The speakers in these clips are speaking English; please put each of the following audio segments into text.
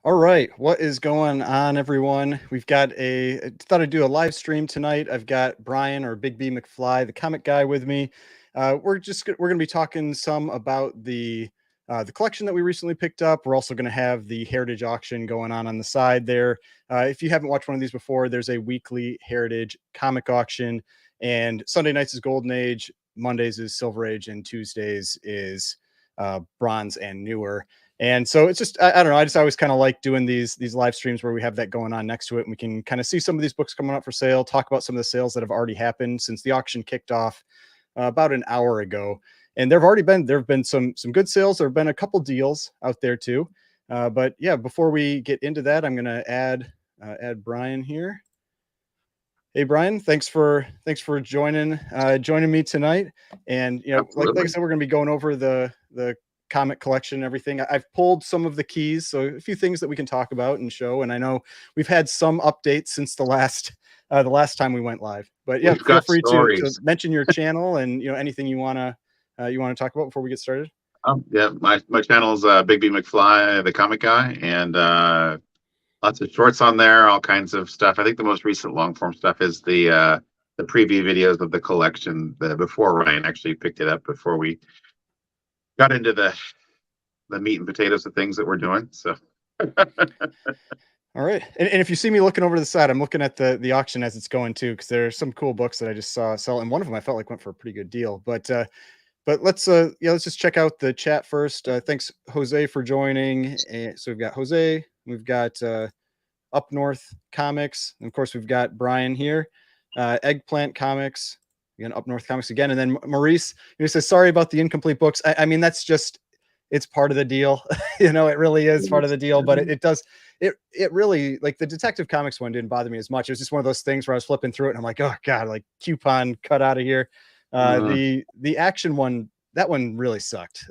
All right, what is going on, everyone? We've got I thought I'd do a live stream tonight. I've got Brian or Bigby McFly, the comic guy, with me. We're going to be talking some about the collection that we recently picked up. We're also going to have the Heritage auction going on the side there. If you haven't watched one of these before, there's a weekly Heritage comic auction, and Sunday nights is Golden Age, Mondays is Silver Age, and Tuesdays is Bronze and Newer. And so it's just I don't know. I just always kind of like doing these live streams where we have that going on next to it, and we can kind of see some of these books coming up for sale, talk about some of the sales that have already happened since the auction kicked off about an hour ago. And there have been some good sales. There have been a couple deals out there too. But yeah, before we get into that, I'm going to add Brian here. Hey Brian, thanks for joining me tonight. And like I said, we're going to be going over the comic collection and everything. I've pulled some of the keys, so a few things that we can talk about and show. And I know we've had some updates since the last time we went live. But yeah, feel free to mention your channel and anything you wanna talk about before we get started. Yeah, my channel is Bigby McFly, the comic guy, and lots of shorts on there, all kinds of stuff. I think the most recent long form stuff is the preview videos of the collection before Ryan actually picked it up, before we got into the meat and potatoes of things that we're doing. So all right, and if you see me looking over to the side, I'm looking at the auction as it's going too, because there's some cool books that I just saw sell, and one of them I felt like went for a pretty good deal. But let's just check out the chat first. Thanks Jose for joining. So we've got Jose, we've got Up North Comics, and of course we've got Brian here, Eggplant Comics, again Up North Comics again, and then Maurice, who says sorry about the incomplete books. I mean, that's just, it's part of the deal. It really is part of the deal. But it really, like, the Detective Comics one didn't bother me as much. It was just one of those things where I was flipping through it and I'm like, oh god, like, coupon cut out of here. The action one, that one really sucked.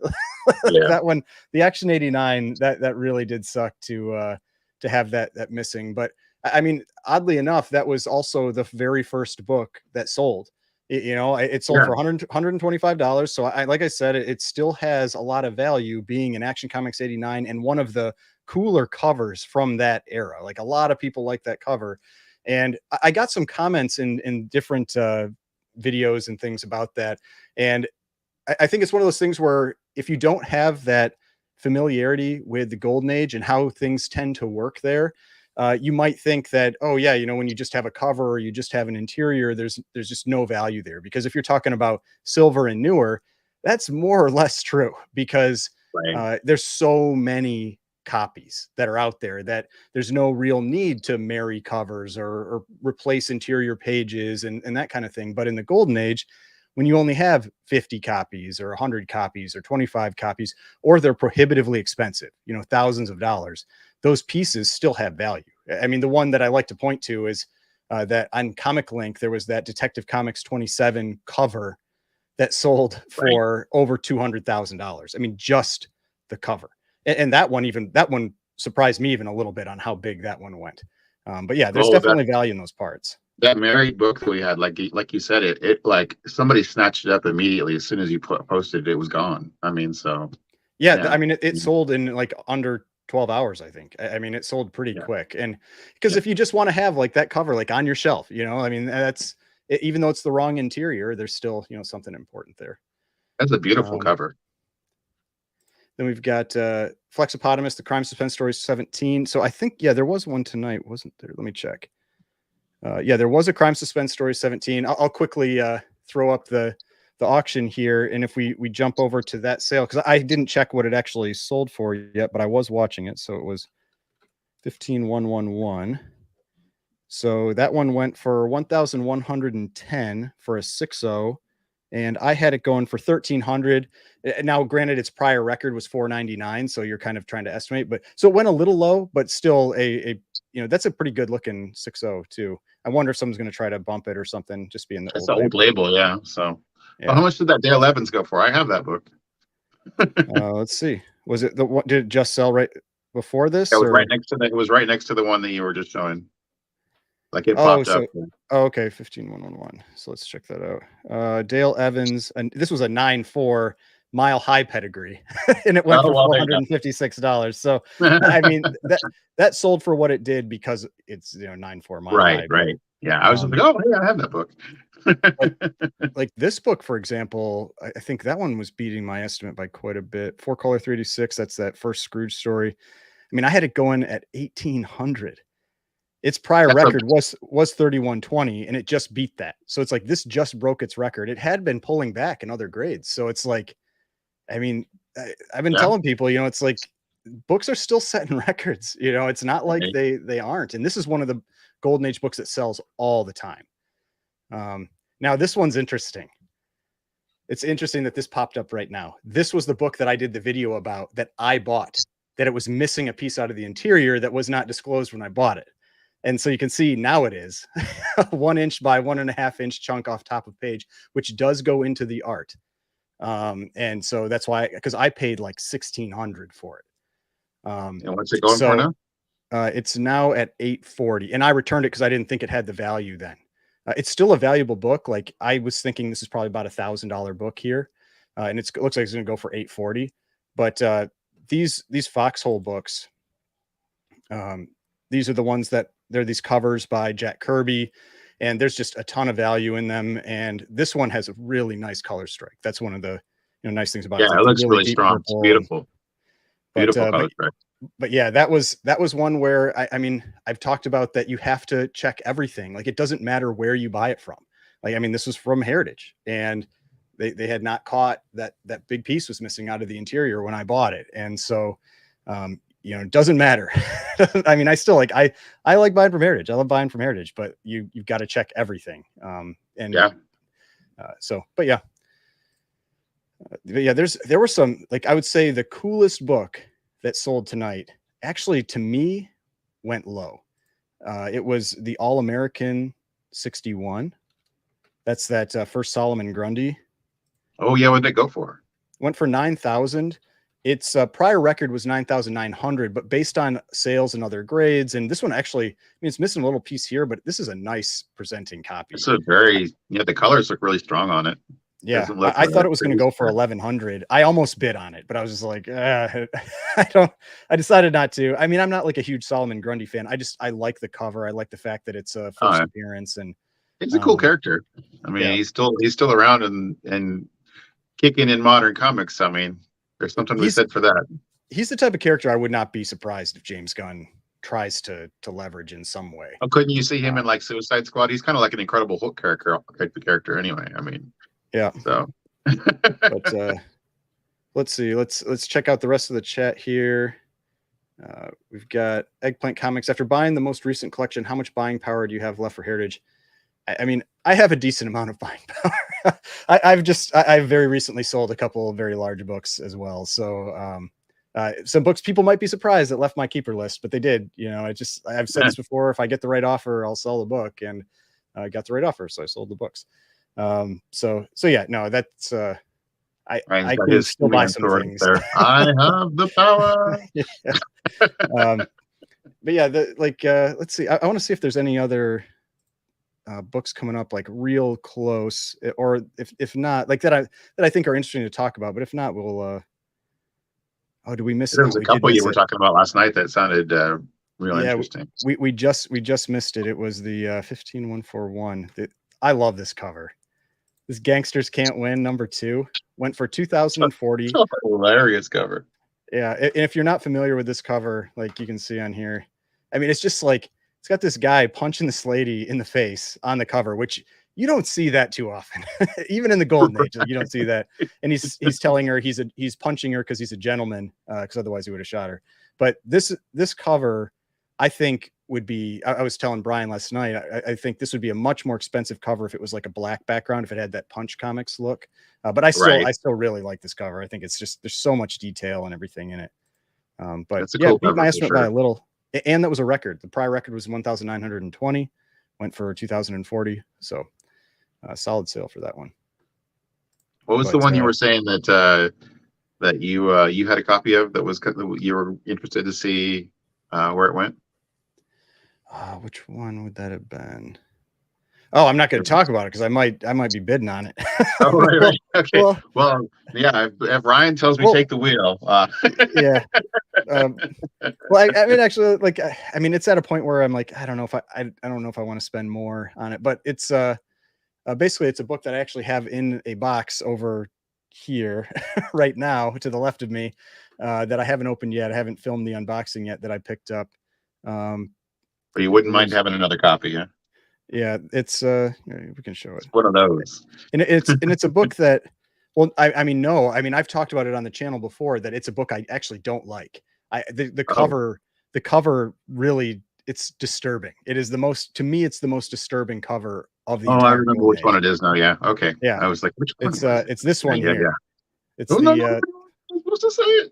Yeah. That one, the Action 89, that really did suck to have that missing. But I mean, oddly enough, that was also the very first book that sold. It sold for $125. So like I said, it still has a lot of value, being an Action Comics 89 and one of the cooler covers from that era. Like, a lot of people like that cover. And I got some comments in different videos and things about that. And I think it's one of those things where if you don't have that familiarity with the Golden Age and how things tend to work there, you might think that, oh yeah, when you just have a cover or you just have an interior, there's just no value there. Because if you're talking about Silver and Newer, that's more or less true, because there's so many copies that are out there that there's no real need to marry covers or replace interior pages and that kind of thing. But in the Golden Age, when you only have 50 copies or 100 copies or 25 copies, or they're prohibitively expensive, thousands of dollars, those pieces still have value. I mean, the one that I like to point to is that on Comic Link, there was that Detective Comics 27 cover that sold for over $200,000. I mean, just the cover. And that one surprised me even a little bit on how big that one went. But yeah, there's definitely value in those parts. That married book that we had, like you said, it like somebody snatched it up immediately as soon as you posted it, it was gone. I mean, so yeah. I mean, it sold in like under 12 hours, I think. I mean, it sold pretty quick. And because if you just want to have like that cover, like, on your shelf, I mean, that's, even though it's the wrong interior, there's still, something important there. That's a beautiful cover. Then we've got Flexopotamus, the Crime Suspense Story 17. So I think, yeah, there was one tonight, wasn't there? Let me check. Yeah, there was a Crime Suspense Story 17. I'll quickly throw up the auction here, and if we jump over to that sale, because I didn't check what it actually sold for yet, but I was watching it. So it was 15,111. So that one went for 1,110 for a 6.0, and I had it going for 1,300. Now, granted, its prior record was 499, so you're kind of trying to estimate, but so it went a little low, but still that's a pretty good looking 6.0 too. I wonder if someone's going to try to bump it or something, just being the old label. Yeah. So well, how much did that Dale Evans go for? I have that book. Let's see. Was it did it just sell right before this? It was right next to it was right next to the one that you were just showing. Like, it popped up. Okay, 15,111. So let's check that out. Dale Evans, and this was a 9.4. Mile High pedigree, and it went for $456. So I mean that sold for what it did because it's 9.4 Mile High. Right. Yeah, I was just like, oh yeah, I have that book. But like this book, for example, I think that one was beating my estimate by quite a bit. 4-color 386. That's that first Scrooge story. I mean, I had it going at 1,800. Its prior record was 3,120, and it just beat that. So it's like this just broke its record. It had been pulling back in other grades. So it's like, I mean, I've been telling people, it's like books are still setting records. It's not like they aren't. And this is one of the golden age books that sells all the time. Now this one's interesting. It's interesting that this popped up right now. This was the book that I did the video about that I bought, that it was missing a piece out of the interior that was not disclosed when I bought it. And so you can see now it is 1 inch by 1.5 inch chunk off top of page, which does go into the art. And so that's why, because I paid like 1,600 for it. And what's it going for now? It's now at 840, and I returned it because I didn't think it had the value then. It's still a valuable book. Like I was thinking this is probably about $1,000 book here. And it looks like it's going to go for 840. But these Foxhole books, these are the ones that they're these covers by Jack Kirby, and there's just a ton of value in them. And this one has a really nice color strike. That's one of the nice things about it. Yeah, it looks really strong. It's beautiful. Beautiful color strike. But yeah, that was one where I mean, I've talked about that. You have to check everything. Like it doesn't matter where you buy it from. Like, I mean, this was from Heritage, and they had not caught that big piece was missing out of the interior when I bought it. And so, it doesn't matter. I mean, I still like, I like buying from Heritage. I love buying from Heritage, but you've got to check everything. But yeah, there were some, like, I would say the coolest book that sold tonight, actually to me, went low. It was the All-American 61. That's that first Solomon Grundy. Oh yeah, what did it go for? Went for 9,000. Its prior record was 9,900, but based on sales and other grades, and this one actually, I mean, it's missing a little piece here, but this is a nice presenting copy. It's a very, the colors look really strong on it. Yeah, I thought it was going to go for 1,100. I almost bid on it, but I was just like, I decided not to. I mean, I'm not like a huge Solomon Grundy fan. I like the cover. I like the fact that it's a first appearance, and he's a cool character. I mean, he's still around and kicking in modern comics. I mean, there's something to be said for that. He's the type of character I would not be surprised if James Gunn tries to leverage in some way. Oh, couldn't you see him in like Suicide Squad? He's kind of like an Incredible Hulk character anyway. I mean, yeah. So, but let's see. Let's check out the rest of the chat here. We've got Eggplant Comics. After buying the most recent collection, how much buying power do you have left for Heritage? I mean, I have a decent amount of buying power. I've very recently sold a couple of very large books as well. So some books people might be surprised that left my keeper list, but they did. I've said this before. If I get the right offer, I'll sell the book, and I got the right offer, so I sold the books. So yeah, no, that's I can still buy some things. I have the power. But yeah, let's see. I want to see if there's any other books coming up like real close, or if not, like that I think are interesting to talk about. But if not, we'll do we miss it? There was a couple you were talking about last night that sounded real interesting. We just missed it. It was the 15141. I love this cover. This Gangsters Can't Win #2 went for 2,040. Hilarious cover. Yeah, and if you're not familiar with this cover, like you can see on here, I mean, it's just like it's got this guy punching this lady in the face on the cover, which you don't see that too often. Even in the golden age, you don't see that. And he's telling her he's punching her because he's a gentleman, because otherwise he would have shot her. But this cover, I think, would be, I was telling Brian last night, I think this would be a much more expensive cover if it was like a black background, if it had that Punch Comics look. But I still really like this cover. I think it's just, there's so much detail and everything in it. But yeah, cool, beat my estimate by a little. And that was a record. The prior record was 1,920, went for 2,040. So solid sale for that one. What was the one you were saying that you had a copy of that was you were interested to see where it went? Which one would that have been? Oh, I'm not going to talk about it because I might be bidding on it. Oh, right, well, right. Okay. well, Well, yeah. If Ryan tells me well, take the wheel, yeah. Um, well, I mean, actually, like, I mean, it's at a point where I'm like, I don't know if I don't know if I want to spend more on it, but it's basically it's a book that I actually have in a box over here right now to the left of me that I haven't opened yet. I haven't filmed the unboxing yet that I picked up. Um, but you wouldn't mind there's having another copy, yeah? yeah, it's here, we can show it. It's one of those. And it's a book that, well, I mean, no, I mean, I've talked about it on the channel before that it's a book I actually don't like. Oh, The cover really, it's disturbing. It is the most, to me, it's the most disturbing cover of the oh, I entire remember Golden which one Age. it is now. Yeah. Okay. Yeah, I was like, which one was it? it's this Yeah, one yeah, here. yeah. It's Oh, no, the no, no, I'm supposed to say it.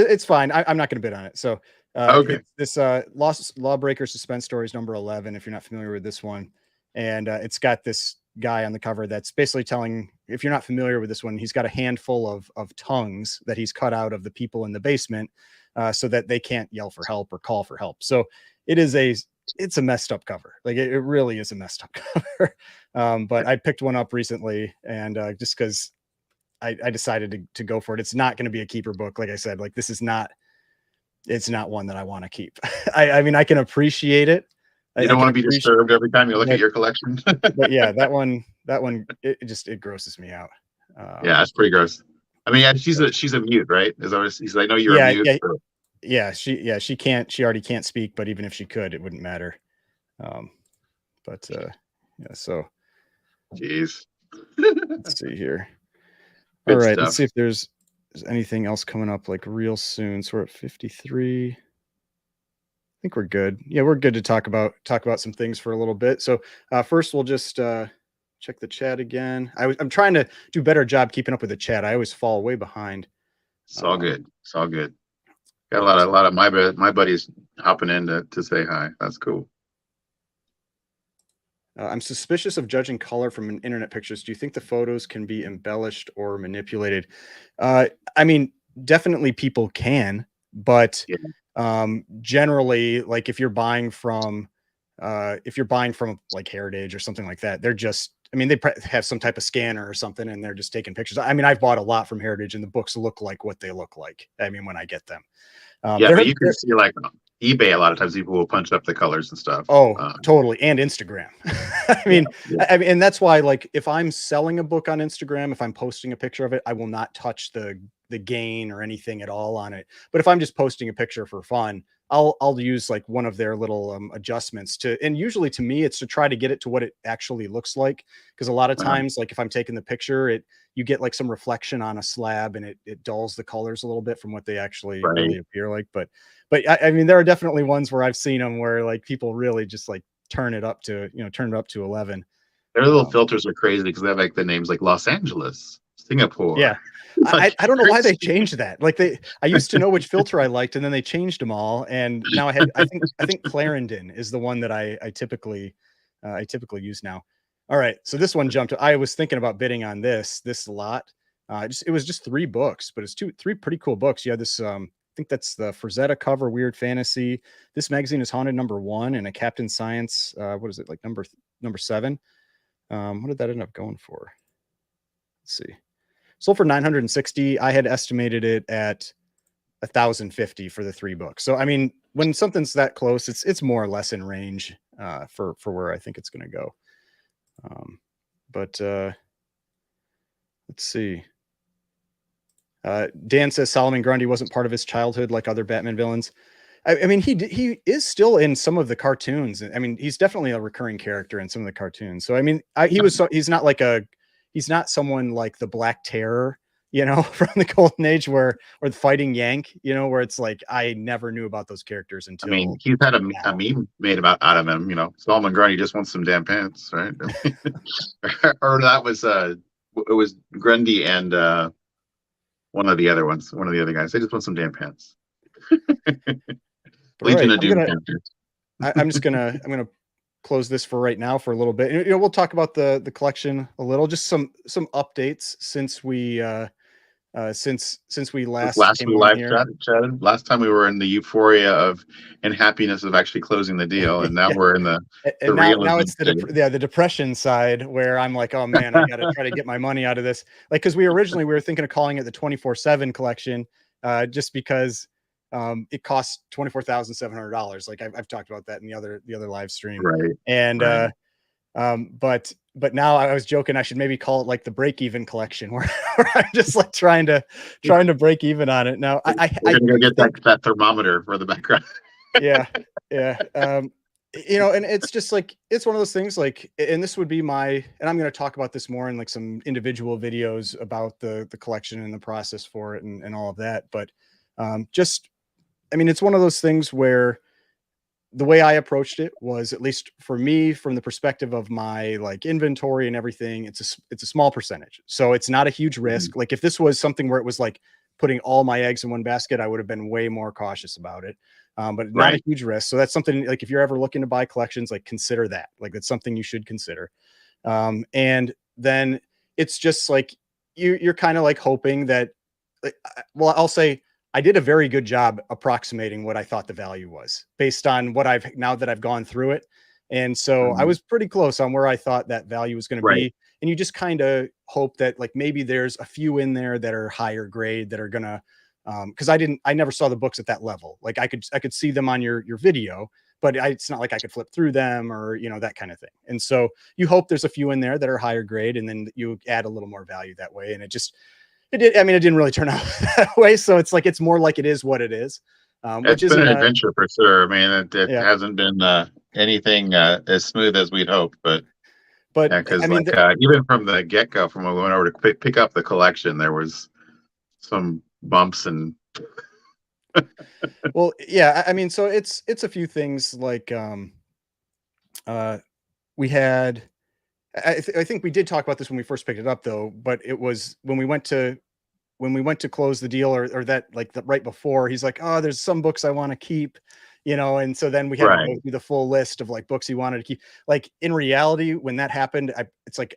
it's fine. I'm not going to bid on it. So Okay. it's this Lawbreaker Suspense Stories number 11. If you're not familiar with this one, and it's got this guy on the cover that's basically telling. If you're not familiar with this one, he's got a handful of tongues that he's cut out of the people in the basement, so that they can't yell for help or call for help. So it's a messed up cover. Like it really is a messed up cover. But I picked one up recently, and just because I decided to go for it. It's not going to be a keeper book. Like I said, like this is not, it's not one that I want to keep. I mean, I can appreciate it. You don't want to be disturbed every time you look at your collection. But yeah, that one, it grosses me out. Yeah, that's pretty gross. I mean, yeah, she's a mute, right? Is that what I know you're yeah, a mute. she can't, she already can't speak, but even if she could, it wouldn't matter. But yeah, so jeez. let's see here. Good All right, stuff. let's see if there's anything else coming up like real soon. So we're at 53. I think we're good. Yeah, we're good to talk about some things for a little bit. So first we'll just check the chat again. I'm trying to do a better job keeping up with the chat. I always fall way behind. It's all good. It's all good. Got a lot of my buddies hopping in to say hi. That's cool. I'm suspicious of judging color from internet pictures. Do you think the photos can be embellished or manipulated? I mean, definitely people can, but Yeah. Generally, like if you're buying from like Heritage or something like that, they're just, I mean, they have some type of scanner or something and they're just taking pictures. I mean, I've bought a lot from Heritage and the books look like what they look like. I mean, when I get them. Yeah, but you can see like eBay, a lot of times people will punch up the colors and stuff. Oh, totally. And Instagram. I mean, yeah. I mean, and that's why, like, if I'm selling a book on Instagram, if I'm posting a picture of it, I will not touch the gain or anything at all on it. But if I'm just posting a picture for fun, I'll use like one of their little adjustments to, and usually to me, it's to try to get it to what it actually looks like. Because a lot of times, like if I'm taking the picture, you get like some reflection on a slab and it dulls the colors a little bit from what they actually really appear like. But I mean, there are definitely ones where I've seen them where like people really just like turn it up to 11. Their little filters are crazy because they have like the names like Los Angeles, Singapore. Yeah. I don't know why they changed that. Like I used to know which filter I liked, and then they changed them all. And now I think Clarendon is the one that I typically use now. All right. So this one jumped. I was thinking about bidding on this lot. It was just 3 books, but it's 3 pretty cool books. You had this, I think that's the Frazetta cover, Weird Fantasy. This magazine is Haunted #1 and a Captain Science. What is it, like number 7? What did that end up going for? Let's see. Sold for 960. I had estimated it at 1,050 for the 3 books. So I mean, when something's that close, it's more or less in range for where I think it's going to go. But let's see. Dan says Solomon Grundy wasn't part of his childhood like other Batman villains. I mean, he is still in some of the cartoons. I mean, he's definitely a recurring character in some of the cartoons. So I mean, he's not someone like the Black Terror, from the Golden Age or the Fighting Yank, where it's like I never knew about those characters until. I mean, he's had a meme made out of him. Solomon Grundy just wants some damn pants, right? Or that was it was Grundy and one of the other guys. They just want some damn pants. Legion of Doom characters. I'm gonna close this for right now for a little bit. We'll talk about the collection a little, just some updates since we since we last Last came we on live here. chatted. Last time we were in the euphoria of and happiness of actually closing the deal, and now Yeah. we're in the And now realism it's the depression side where I'm like, oh man, I got to try to get my money out of this. Like, because we were thinking of calling it the 24/7 collection, just because it costs $24,700. Like I've talked about that in the other live stream, right. and Right. but now I was joking I should maybe call it like the break even collection where, I'm just like trying to break even on it. Now We're gonna go get that thermometer for the background. yeah, yeah. You know, and it's just like it's one of those things like, and this would be my, and I'm going to talk about this more in like some individual videos about the collection and the process for it and all of that. But just, I mean, it's one of those things where the way I approached it was, at least for me, from the perspective of my like inventory and everything, it's a small percentage. So it's not a huge risk. Like if this was something where it was like putting all my eggs in one basket, I would have been way more cautious about it. But not a huge risk. So that's something like if you're ever looking to buy collections, like consider that. Like that's something you should consider. And then it's just like you're kind of like hoping that, like, well, I'll say I did a very good job approximating what I thought the value was based on what now that I've gone through it. And so I was pretty close on where I thought that value was going to be. And you just kind of hope that like maybe there's a few in there that are higher grade that are going to, because I never saw the books at that level. Like I could see them on your video, but it's not like I could flip through them or, you know, that kind of thing. And so you hope there's a few in there that are higher grade, and then you add a little more value that way. And it didn't really turn out that way. So it's like, it's more like it is what it is. Which It's been an adventure for sure. I mean, it hasn't been anything as smooth as we'd hoped, but because I mean, even from the get-go, from when we went over to pick up the collection, there was some bumps and well, yeah, I mean, so it's a few things like we had, I think we did talk about this when we first picked it up though, but it was when we went to close the deal or that like the right before, he's like, oh, there's some books I want to keep, you know, and so then we had to go through the full list of like books he wanted to keep. Like in reality, when that happened, it's like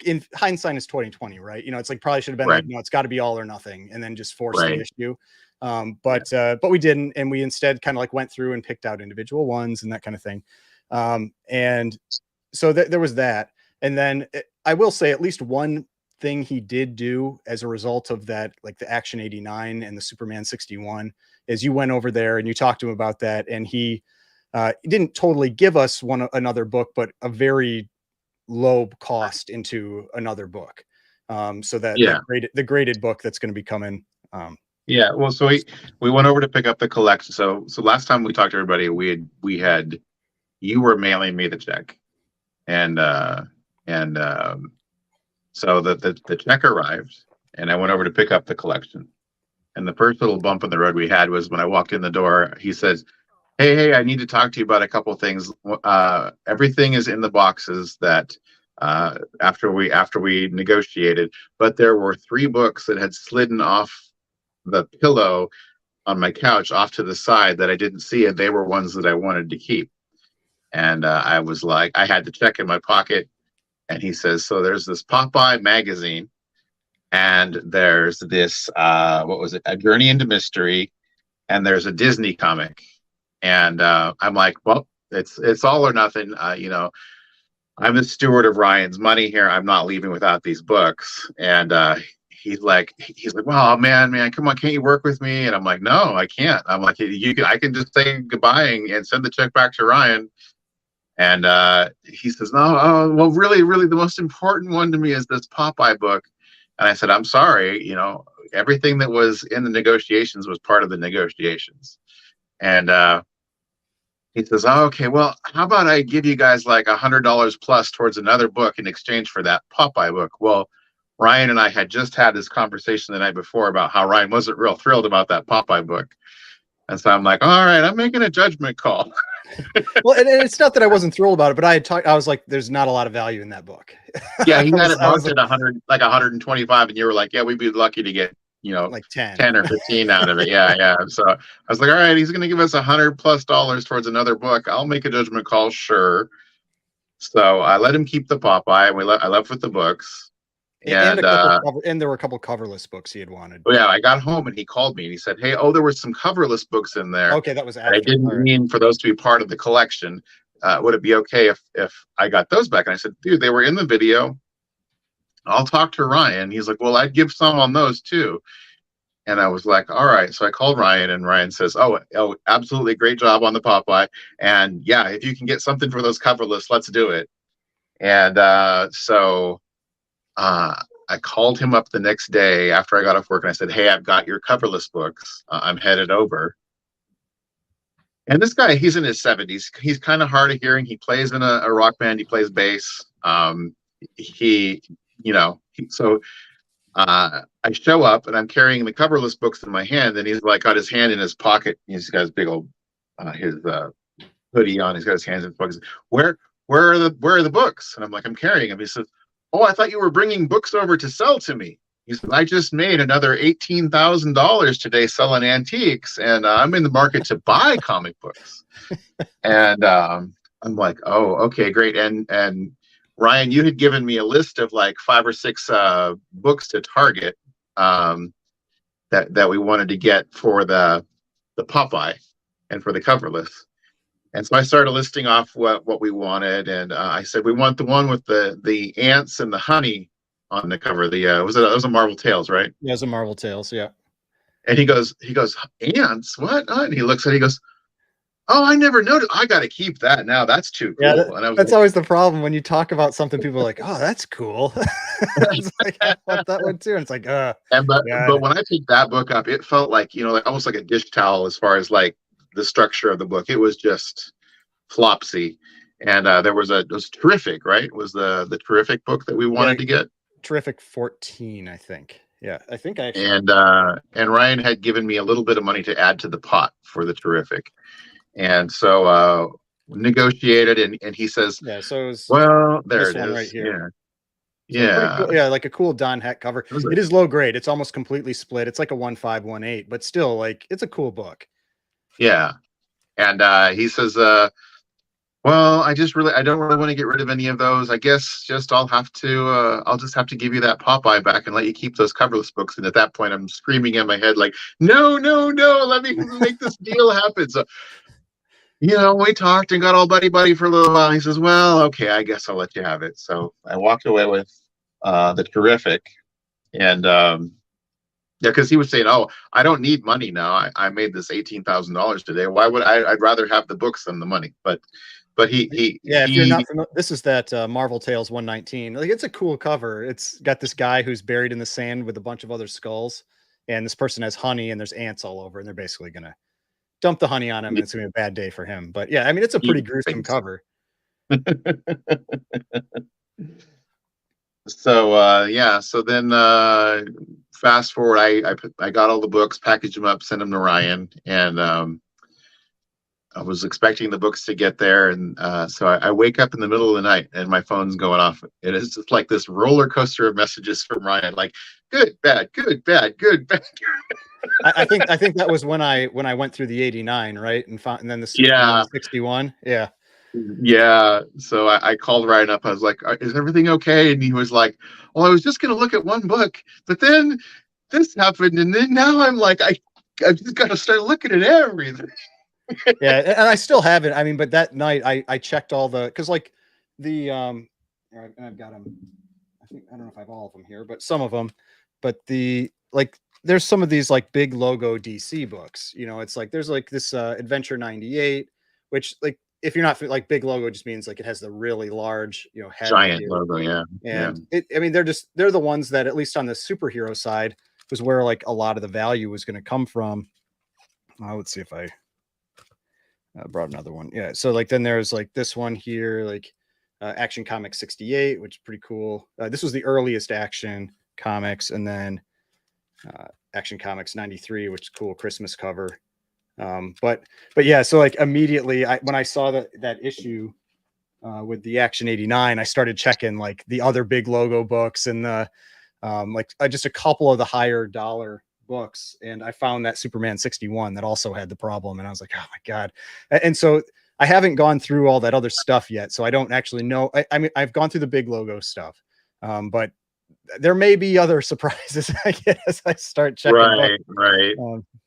in hindsight is 2020, right? You know, it's like probably should have been like, no, it's got to be all or nothing, and then just force the issue. But we didn't, and we instead kind of like went through and picked out individual ones and that kind of thing. And so there was that. And then I will say at least one thing he did do as a result of that, like the Action 89 and the Superman 61, is you went over there and you talked to him about that, and he didn't totally give us another book, but a very low cost into another book. So that the graded book that's going to be coming. Well, so we went over to pick up the collection. So last time we talked to everybody, we had you were mailing me the check, and so the check arrived, and I went over to pick up the collection. And the first little bump in the road we had was when I walked in the door. He says, "Hey, I need to talk to you about a couple of things. Everything is in the boxes that after we negotiated, but there were 3 books that had slidden off the pillow on my couch off to the side that I didn't see, and they were ones that I wanted to keep." And I was like, I had the check in my pocket, and he says, "So there's this Popeye magazine, and there's this what was it, A Journey into Mystery, and there's a Disney comic." And I'm like, well, it's all or nothing. You know, I'm the steward of Ryan's money here. I'm not leaving without these books. And he's like, well, man, come on, can't you work with me? And I'm like, no, I can't. I'm like, I can just say goodbye and send the check back to Ryan. And he says, no, well, really, the most important one to me is this Popeye book. And I said, I'm sorry, you know, everything that was in the negotiations was part of the negotiations. And he says, oh, okay, well, how about I give you guys like $100 plus towards another book in exchange for that Popeye book? Well, Ryan and I had just had this conversation the night before about how Ryan wasn't real thrilled about that Popeye book. And so I'm like, all right, I'm making a judgment call. Well, and it's not that I wasn't thrilled about it, but I was like, there's not a lot of value in that book. Yeah, he had it marked at 100, like 125, and you were like, yeah, we'd be lucky to get, you know, like 10 or 15 out of it. Yeah. So I was like, all right, he's going to give us $100+ towards another book. I'll make a judgment call, sure. So I let him keep the Popeye, and I left with the books. And And a couple and there were a couple coverless books he had wanted. yeah, I got home and he called me and he said, "Hey, oh, there were some coverless books in there. Okay, that was I after. didn't All right. mean for those to be part of the collection. Would it be okay if I got those back?" And I said, "Dude, they were in the video. I'll talk to Ryan." He's like, "Well, I'd give some on those too." And I was like, "All right." So I called Ryan, and Ryan says, "Oh, absolutely, great job on the Popeye. And yeah, if you can get something for those coverless, let's do it." And I called him up the next day after I got off work, and I said, "Hey, I've got your coverless books. I'm headed over." And this guy, he's in his 70s. He's kind of hard of hearing. He plays in a rock band. He plays bass. He, so I show up and I'm carrying the coverless books in my hand, and he's like got his hand in his pocket. He's got his big old his hoodie on. He's got his hands in his pockets. Where are the books? And I'm like, I'm carrying them. He says, "Oh, I thought you were bringing books over to sell to me." He said, "I just made another $18,000 today selling antiques, and I'm in the market to buy comic books." And I'm like, "Oh, okay, great." And Ryan, you had given me a list of like 5 or 6 books to target that we wanted to get for the Popeye and for the coverless. And so I started listing off what we wanted, and I said we want the one with the ants and the honey on the cover. It was a Marvel Tales, right? Yeah, it was a Marvel Tales, yeah. And he goes, "Ants? What?" And he looks at it, he goes, "Oh, I never noticed. I got to keep that now. That's too cool." Yeah, And I was that's like, always the problem when you talk about something. People are like, "Oh, that's cool." It's like, I want that one too. And it's like, but when I picked that book up, it felt like like almost like a dish towel as far as like the structure of the book. It was just flopsy. And it was Terrific, right? It was the Terrific book that we wanted to get. Terrific 14, I think. Yeah, I think I actually. And Ryan had given me a little bit of money to add to the pot for the Terrific. And so negotiated, and he says, yeah, so it was, "Well, there it one is." right here. Yeah. Cool, yeah, like a cool Don Heck cover. It is low grade. It's almost completely split. It's like a 1.5/1.8, but still, like, it's a cool book. Yeah. And he says, "Well, I don't really want to get rid of any of those. I guess I'll just have to give you that Popeye back and let you keep those coverless books." And at that point, I'm screaming in my head like, "No, no, no! Let me make this deal happen." So, we talked and got all buddy for a little while. He says, "Well, okay, I guess I'll let you have it." So I walked away with the Terrific, and yeah, because he was saying, "Oh, I don't need money now. I made this $18,000 today. Why would I'd rather have the books than the money." But if you're not familiar, this is that Marvel Tales 119. Like, it's a cool cover. It's got this guy who's buried in the sand with a bunch of other skulls, and this person has honey, and there's ants all over, and they're basically gonna dump the honey on him, and it's gonna be a bad day for him. But yeah, I mean, it's a pretty gruesome cover. So yeah, so then fast forward, I got all the books, packaged them up, sent them to Ryan, and I was expecting the books to get there, and so I wake up in the middle of the night and my phone's going off. It is just like this roller coaster of messages from Ryan, like good, bad, good, bad, good, bad. I think that was when I went through the 89, right, and then the Yeah. 61. Yeah. Yeah. So I called Ryan up. I was like, "Is everything okay?" And he was like, "Well, I was just going to look at one book, but then this happened, and then now I'm like, I've just got to start looking at everything." Yeah, and I still have it. I mean, but that night I checked all because like the I've got them. I don't know if I have all of them here, but some of them. But there's some of these like big logo DC books. It's like there's like this Adventure 98, which, like, if you're not like, big logo just means like it has the really large head, Giant logo, yeah. And I mean, they're the ones that, at least on the superhero side, was where like a lot of the value was going to come from. Let's see if I brought another one. Yeah, so like then there's like this one here, like Action Comics 68, which is pretty cool. This was the earliest Action Comics, and then Action Comics 93, which is cool Christmas cover. But yeah, so like immediately when I saw that issue with the Action 89, I started checking like the other big logo books and the just a couple of the higher dollar books, and I found that Superman 61 that also had the problem, and I was like, oh my god. And so I haven't gone through all that other stuff yet, so I don't actually know. I mean, I've gone through the big logo stuff, but there may be other surprises I get as I start checking Right, books. right.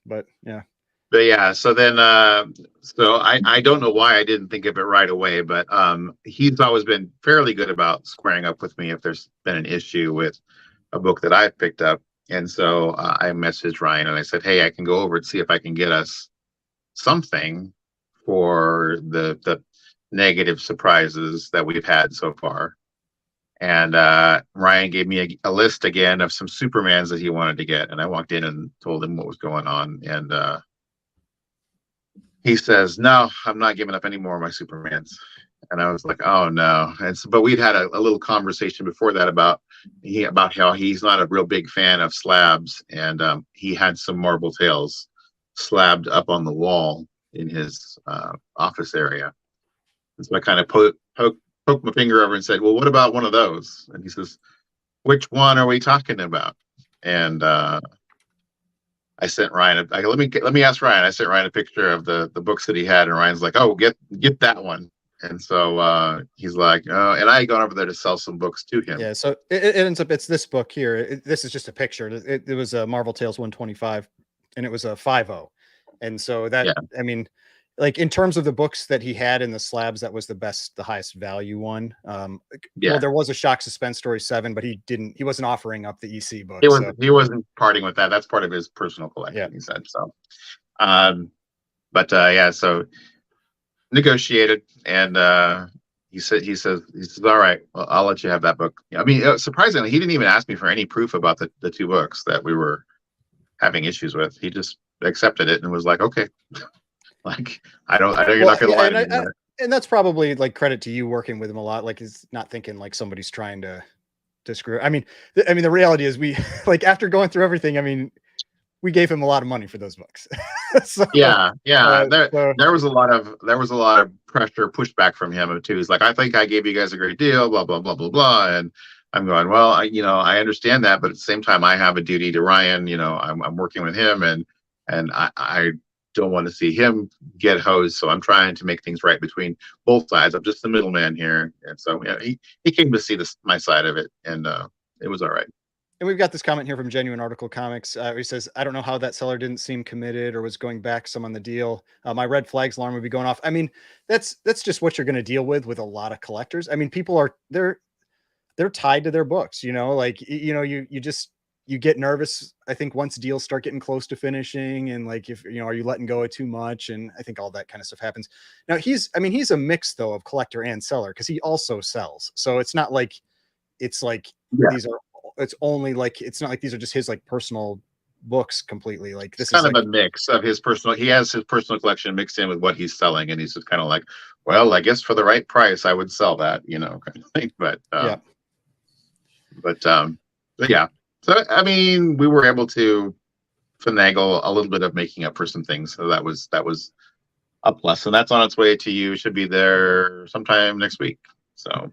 But yeah. But yeah, so then so I don't know why I didn't think of it right away, but he's always been fairly good about squaring up with me if there's been an issue with a book that I've picked up. And so I messaged Ryan and I said, "Hey, I can go over and see if I can get us something for the negative surprises that we've had so far." And Ryan gave me a list again of some Supermans that he wanted to get, and I walked in and told him what was going on, and he says, "No, I'm not giving up any more of my Supermans." And I was like, "Oh no!" And so, but we'd had a little conversation before that about how he's not a real big fan of slabs, and he had some Marvel Tales slabbed up on the wall in his office area. And so I kind of poked my finger over and said, "Well, what about one of those?" And he says, "Which one are we talking about?" And I sent Ryan. Let me ask Ryan. I sent Ryan a picture of the books that he had, and Ryan's like, "Oh, get that one." And so he's like, "Oh," and I had gone over there to sell some books to him. Yeah. So it ends up, it's this book here. This is just a picture. It was a Marvel Tales 125, and it was a 5.0. And so that, Yeah. I mean, like in terms of the books that he had in the slabs, that was the highest value one. Yeah. Well, there was a Shock Suspense Story 7, but he wasn't offering up the EC book. He wasn't parting with that. That's part of his personal collection, yeah. He said so. Yeah, so negotiated, and he says, "All right, well, I'll let you have that book." I mean, surprisingly, he didn't even ask me for any proof about the two books that we were having issues with. He just accepted it and was like, "Okay." Like, I know you're not going to lie to me. And that's probably like credit to you working with him a lot. Like, he's not thinking like somebody's trying to screw. I mean, the reality is we like, after going through everything, I mean, we gave him a lot of money for those books. So, yeah. There was a lot of pressure, pushback from him too. He's like, "I think I gave you guys a great deal, blah blah blah blah blah," and I'm going, "Well, I understand that, but at the same time, I have a duty to Ryan. I'm working with him, and I don't want to see him get hosed, so I'm trying to make things right between both sides. I'm just the middleman here." And so yeah, he came to see my side of it, and it was all right. And we've got this comment here from Genuine Article Comics. He says, "I don't know how that seller didn't seem committed or was going back some on the deal. My red flags alarm would be going off." I mean, that's just what you're going to deal with a lot of collectors. I mean, people are they're tied to their books, like, you get nervous, I think, once deals start getting close to finishing, and like, if are you letting go of too much, and I think all that kind of stuff happens. Now he's a mix though of collector and seller, because he also sells, so it's not like it's like it's only like, it's not like these are just his like personal books completely. Like, this is kind of like a mix of he has his personal collection mixed in with what he's selling, and he's just kind of like, "Well, I guess for the right price I would sell that," kind of thing. But yeah. So, I mean, we were able to finagle a little bit of making up for some things. So that was a plus. And that's on its way to you. Should be there sometime next week. So.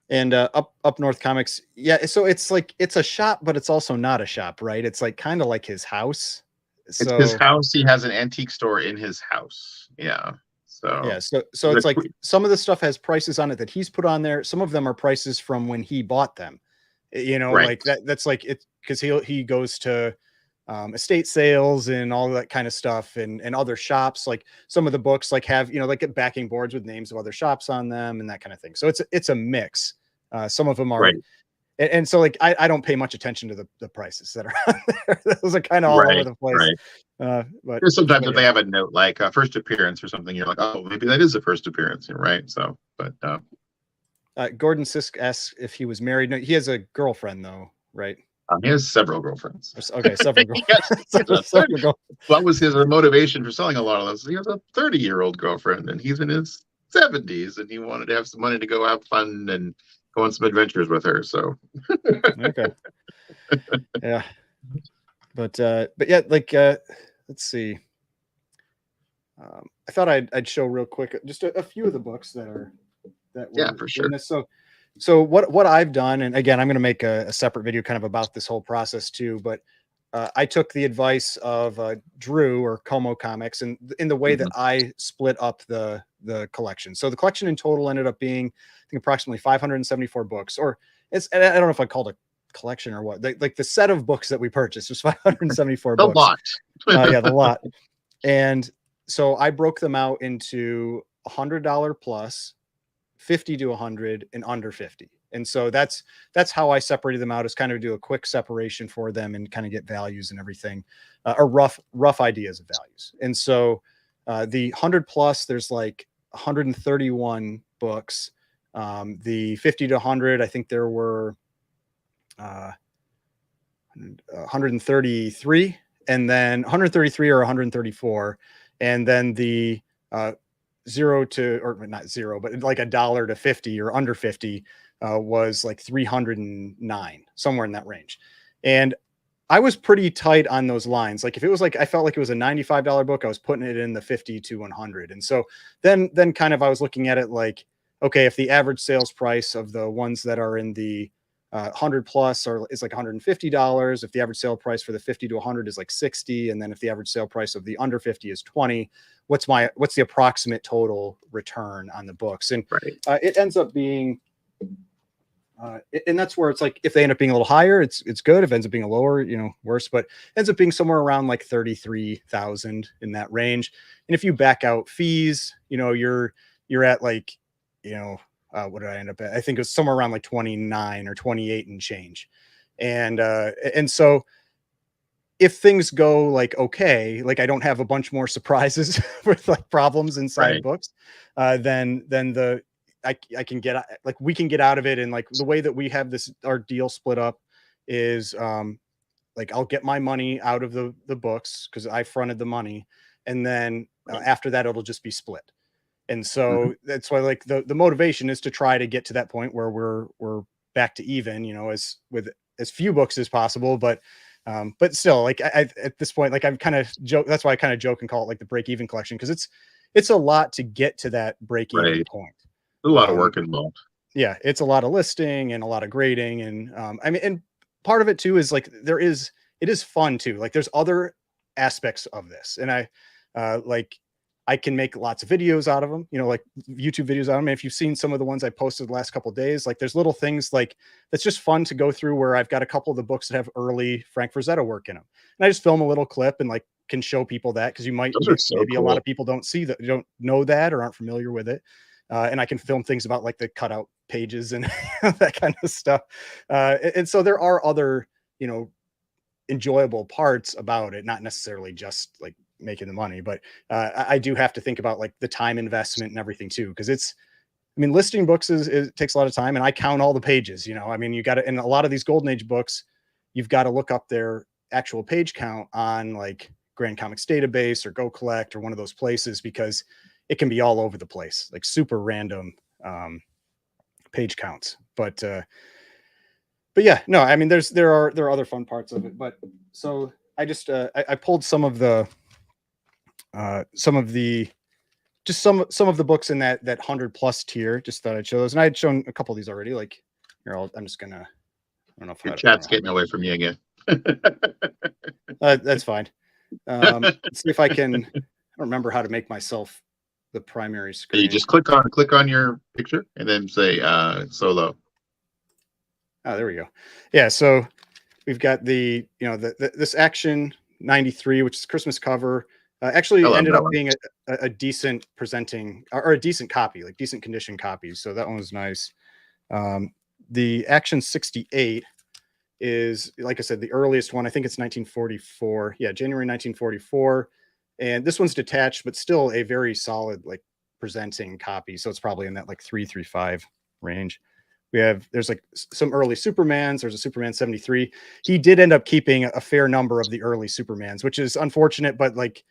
And Up North Comics. Yeah. So it's like, it's a shop, but it's also not a shop, right? It's like kind of like his house. It's his house. He has an antique store in his house. Yeah. So yeah. So it's like some of the stuff has prices on it that he's put on there. Some of them are prices from when he bought them. Right. Like that's like it, because he goes to estate sales and all that kind of stuff, and other shops. Like, some of the books like have like get backing boards with names of other shops on them and that kind of thing. So it's a mix. Some of them are right. And so like I don't pay much attention to the prices that are on there. Those are kind of all over the place. Right. But sometimes if they have a note like a first appearance or something, you're like, "Oh, maybe that is a first appearance," right? So, but Gordon Sisk asks if he was married. No, he has a girlfriend though, right? He has several girlfriends. Okay, several girlfriends. What was his motivation for selling a lot of those? He has a 30-year-old girlfriend, and he's in his 70s, and he wanted to have some money to go have fun and go on some adventures with her. So okay, yeah, but yeah, like let's see. I thought I'd show real quick just a few of the books that were for sure. So what I've done, and again, I'm going to make a separate video kind of about this whole process too, but I took the advice of Drew or Como Comics, and in the way that I split up the collection. So the collection in total ended up being, I think, approximately 574 books, or I don't know if I called it collection or what, like the set of books that we purchased was 574 The books. lot. Yeah, the lot. And so I broke them out into $100 plus, 50 to 100, and under 50. And so that's how I separated them out, is kind of do a quick separation for them and kind of get values and everything, or rough ideas of values. And so the 100 plus, there's like 131 books. The 50 to 100, I think there were 133, and then 133 or 134. And then the 0 to, or not 0, but like $1 to 50 or under 50 was like 309, somewhere in that range. And I was pretty tight on those lines. Like if it was like, I felt like it was a $95 book, I was putting it in the 50 to 100. And so then kind of, I was looking at it like, okay, if the average sales price of the ones that are in the 100 plus is like $150, if the average sale price for the 50 to 100 is like 60, and then if the average sale price of the under 50 is 20, what's the approximate total return on the books? And it ends up being, and that's where it's like, if they end up being a little higher, it's good. If it ends up being a lower, worse, but it ends up being somewhere around like 33,000 in that range. And if you back out fees, you're at like, what did I end up at? I think it was somewhere around like 29 or 28 and change. And so if things go like, okay, like I don't have a bunch more surprises with like problems inside books, then I can get, like, we can get out of it. And like the way that we have our deal split up is like, I'll get my money out of the books because I fronted the money. And then after that, it'll just be split. And so that's why, like, the motivation is to try to get to that point where we're back to even, as with as few books as possible. But still, like, I at this point, like, I'm kind of joke. That's why I kind of joke and call it like the break even collection, because it's a lot to get to that break even point. A lot of work involved. Yeah, it's a lot of listing and a lot of grading, and I mean, and part of it too is like it is fun too. Like there's other aspects of this, and I can make lots of videos out of them, like YouTube videos out of them. And if you've seen some of the ones I posted the last couple of days, like there's little things like that's just fun to go through, where I've got a couple of the books that have early Frank Frazetta work in them. And I just film a little clip and like can show people that, because maybe a lot of people don't see that, don't know that, or aren't familiar with it. And I can film things about like the cutout pages and that kind of stuff. And so there are other, enjoyable parts about it, not necessarily just like making the money, but I do have to think about like the time investment and everything too, because listing books it takes a lot of time, and I count all the pages. I mean, you got to, in a lot of these Golden Age books, you've got to look up their actual page count on like Grand Comics Database or Go Collect or one of those places, because it can be all over the place, like super random page counts. But yeah, no, I mean, there are other fun parts of it. But so I just I pulled some of the books in that 100 plus tier. Just thought I'd show those, and I had shown a couple of these already. Like here, I'm just gonna, I don't know if your chat's getting away from you again. That's fine. Let's see if I can. I don't remember how to make myself the primary screen. You just click on your picture and then say solo. Oh, there we go. Yeah, so we've got this Action 93, which is Christmas cover. Actually ended up being a decent presenting, or a decent copy, like decent condition copies. So that one was nice. The Action 68 is, like I said, the earliest one. I think it's 1944. Yeah, January 1944. And this one's detached, but still a very solid, like, presenting copy. So it's probably in that like 335 range. There's like some early Supermans. There's a Superman 73. He did end up keeping a fair number of the early Supermans, which is unfortunate, but like,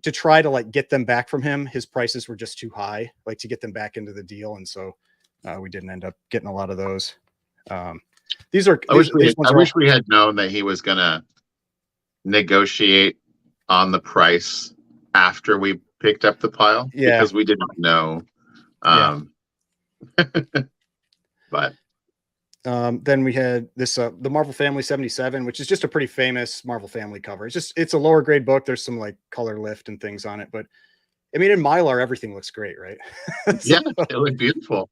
to try to like get them back from him, his prices were just too high, like to get them back into the deal. And so we didn't end up getting a lot of those. I wish we had known that he was going to negotiate on the price after we picked up the pile, because we didn't know. But then we had this the Marvel Family 77, which is just a pretty famous Marvel Family cover. It's a lower grade book. There's some like color lift and things on it, but I mean, in Mylar everything looks great, right? Yeah, it looked beautiful.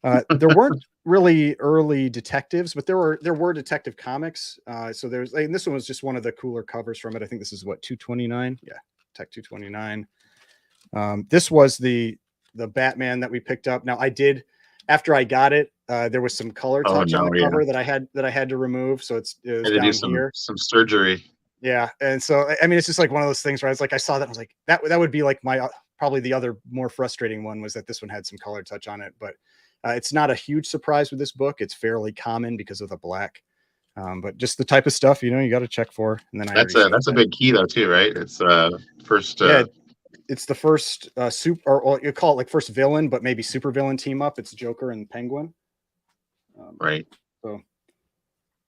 There weren't really early detectives, but there were Detective Comics. So and this one was just one of the cooler covers from it. I think this is what, 229. Yeah, Tech 229. This was the Batman that we picked up. Now I did, after I got it, there was some color Oh touch on no, the yeah. cover that I had to remove. So it was Had to do down here. some surgery. Yeah, and so I mean, it's just like one of those things where I was like, I saw that, I was like, that would be like my probably the other more frustrating one was that this one had some color touch on it, but it's not a huge surprise with this book. It's fairly common because of the black, but just the type of stuff you got to check for. And then That's a big key though too, right? It's first. Yeah, it's the first or you call it like first villain, but maybe super villain team up. It's Joker and Penguin. Right. So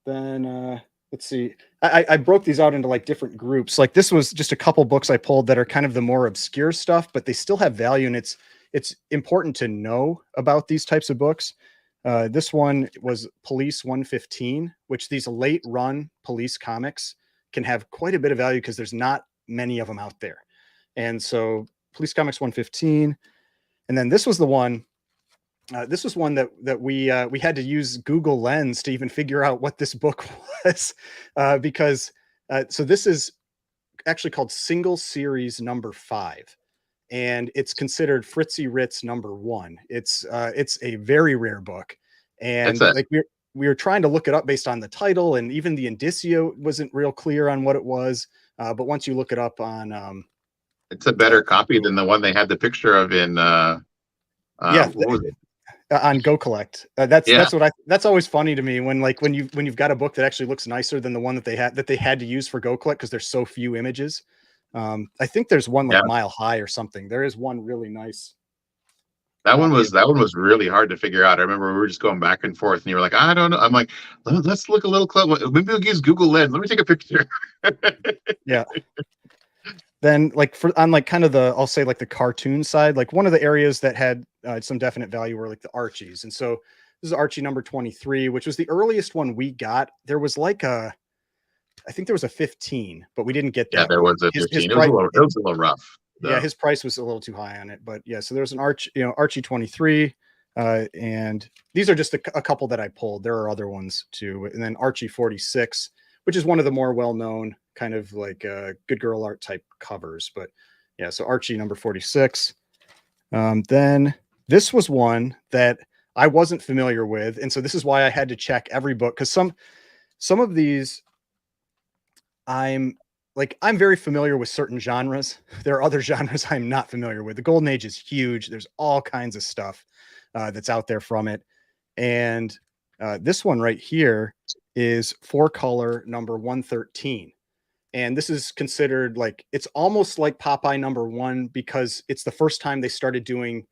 then let's see. I broke these out into like different groups. Like this was just a couple books I pulled that are kind of the more obscure stuff, but they still have value, and it's important to know about these types of books. This one was Police 115, which these late run police comics can have quite a bit of value because there's not many of them out there. And so Police Comics 115. And then this was the one. This was one that we had to use Google Lens to even figure out what this book was, because so this is actually called Single Series number 5, and it's considered Fritzy Ritz number 1. It's a very rare book, and like we were trying to look it up based on the title, and even the indicia wasn't real clear on what it was. But once you look it up on, it's a better copy than the one they had the picture of in. Yeah. What was it? On Go Collect. That's always funny to me when you've got a book that actually looks nicer than the one that they had to use for Go Collect because there's so few images. I think there's one like Mile High or something. There is one really nice. That one was really hard to figure out. I remember we were just going back and forth, and you were like, I don't know. I'm like, let's look a little close. Maybe we'll use Google Lens. Let me take a picture. Yeah. Then on kind of I'll say like the cartoon side, like one of the areas that had some definite value were like the Archies. And so this is Archie number 23, which was the earliest one we got. There was I think there was a 15, but we didn't get that. Yeah, there was a 15. It was a little rough. Though. Yeah, his price was a little too high on it, but yeah. So there's an Archie 23, and these are just a couple that I pulled. There are other ones too, and then Archie 46, which is one of the more well-known kind of like good girl art type covers. But yeah, so Archie number 46. Then this was one that I wasn't familiar with, and so this is why I had to check every book, because some of these I'm very familiar with certain genres. There are other genres I'm not familiar with. The Golden Age is huge. There's all kinds of stuff that's out there from it. And this one right here is 4-color number 113. And this is considered it's almost like Popeye number 1 because it's the first time they started doing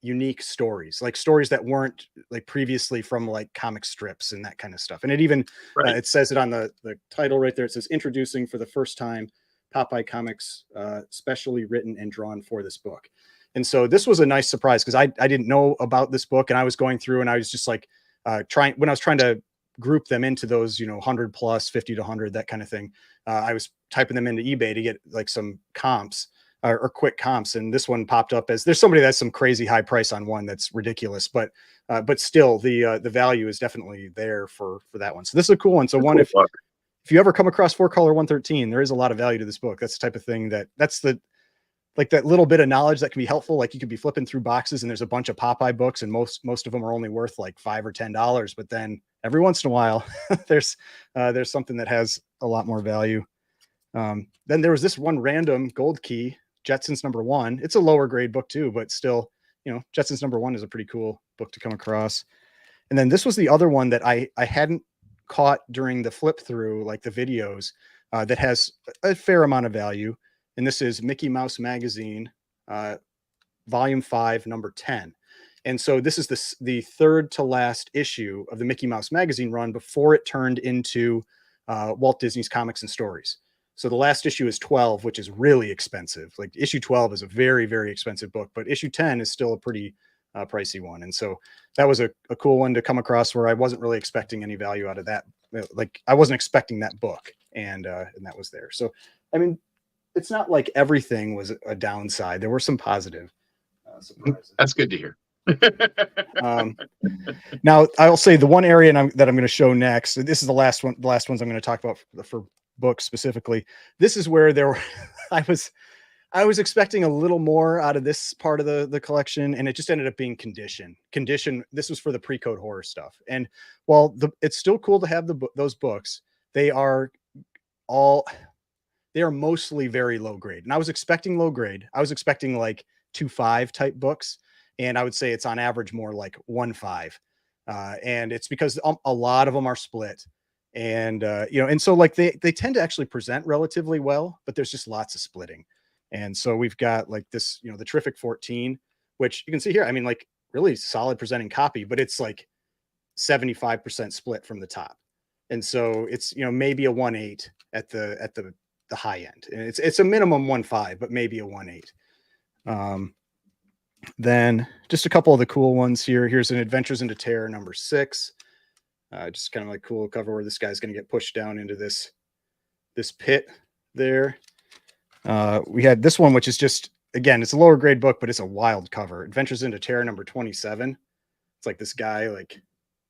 unique stories, like stories that weren't like previously from like comic strips and that kind of stuff. And it even it says it on the title right there. It says introducing for the first time Popeye comics, specially written and drawn for this book. And so this was a nice surprise because I didn't know about this book, and I was going through and I was just like trying to group them into those 100 plus 50 to 100, that kind of thing. I was typing them into eBay to get like some comps or quick comps, and this one popped up as there's somebody that's some crazy high price on one that's ridiculous, but still the value is definitely there for that one. So this is a cool one. So if you ever come across 4-color 113, there is a lot of value to this book. That's the type of thing that's that little bit of knowledge that can be helpful. Like you could be flipping through boxes and there's a bunch of Popeye books, and most of them are only worth like $5 or $10, but then every once in a while there's something that has a lot more value. Then there was this one random gold key, Jetsons number 1. It's a lower grade book too, but still, Jetsons number 1 is a pretty cool book to come across. And then this was the other one that I hadn't caught during the flip through, like the videos, that has a fair amount of value. And this is Mickey Mouse Magazine, volume 5, number 10. And so this is the third to last issue of the Mickey Mouse Magazine run before it turned into Walt Disney's Comics and Stories. So the last issue is 12, which is really expensive. Like issue 12 is a very, very expensive book, but issue 10 is still a pretty pricey one. And so that was a cool one to come across where I wasn't really expecting any value out of that. Like I wasn't expecting that book, and that was there. So, I mean, it's not like everything was a downside. There were some positive surprises. That's good to hear. Now I'll say the one area that I'm going to show next. This is the last one. The last ones I'm going to talk about for books specifically. This is where there were. I was expecting a little more out of this part of the collection, and it just ended up being condition. This was for the pre-code horror stuff, and while it's still cool to have those books, they are mostly very low grade. And I was expecting low grade. I was expecting like 2.5 type books, and I would say it's on average more like 1.5. And it's because a lot of them are split, and and so like they tend to actually present relatively well, but there's just lots of splitting. And so we've got like this, the Terrific 14, which you can see here. I mean, like really solid presenting copy, but it's like 75% split from the top. And so it's, maybe a 1.8 at the high end. And it's a minimum 1.5, but maybe a 1.8. Then just a couple of the cool ones here. Here's an Adventures into Terror #6. Just kind of like cool cover where this guy's going to get pushed down into this pit there. We had this one, which is just, again, it's a lower grade book, but it's a wild cover. Adventures into Terror #27. It's like this guy like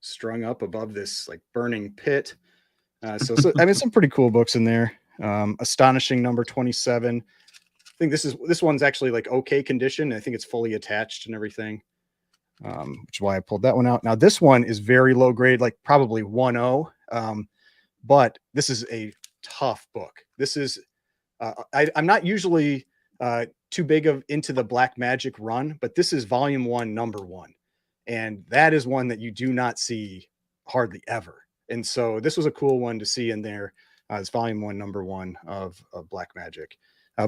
strung up above this like burning pit. So I mean, some pretty cool books in there. Astonishing #27. I think this one's actually like okay condition. I think it's fully attached and everything, which is why I pulled that one out. Now this one is very low grade, like probably 1.0. But this is a tough book. This is I'm not usually too big into the Black Magic run, but this is volume 1, #1. And that is one that you do not see hardly ever. And so this was a cool one to see in there. It's volume 1, #1 of Black Magic.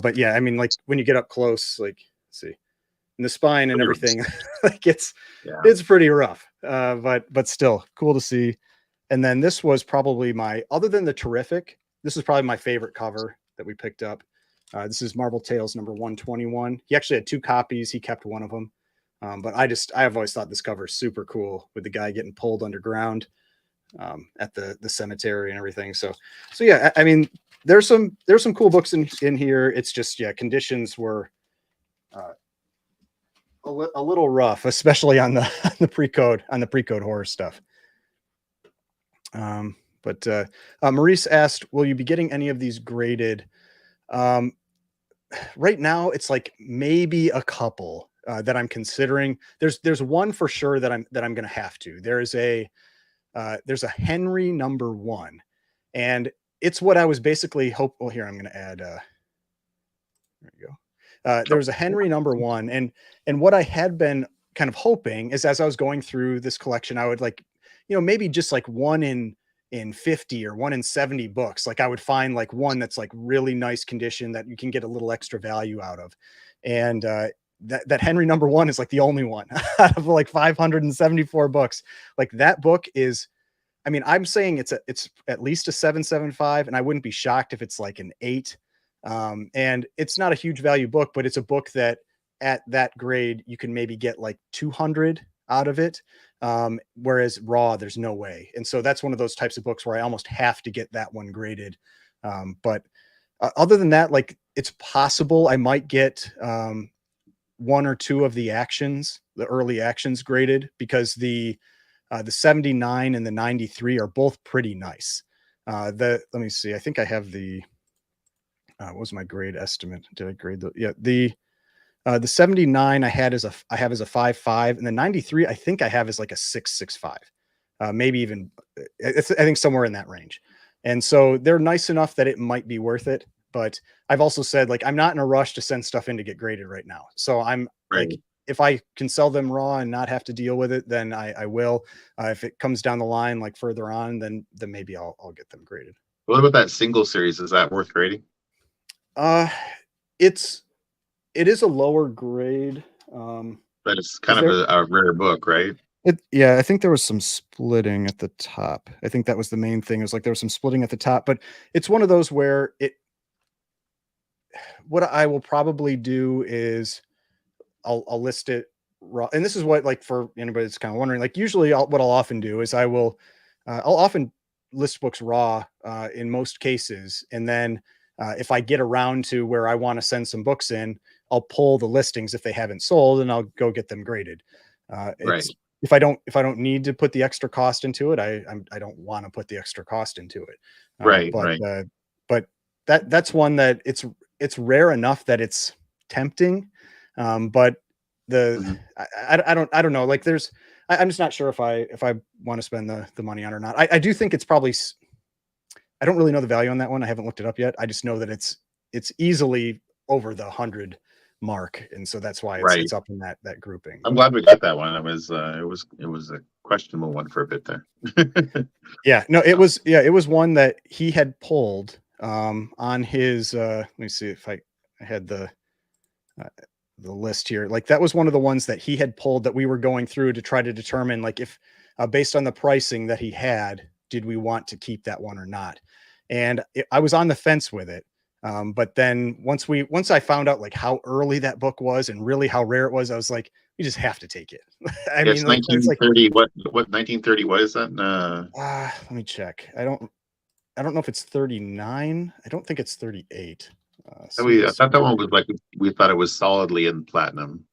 But yeah, I mean, like when you get up close, like see, and the spine and everything, like it's pretty rough. But still cool to see. And then this was probably other than the Terrific, this is probably my favorite cover that we picked up. This is Marvel Tales #121. He actually had 2 copies. He kept one of them. But I've always thought this cover is super cool with the guy getting pulled underground at the cemetery and everything. So yeah, I mean, there's some cool books in here. It's just, yeah, conditions were a little rough, especially on the pre-code horror stuff. But Maurice asked, will you be getting any of these graded? Right now it's like maybe a couple that I'm considering. There's one for sure that I'm going to have to. There's a Henry #1, and it's what I was basically well, here I'm going to add. There you go. There's a Henry #1, and what I had been kind of hoping is, as I was going through this collection, I would like, maybe just like 1 in 50 or 1 in 70 books. Like I would find like one that's like really nice condition that you can get a little extra value out of. And that Henry #1 is like the only one out of like 574 books. Like that book is, I mean, I'm saying it's at least a 7.75, and I wouldn't be shocked if it's like an 8. And it's not a huge value book, but it's a book that at that grade, you can maybe get like 200 out of it. Whereas raw, there's no way. And so that's one of those types of books where I almost have to get that one graded. But other than that, like it's possible I might get 1 or 2 of the early actions graded, because the 79 and the 93 are both pretty nice. Let me see. I think I have what was my grade estimate? Did I grade the 79 I have as a 5.5, and the 93 I think I have as like a 6.65, maybe even I think somewhere in that range. And so they're nice enough that it might be worth it. But I've also said, like, I'm not in a rush to send stuff in to get graded right now. So I'm like, if I can sell them raw and not have to deal with it, then I will. If it comes down the line, like further on, then maybe I'll get them graded. What about that single series? Is that worth grading? It is a lower grade. But it's kind of a rare book, right? Yeah, I think there was some splitting at the top. I think that was the main thing. It was like there was some splitting at the top, but it's one of those where what I will probably do is I'll list it raw. And this is what, like, for anybody that's kind of wondering, like usually what I'll often do is I'll often list books raw in most cases. And then if I get around to where I want to send some books in, I'll pull the listings if they haven't sold, and I'll go get them graded. Right. It's if I don't need to put the extra cost into it, I don't want to put the extra cost into it. Right. Right. But that's one that it's rare enough that it's tempting. But the Mhm. I don't know. Like I'm just not sure if I want to spend the money on or not. I do think it's probably I don't really know the value on that one. I haven't looked it up yet. I just know that it's easily over the 100 mark, and so that's why Right. it's up in that grouping. I'm glad we got that one. It was a questionable one for a bit there. Yeah, no, it was one that he had pulled on his let me see if I had uh, the list here. Like that was one of the ones that he had pulled that we were going through to try to determine like if based on the pricing that he had, did we want to keep that one or not? And I was on the fence with it. But then once I found out like how early that book was and really how rare it was, I was like, we just have to take it. I Yes, mean, like it's like 1930. What 1930? What is that? let me check. I don't know if it's 39. I don't think it's 38. Single I thought that one series. was like we thought it was solidly in platinum.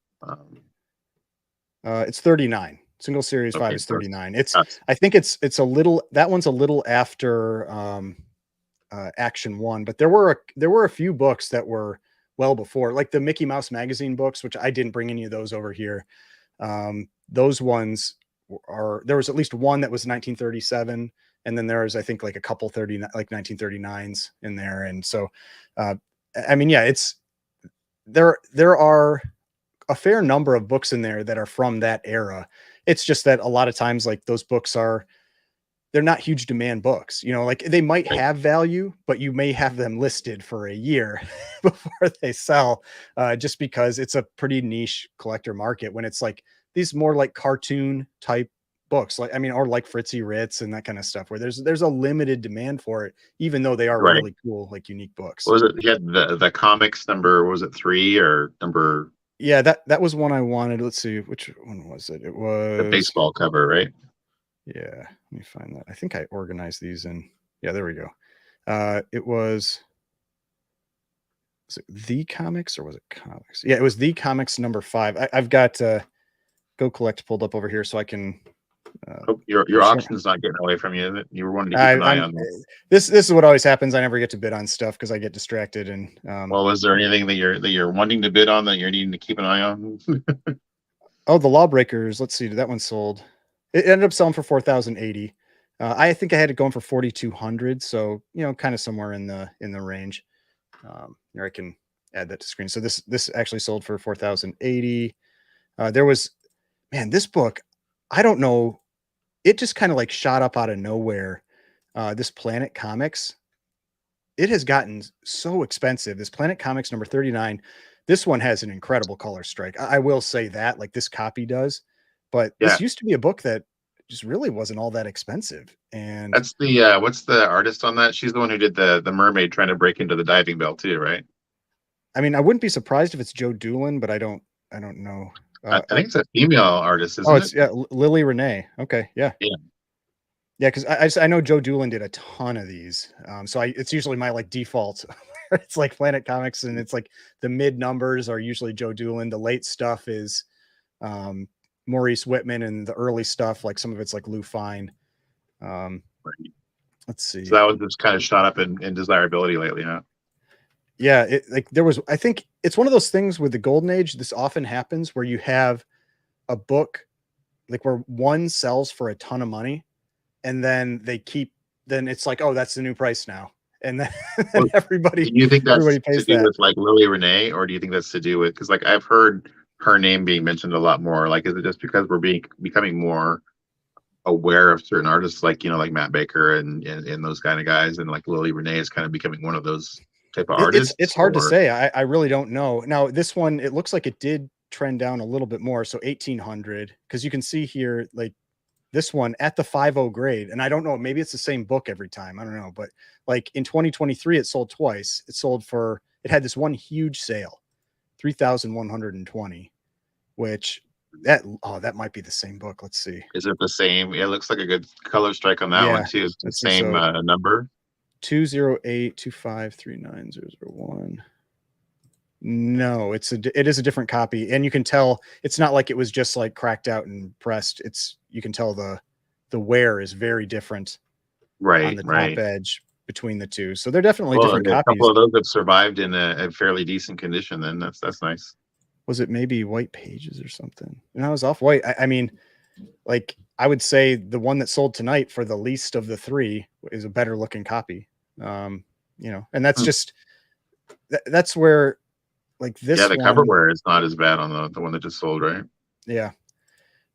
It's 39. Single series 5 Okay, is so 39. It's that's I think it's a little that one's a little after Action 1, but there were a few books that were well before, like the Mickey Mouse magazine books, which I didn't bring any of those over here. Those ones there was at least one that was 1937, and then there was I think like a couple 30 like 1939s in there, and so uh, I mean yeah, there are a fair number of books in there that are from that era. It's just that a lot of times like those books they're not huge demand books, like they might right. have value, but you may have them listed for a year before they sell, just because it's a pretty niche collector market when it's like these more like cartoon type books, like, I mean, or like Fritzy Ritz and that kind of stuff where there's a limited demand for it, even though they are Right. really cool, like unique books. What was it? You had the comics number. Was it 3 or number Yeah, that was one I wanted. Let's see, which one was it? It the was baseball cover? Right. Yeah, let me find that. I think I organized these in. Yeah, there we go. It was it the comics or was it comics? Yeah, it was the comics number 5. I've got Go Collect pulled up over here so I can Hope yeah, your share. auction's not getting away from you. Is it? You were wanting to keep I, an eye I'm on. this is what always happens. I never get to bid on stuff because I get distracted and Well, is there anything that you're wanting to bid on that you're needing to keep an eye on? oh, the Lawbreakers. Let's see, that one sold. It ended up selling for 4,080. I think I had it going for 4,200, so kind of somewhere in the range. Here I can add that to screen. So this actually sold for 4,080. There was, man, this book, I don't know, it just kind of like shot up out of nowhere. This Planet Comics, it has gotten so expensive. This Planet Comics number 39. This one has an incredible color strike. I will say that, like this copy does, but Yeah, this used to be a book that just really wasn't all that expensive. And that's the what's the artist on that? She's the one who did the mermaid trying to break into the diving bell too, right? I mean, I wouldn't be surprised if it's Joe Doolin, but I don't know. I think it's a female artist, Oh, isn't it? it's yeah, Lily Renee. Okay, yeah, Yeah. yeah. Because I know Joe Doolin did a ton of these, so it's usually my like default. It's like Planet Comics, and it's like the mid numbers are usually Joe Doolin. The late stuff is um, Maurice Whitman, and the early stuff, like some of it's like Lou Fine. Um, Right. let's So see. that was just kind of shot up in desirability lately, huh? Yeah, like there was. I think it's one of those things with the Golden Age. This often happens where you have a book like where one sells for a ton of money, and then it's like, oh, that's the new price now, and then and Well, everybody do you think that's everybody to pays do that. with like Lily Renee, or do you think that's to do with because like I've heard her name being mentioned a lot more? Like, is it just because we're becoming more aware of certain artists, like like Matt Baker and those kind of guys, and like Lily Renee is kind of becoming one of those type of It's artists, hard to or say. I really don't know. Now this one, it looks like it did trend down a little bit more, so 1,800, because you can see here like this one at the 5.0 grade, and I don't know, maybe it's the same book every time. I don't know, but like in 2023, it sold twice. It had this one huge sale, 3,120, which that might be the same book. Let's see. is it the same? Yeah, it looks like a good color strike on that one Yeah, too. It's the let's see. same So number. 20825390001. No, it is a different copy, and you can tell it's not like it was just like cracked out and pressed. You can tell the wear is very different on Right, the top right. edge between the two. So they're definitely Well, different a couple copies. of those have survived in a fairly decent condition. Then that's nice. Was it maybe white pages or something? And I was off white. I mean, like I would say the one that sold tonight for the least of the three is a better looking copy. And that's just that's where like Yeah, this the one, coverware is not as bad on the one that just sold, right? yeah.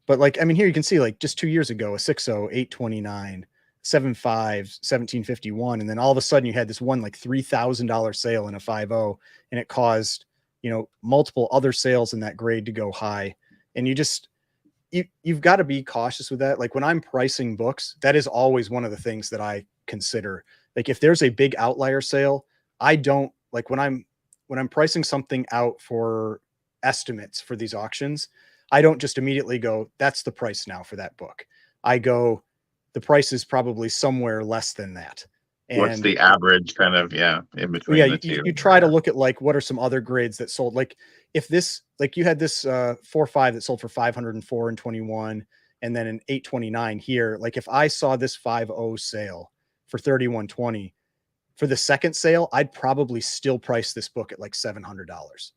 But like I mean, here you can see like just 2 years ago, a 6.0, 829, 7.5, 1751, and then all of a sudden you had this one like $3,000 sale in a 5.0, and it caused multiple other sales in that grade to go high, and you've got to be cautious with that. Like when I'm pricing books, that is always one of the things that I consider. Like if there's a big outlier sale, I don't like when I'm pricing something out for estimates for these auctions, I don't just immediately go, that's the price now for that book. I go, the price is probably somewhere less than that. What's And the average kind of, yeah, in yeah, between the two? you try to look at like what are some other grades that sold. Like if this, like you had this 4.5 that sold for 504 and 21, and then an 829 here. Like if I saw this 5.0 sale for 3120 for the second sale, I'd probably still price this book at like $700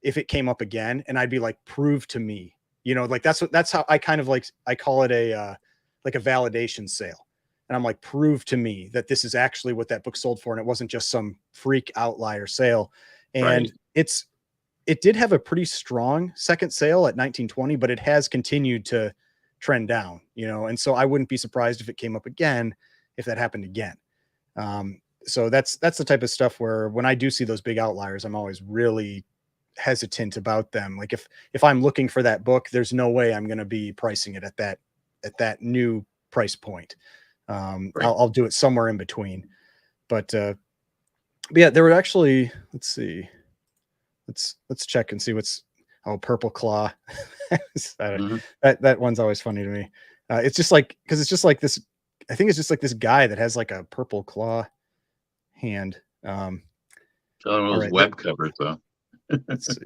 if it came up again, and I'd be like, prove to me, like that's how I kind of like I call it a like a validation sale. And I'm like, prove to me that this is actually what that book sold for, and it wasn't just some freak outlier sale. Right. And it did have a pretty strong second sale at 1920, but it has continued to trend down, and so I wouldn't be surprised if it came up again, if that happened again. So that's the type of stuff where when I do see those big outliers, I'm always really hesitant about them. Like if I'm looking for that book, there's no way I'm going to be pricing it at that new price point. Right. I'll do it somewhere in between. But yeah, there were actually, let's see, let's check and see what's, Purple Claw. Mhm. That one's always funny to me. It's just like, cause it's just like this, I think it's just like this guy that has like a purple claw hand. One of All those right, web covers, though. let's see.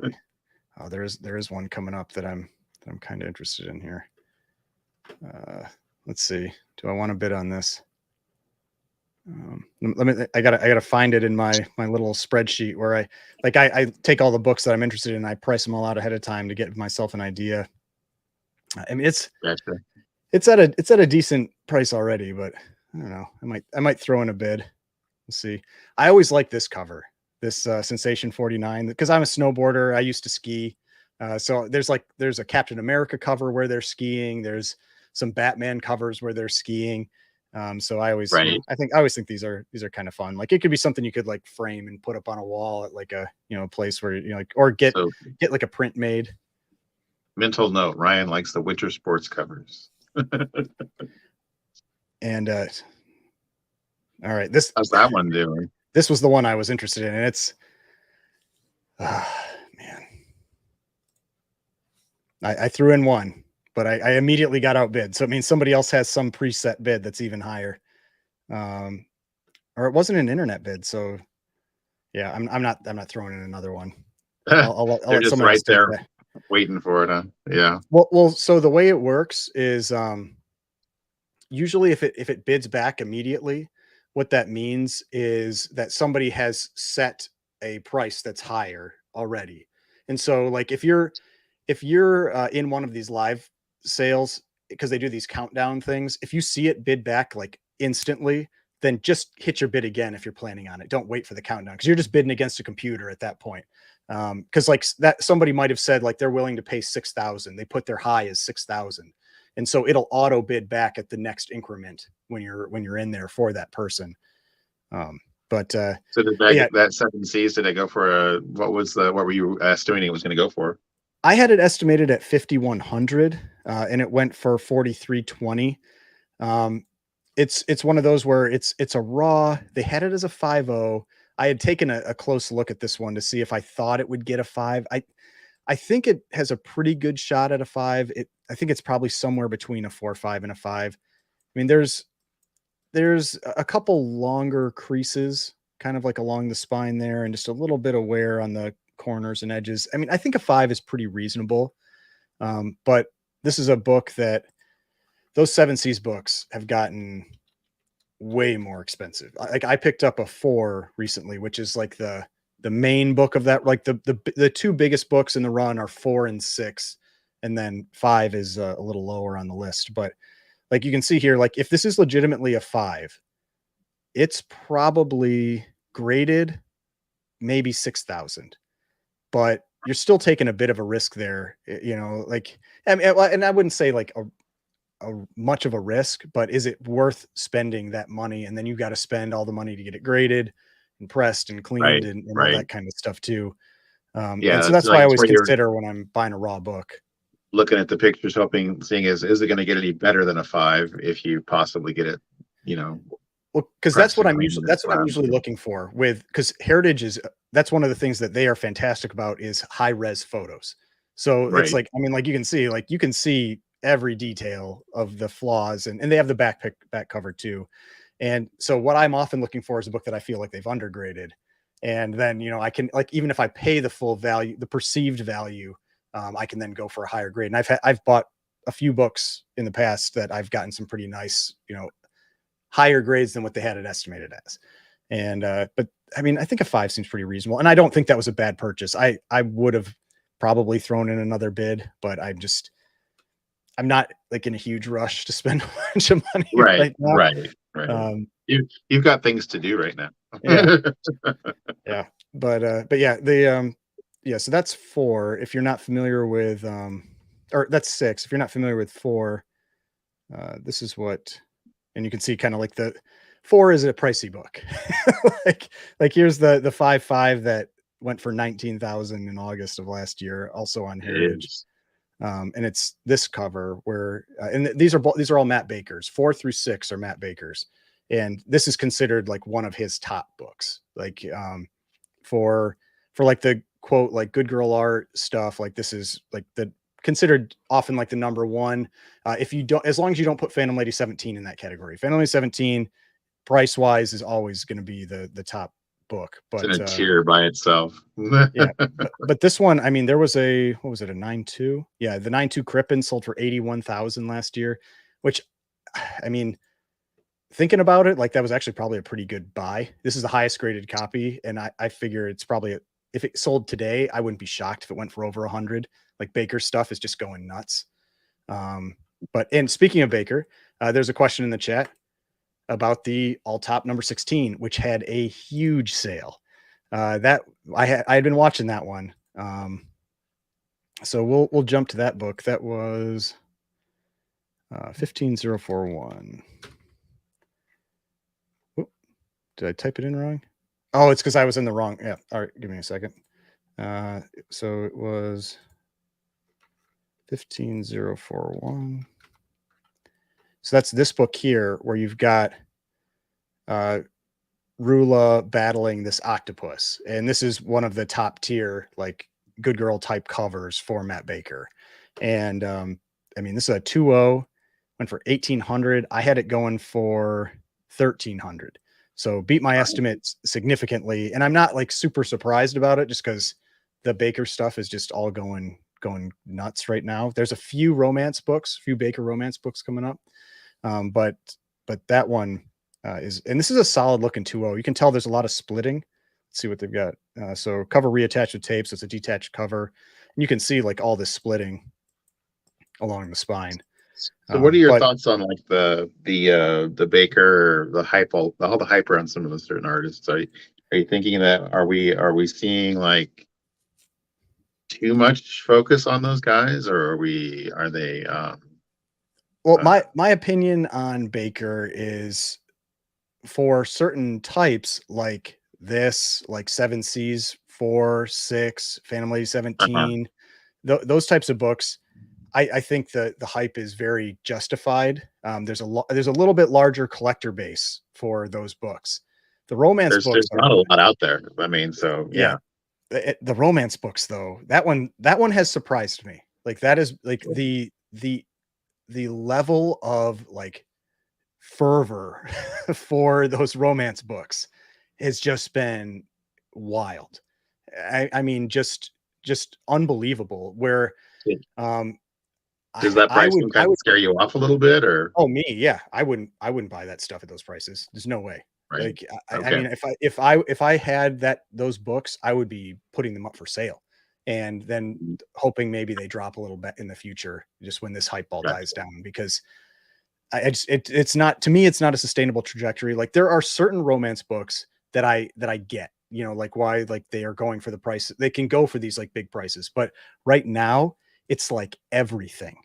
Oh, there is one coming up that I'm kind of interested in here. Let's see. Do I want to bid on this? I gotta find it in my little spreadsheet where I take all the books that I'm interested in. I price them all out ahead of time to get myself an idea. I mean, Gotcha. it's at a decent price already, but I don't know. I might throw in a bid. Let's see. I always like this cover, this Sensation 49, because I'm a snowboarder. I used to ski. So there's a Captain America cover where they're skiing. There's some Batman covers where they're skiing. So I always, Right. I always think these are kind of fun. Like it could be something you could like frame and put up on a wall at like a, place where, like, or get So, like a print made. mental note: Ryan likes the winter sports covers. And all right, this How's that one doing? this was the one I was interested in, and it's, man, I threw in one, but I immediately got outbid. So it means somebody else has some preset bid that's even higher. Or it wasn't an internet bid. So yeah, I'm not throwing in another one. I'll They're let just someone else right take there that. waiting for it. Huh? Yeah. Well, so the way it works is, usually if it bids back immediately, what that means is that somebody has set a price that's higher already. And so like if you're in one of these live sales, because they do these countdown things, if you see it bid back like instantly, then just hit your bid again if you're planning on it. Don't wait for the countdown, because you're just bidding against a computer at that point. Because like that somebody might have said like they're willing to pay 6,000. They put their high as 6,000, and so it'll auto bid back at the next increment when you're in there for that person. Um, but So did but yeah, that 7Cs, did it go for what were you estimating it was going to go for? I had it estimated at 5,100, and it went for 4,320. Um, it's one of those where it's a raw. They had it as a 5.0. I had taken a close look at this one to see if I thought it would get a 5. I think it has a pretty good shot at a 5. I think it's probably somewhere between a 4.5 and a 5. I mean, there's a couple longer creases kind of like along the spine there, and just a little bit of wear on the corners and edges. I mean, I think a 5 is pretty reasonable. But this is a book that those 7 Seas books have gotten way more expensive. Like I picked up a 4 recently, which is like the main book of that. Like the 2 biggest books in the run are 4 and 6, and then 5 is a little lower on the list. But like you can see here, like if this is legitimately a 5, it's probably graded maybe 6,000, but you're still taking a bit of a risk there, you know, like, and I wouldn't say like a much of a risk, but is it worth spending that money? And then you got to spend all the money to get it graded and pressed and cleaned and all that kind of stuff too. And so that's why I always consider when I'm buying a raw book. Looking at the pictures, seeing is it going to get any better than a 5 if you possibly get it, you know? Well, because that's what I'm usually looking for with, because Heritage is, that's one of the things that they are fantastic about is high res photos. So it's like, I mean, like you can see every detail of the flaws, and they have the back cover too. And so what I'm often looking for is a book that I feel like they've undergraded. And then, you know, I can, like, even if I pay the full value, the perceived value, I can then go for a higher grade. And I've bought a few books in the past that I've gotten some pretty nice, you know, higher grades than what they had it estimated as. And, but I mean, I think a 5 seems pretty reasonable. And I don't think that was a bad purchase. I would have probably thrown in another bid, but I'm not like in a huge rush to spend a bunch of money right now. Right. You've got things to do right now. Yeah. But yeah, so that's 4. If you're not familiar with, or that's 6. If you're not familiar with 4, this is what, and you can see kind of like the 4 is a pricey book. like here's the 5.5 that went for 19,000 in August of last year, also on Heritage. And it's this cover where, and these are all Matt Baker's. 4 through 6 are Matt Baker's, and this is considered like one of his top books. Like, for like the quote, like good girl art stuff, like this is like the considered often like the number 1. If you don't, as long as you don't put Phantom Lady 17 in that category, Phantom Lady 17 price wise is always going to be the top book, but it's in a tier by itself. Yeah, but this one, I mean, there was a, what was it, a 9.2? Yeah, the 9.2 Crippen sold for 81,000 last year, which, I mean, thinking about it, like that was actually probably a pretty good buy. This is the highest graded copy, and I figure it's probably, if it sold today, I wouldn't be shocked if it went for over 100. Like Baker stuff is just going nuts. And speaking of Baker, there's a question in the chat about the All Top number 16, which had a huge sale. That I had been watching that one. So we'll jump to that book. That was 15041. Oop, did I type it in wrong? Oh, it's because I was in the wrong. Yeah. All right, give me a second. So it was 15041. So that's this book here where you've got Rula battling this octopus. And this is one of the top tier, like good girl type covers for Matt Baker. And I mean, this is a 2.0, went for 1,800. I had it going for 1,300. So beat my estimates significantly. And I'm not like super surprised about it just because the Baker stuff is just all going nuts right now. There's a few Baker romance books coming up. But that one is, and this is a solid looking 2.0. You can tell there's a lot of splitting. Let's see what they've got. So cover reattached with tape. So it's a detached cover. And you can see like all this splitting along the spine. So what are your thoughts on like the Baker, the hype, all the hype around some of the certain artists? Are you thinking that are we seeing like too much focus on those guys, or are they well, my opinion on Baker is for certain types like this, like 7 Seas 4, 6, Phantom Lady 17, those types of books, I think the hype is very justified. There's a little bit larger collector base for those books. The romance books, there's not a lot out there. I mean, so yeah. The romance books though, that one has surprised me. Like that is like the level of like fervor for those romance books has just been wild. I mean, just unbelievable. Where um, Does that I would pricing kind of scare you off a little bit, or oh me, yeah, I wouldn't buy that stuff at those prices. There's no way. right? Like I Okay, mean, if I had those books, I would be putting them up for sale, and then mm, hoping maybe they drop a little bit in the future, just when this hype ball dies gotcha. down. Because I just it's not, to me, it's not a sustainable trajectory. Like there are certain romance books that I get, like why, like they are going for the price. They can go for these like big prices, but right now it's like everything.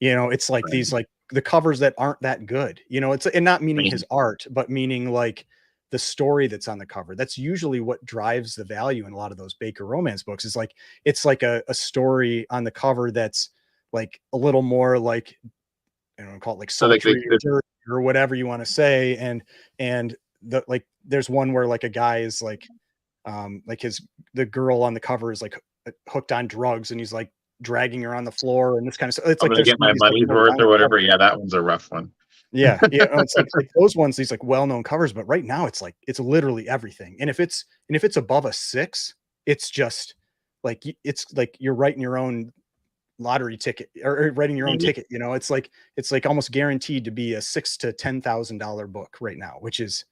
It's like Right. these like the covers that aren't that good. It's, and not I meaning his mean, art, but meaning like the story that's on the cover. That's usually what drives the value in a lot of those Baker romance books. Is like it's like a story on the cover that's like a little more like, call it like so like sultry or dirty or whatever you want to say. And the like there's one where like a guy is like the girl on the cover is like hooked on drugs, and he's like dragging her on the floor and this kind of stuff. It's I'm like gonna there's get some of my these like money's more worth or violent whatever. covers. Yeah, that one's a rough one. Yeah, it's like those ones, these like well-known covers, but right now it's like it's literally everything. And if it's above a 6, it's just like it's like you're writing your own lottery ticket, or writing your own Maybe. ticket. It's like almost guaranteed to be a $6,000 to $10,000 book right now, which is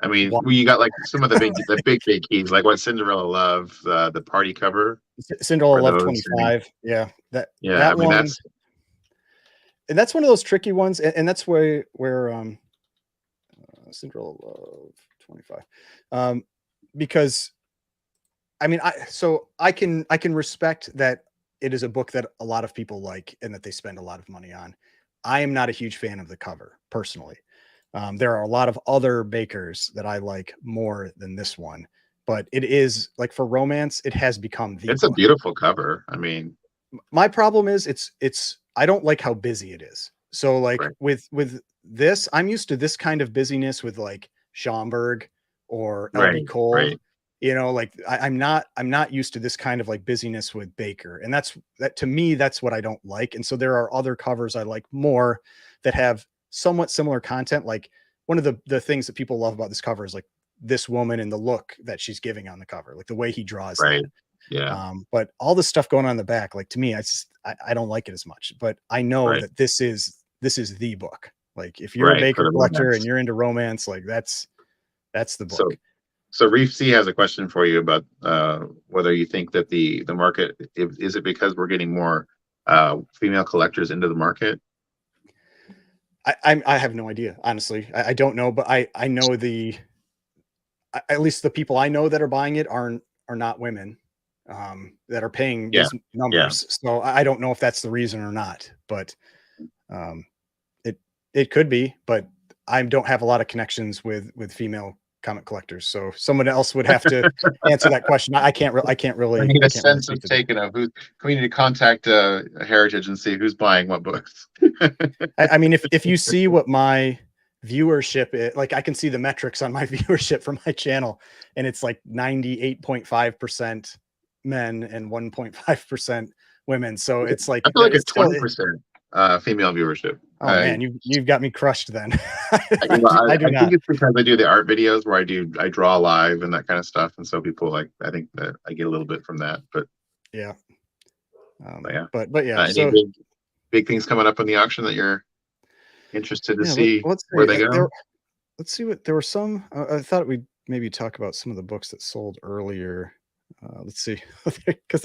I mean, wild. well, you got like some of the big keys, like what Cinderella Love, the party cover Cinderella for Love those. I mean, 25. Yeah, that yeah, I that mean one, that's and that's one of those tricky ones, and that's where Cinderella Love 25, um, because I mean, I can respect that it is a book that a lot of people like and that they spend a lot of money on. I am not a huge fan of the cover personally. There are a lot of other bakers that I like more than this one, but it is like for romance, it has become the it's a book. beautiful cover. I mean, My problem is it's I don't like how busy it is. So like right, with this, I'm used to this kind of busyness with like Schomburg or LB right, Cole. right, Like I'm not used to this kind of like busyness with Baker. And that to me, that's what I don't like. And so there are other covers I like more that have somewhat similar content. Like one of the things that people love about this cover is like this woman and the look that she's giving on the cover, like the way he draws right. that. Yeah, But all the stuff going on in the back, like to me, I don't like it as much. But I know right, that this is the book. Like if you're a right. For Baker the collector and romance. you're into romance, like that's the So, book. so Reef C has a question for you about whether you think that the market is it because we're getting more female collectors into the market? I have no idea, honestly. I don't know, but I know at least the people I know that are buying it are not women, that are paying Yeah, these yeah. numbers. So I don't know if that's the reason or not, but um, it could be. But I don't have a lot of connections with female comic collectors, so someone else would have to answer that question. I can't I really need I a can't really sense speak of to that. taken of who we need to contact Heritage and see who's buying what books. I mean, if you see what my viewership is, like I can see the metrics on my viewership for my channel, and it's like 98.5% men and 1.5% women. So it's like I feel like it's it's still 20% female viewership. oh man, you've got me crushed then. I do I think not. it's because I do the art videos where I draw live and that kind of stuff, and so people like I think that I get a little bit from that. Yeah. But yeah, But yeah, any so big things coming up on the auction that you're interested to yeah, see let's where see. they go? Let's see what there were some. I thought we'd maybe talk about some of the books that sold earlier. Let's see, because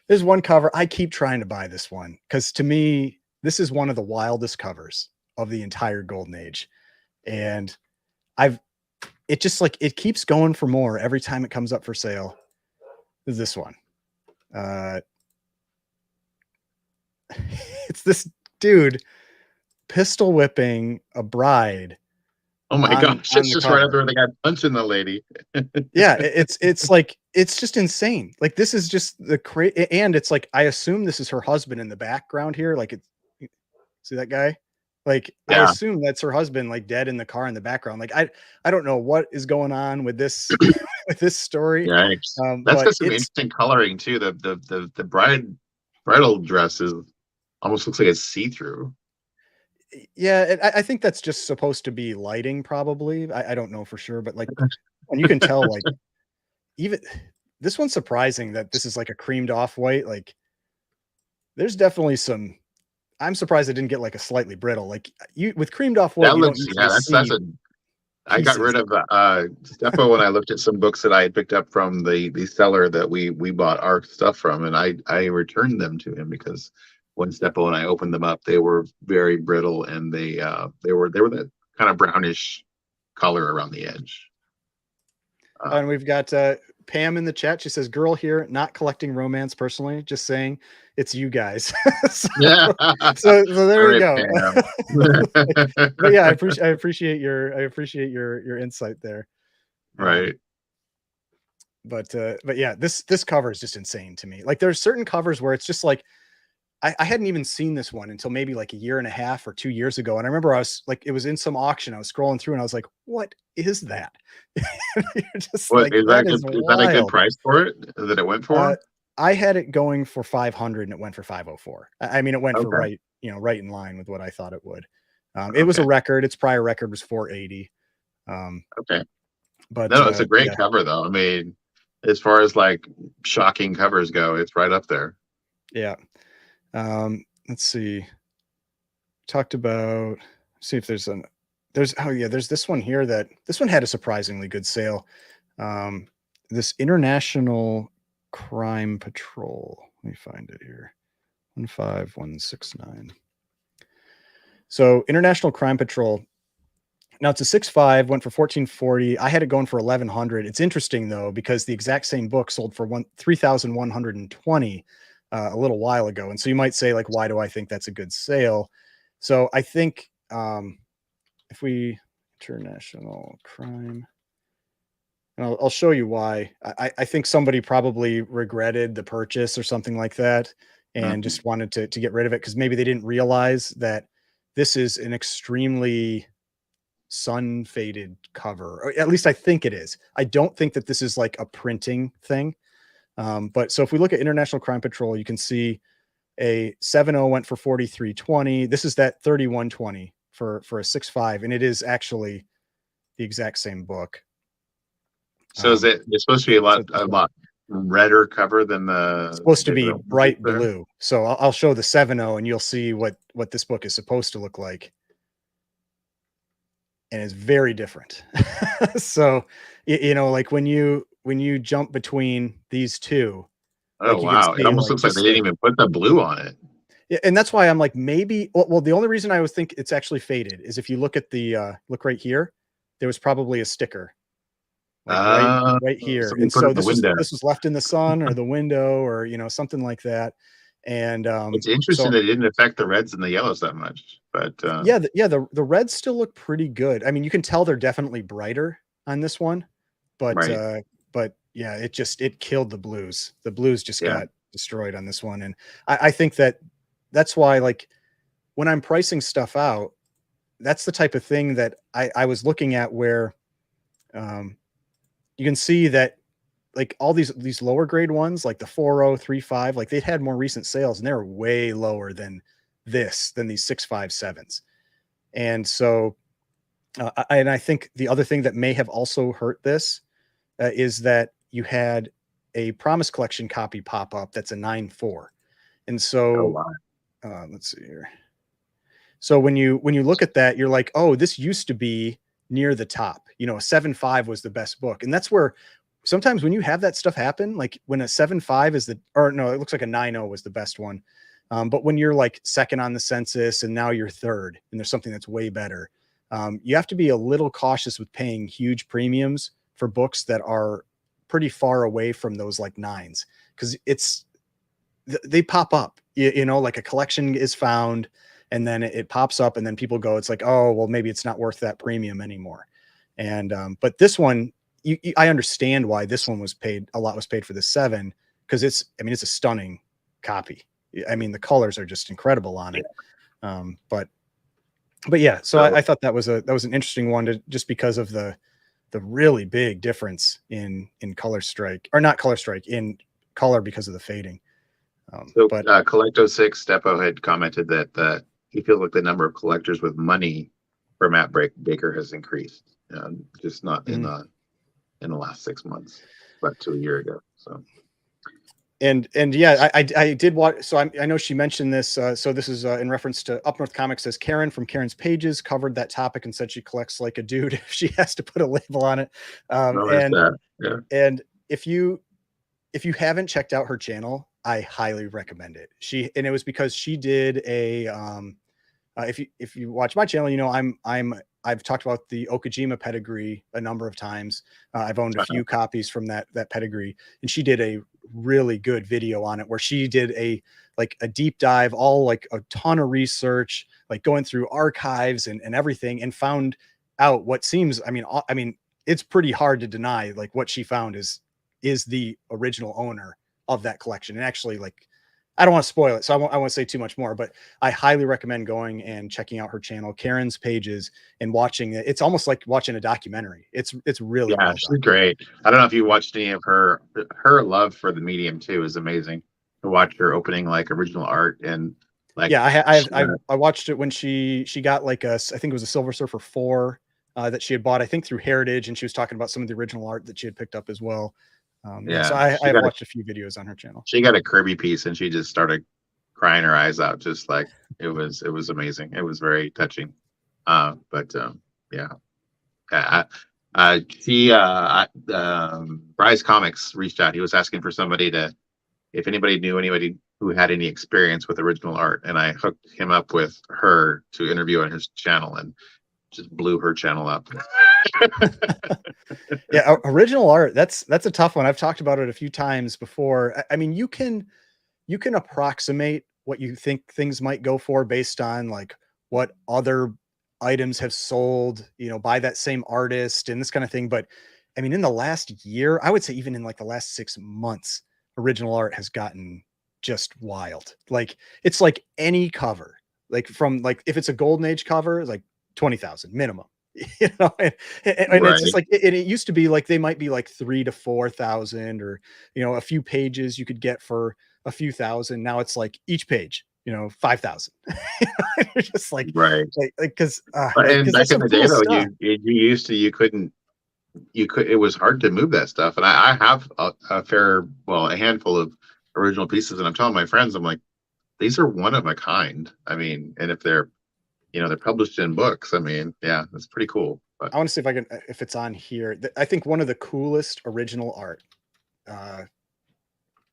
there's one cover I keep trying to buy this one because to me this is one of the wildest covers of the entire Golden Age, and I've it just like it keeps going for more every time it comes up for sale. Is this one? Uh, it's this dude pistol whipping a bride Oh my on gosh, it's the just right cover. after they got punching the lady. Yeah, it's like it's just insane. Like this is just and it's like I assume this is her husband in the background here. Like it's see that guy? Like I Yeah, assume that's her husband, like dead in the car in the background. Like I don't know what is going on with this with this story, yeah. That's but got some interesting coloring too. The bridal dress is almost looks like it's see through. yeah, I think that's just supposed to be lighting, probably. I don't know for sure, but like, and you can tell, like even. this one's surprising that this is like a creamed off white. Like there's definitely some, I'm surprised it didn't get like a slightly brittle. Like you with creamed off white, That you don't looks, usually yeah, that's see a. I got pieces. rid of Steppo when I looked at some books that I had picked up from the seller that we bought our stuff from, and I returned them to him because when Steppo and I opened them up, they were very brittle, and they were that kind of brownish color around the edge. And we've got Pam in the chat. She says, "Girl here, not collecting romance personally, just saying it's you guys." so, Yeah. so there All we right, go. Pam. But yeah, I appreciate your insight there. Right. But yeah, this cover is just insane to me. Like there's certain covers where it's just like I hadn't even seen this one until maybe like a year and a half or 2 years ago. And I remember I was like, it was in some auction. I was scrolling through and I was like, what is that? You're just What like, is that that is good? Is that a good wild. price for it that it went Uh, for? I had it going for 500 and it went for 504. I mean, it went for Okay. right in line with what I thought it would. It was a Okay. record. Its prior record was 480. Um, Okay. but No, it's a great yeah, cover though. I mean, as far as like shocking covers go, it's right up there. yeah. Let's see. Talked about, see if there's oh yeah, there's this one here this one had a surprisingly good sale. This International Crime Patrol. Let me find it here. 15169. So International Crime Patrol. Now it's a 6.5, went for 1440. I had it going for 1100. It's interesting though, because the exact same book sold for 3,120 a little while ago. And so you might say, like, why do I think that's a good sale? So I think if we international crime, and I'll show you why. I think somebody probably regretted the purchase or something like that and Mhm. just wanted to get rid of it because maybe they didn't realize that this is an extremely sun faded cover, or at least I think it is. I don't think that this is like a printing thing. But so if we look at International Crime Patrol, you can see a 7.0 went for 4320. This is that 3120 for a 6.5, and it is actually the exact same book. So is it? It's supposed to be So a lot redder cover than it's supposed to be the bright there. blue. So I'll show the 7.0, and you'll see what this book is supposed to look like, and it's very different. So you know, like when you jump between these two, Oh like you can wow! It see almost like looks like they just didn't even put the blue on it. yeah, and that's why I'm like, maybe well, the only reason I was think it's actually faded is if you look at the look right here, there was probably a sticker like right here. Somebody And put it so in the window. this was left in the sun or the window or something like that. And It's so interesting that it didn't affect the reds and the yellows that much, but yeah, the reds still look pretty good. I mean, you can tell they're definitely brighter on this one, right, but yeah, it killed the blues. The blues just yeah, got destroyed on this one. And I think that's why, like, when I'm pricing stuff out, that's the type of thing that I was looking at where you can see that like all these lower grade ones, like the 4.0, like they'd had more recent sales and they're way lower than these 6.57s. And so, and I think the other thing that may have also hurt this is that you had a Promise Collection copy pop up that's a 9.4. And oh so, wow, let's see here. So when you look at that, you're like, oh, this used to be near the top. You know, a 7.5 was the best book. And that's where sometimes when you have that stuff happen, like when a 7.5 is or no, it looks like a 9.0 was the best one. But when you're like second on the census and now you're third and there's something that's way better, you have to be a little cautious with paying huge premiums for books that are pretty far away from those like nines. Cause they pop up, you know, like a collection is found and then it pops up and then people go, it's like, oh, well, maybe it's not worth that premium anymore. And, but this one, I understand why this one was paid. A lot was paid for the 7 because it's a stunning copy. I mean, the colors are just incredible on it. But yeah, so so I thought that was an interesting one to just because of the really big difference in color strike, or not color strike, in color because of the fading. But Collecto6 Steppo had commented that he feels like the number of collectors with money for Matt Baker has increased, just not in the last 6 months. about 2 years ago. So. And yeah, I did watch. So I know she mentioned this. So this is in reference to Up North Comics. Says Karen from Karen's Pages covered that topic and said she collects like a dude if she has to put a label on it. And That. Yeah. and if you haven't checked out her channel, I highly recommend it. And it was because she did a if you watch my channel, you know I've talked about the Okajima pedigree a number of times. I've owned a few copies from that pedigree, and she did a really good video on it where she did a deep dive, all like a ton of research, like going through archives and everything, and found out what seems, I mean, it's pretty hard to deny like what she found is the original owner of that collection. And actually, like, I don't want to spoil it, so I won't say too much more, but I highly recommend going and checking out her channel, Karen's Pages, and watching it. It's almost like watching a documentary. It's really well she's done. great. I don't know if you watched any of her love for the medium too is amazing. To watch her opening like original art and like, yeah, I watched it when she got like I think it was a Silver Surfer 4 that she had bought, I think through Heritage, and she was talking about some of the original art that she had picked up as well. So I've watched a few videos on her channel. She got a Kirby piece and she just started crying her eyes out, just like it was amazing. It was very touching. Yeah. Bryce Comics reached out. He was asking for somebody if anybody knew anybody who had any experience with original art, and I hooked him up with her to interview on his channel, and just blew her channel up. Yeah, original art, that's a tough one. I've talked about it a few times before. I mean, you can approximate what you think things might go for based on like what other items have sold, you know, by that same artist and this kind of thing. But I mean, in the last year, I would say even in like the last 6 months, original art has gotten just wild. Like it's like any cover, like from like if it's a golden age cover, like 20,000 minimum. You know, and Right. it's just like it used to be like they might be like 3,000 to 4,000, or you know, a few pages you could get for a few thousand. Now it's like each page, you know, 5,000. You're just like, Right. because And back in the day though, stuff. it was hard to move that stuff. And I have a handful of original pieces, and I'm telling my friends, I'm like, these are one of a kind. I mean, and if they're published in books, I mean, yeah, that's pretty cool. But I want to see if it's on here. I think one of the coolest original art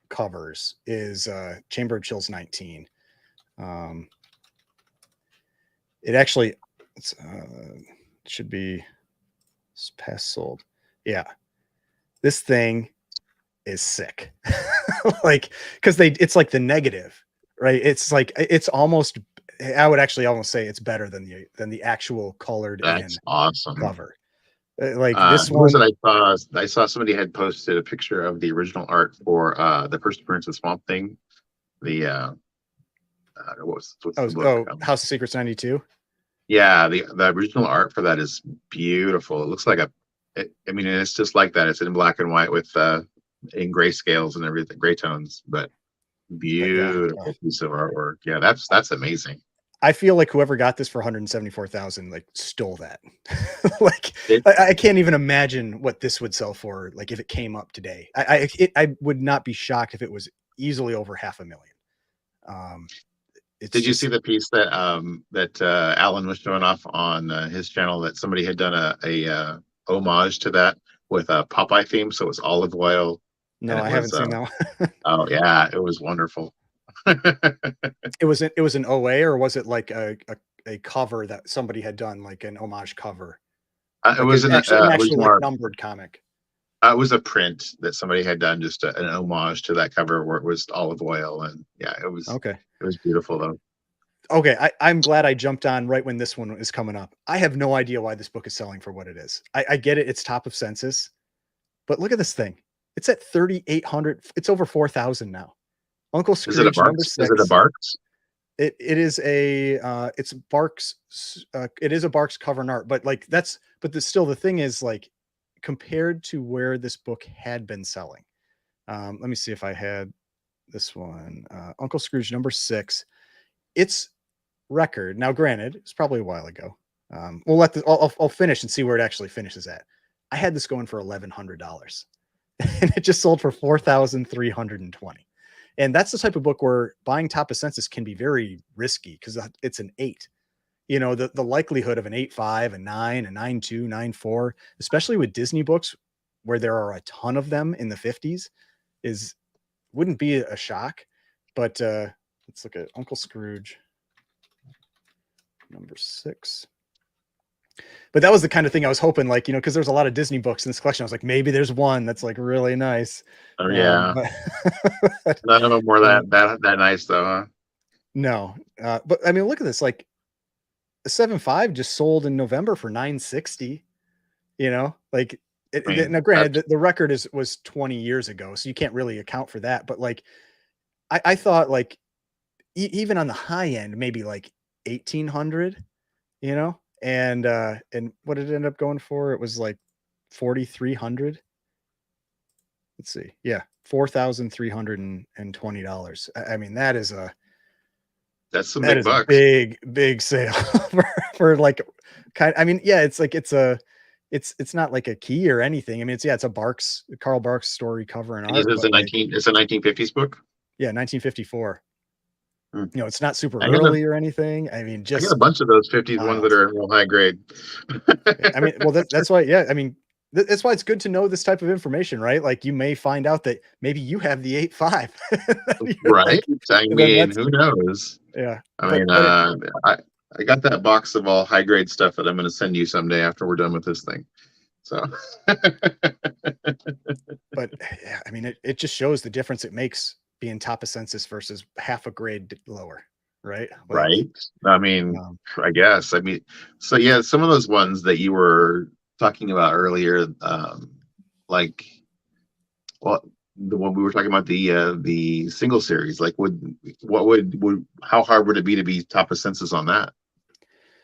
covers is Chamber of Chills 19. It actually should be past sold. Yeah, this thing is sick. Like, because it's like the negative, right? It's like it's almost, I would actually almost say it's better than the actual colored that's in awesome. cover. Like this one, I saw somebody had posted a picture of the original art for the first appearance of Swamp Thing. The what's the book? House of Secrets 92. Yeah, the original art for that is beautiful. It looks like I mean, it's just like that. It's in black and white with in grayscales and everything, gray tones, but beautiful piece of artwork. Yeah, that's amazing. I feel like whoever got this for 174,000 like stole that. Like I can't even imagine what this would sell for. Like if it came up today, I would not be shocked if it was easily over $500,000. Did you see the piece that Alan was showing off on his channel, that somebody had done a homage to that with a Popeye theme? So it was olive oil. No, I haven't seen that one. Oh yeah, it was wonderful. It was an OA, or was it like a cover that somebody had done, like an homage cover? It was an actual like numbered comic. It was a print that somebody had done, just an homage to that cover where it was olive oil, and yeah, it was okay. It was beautiful though. Okay, I'm glad I jumped on right when this one is coming up. I have no idea why this book is selling for what it is. I get it; it's top of census, but look at this thing. It's at 3,800. It's over 4,000 now. Uncle Scrooge. Is it a Barks? Is it a Barks? It is a it's Barks. It is a Barks cover and art, but like still the thing is, like, compared to where this book had been selling. Let me see if I had this one. Uncle Scrooge #6. It's record. Now, granted, it's probably a while ago. We'll let I'll finish and see where it actually finishes at. I had this going for $1,100. and it just sold for 4,320. And that's the type of book where buying top of census can be very risky because it's an 8. You know, the likelihood of an 8.5, a 9, a 9.2, 9.4, especially with Disney books where there are a ton of them in the 50s, wouldn't be a shock. But let's look at Uncle Scrooge number 6. But that was the kind of thing I was hoping, like, you know, because there's a lot of Disney books in this collection. I was like, maybe there's one that's like really nice. Oh yeah. But None of them were that nice though, huh? no. But I mean, look at this. Like, a 7.5 just sold in November for 960. You know, like now granted, the record was 20 years ago, so you can't really account for that. But like, I thought like even on the high end, maybe like 1,800. You know. And what did it end up going for? It was like 4,300. Let's see. Yeah. $4,320. I mean, that's some big bucks. A big sale for like I mean, yeah, it's like, it's not like a key or anything. I mean, it's a Carl Barks story cover and art. It's a 1950s book. Yeah. 1954. You know, it's not super I early or anything. I mean, I got a bunch of those 50s ones that are real high grade. I mean, well, that's why. Yeah. I mean, that's why it's good to know this type of information, right? Like, you may find out that maybe you have the 8.5. Right. I mean, who knows? Yeah. I mean, I got that box of all high grade stuff that I'm going to send you someday after we're done with this thing. So, but yeah, I mean, it just shows the difference it makes being top of census versus half a grade lower, right? Like, right. I mean, I guess. I mean, so yeah, some of those ones that you were talking about earlier, like, well, the one we were talking about, the single series, like, how hard would it be to be top of census on that?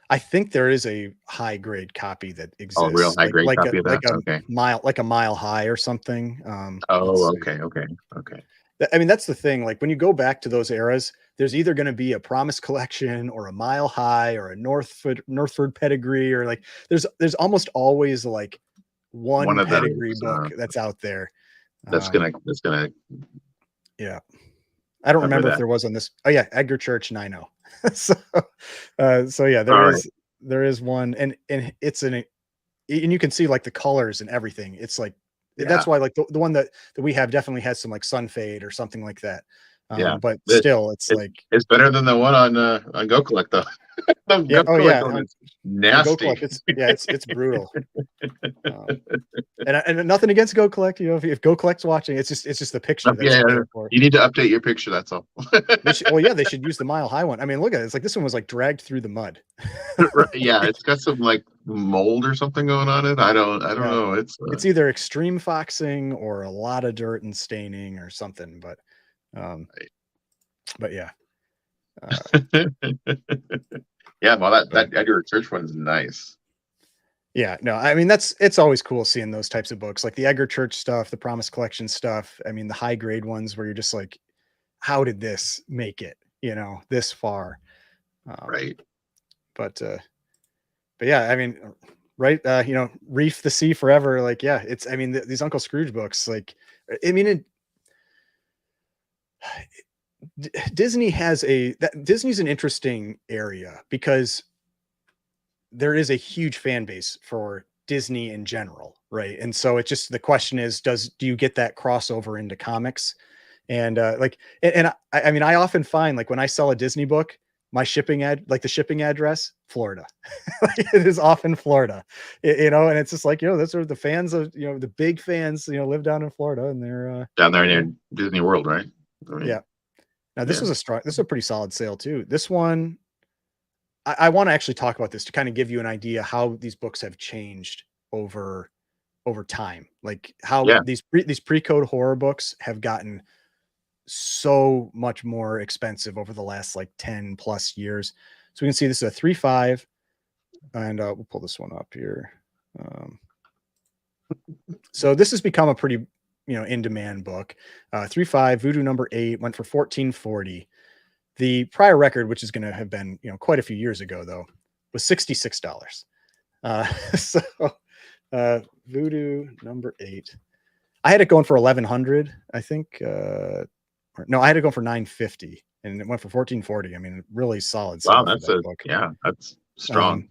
I think there is a high grade copy that exists. Oh, real high grade copy of that. Okay. Like a Mile High or something. Okay. I mean, that's the thing. Like, when you go back to those eras, there's either going to be a Promise collection or a Mile High or a Northford pedigree, or like there's almost always like one pedigree book that's out there. That's gonna. Yeah. I don't remember if there was on this. Oh yeah, Edgar Church 9.0. So yeah, there is one, and it's and you can see like the colors and everything. It's like, that's why like the one that we have definitely has some like sun fade or something like that. But still, it's like, it's better than the one on Go Collect though. It's nasty. It's brutal. And nothing against Go Collect. You know, if Go Collect's watching, it's just the picture. You need to update your picture. That's all. They should use the Mile High one. I mean, look at it. It's like this one was like dragged through the mud. Yeah, it's got some like mold or something going on it. I don't know. It's either extreme foxing or a lot of dirt and staining or something. But yeah. Yeah, well, that Edgar Church one's nice. Yeah, no, I mean, it's always cool seeing those types of books, like the Edgar Church stuff, the Promise Collection stuff. I mean, the high grade ones where you're just like, how did this make it, you know, this far? Right. But yeah, I mean, right. You know, Reef the Sea Forever. Like, yeah, I mean, these Uncle Scrooge books, like, I mean, Disney's an interesting area because there is a huge fan base for Disney in general, right? And so it's just, the question is, do you get that crossover into comics? And I mean, I often find, like, when I sell a Disney book, my the shipping address, Florida. It is often Florida, you know, and it's just like, you know, those are the fans of, you know, the big fans, you know, live down in Florida, and they're down there near Disney World, right? Yeah. Now this is a pretty solid sale too. This one, I want to actually talk about this to kind of give you an idea how these books have changed over time. Like how these pre-code horror books have gotten so much more expensive over the last like 10 plus years. So we can see this is a 3.5, and we'll pull this one up here. So this has become a pretty, you know, in demand book. 3.5 Voodoo number 8 went for $14.40. The prior record, which is going to have been, you know, quite a few years ago though, was $66. So Voodoo number 8. I had it going for 1100, I think. No, I had it go for 950, and it went for 1440. I mean, really solid Wow, sale for that book. that's strong.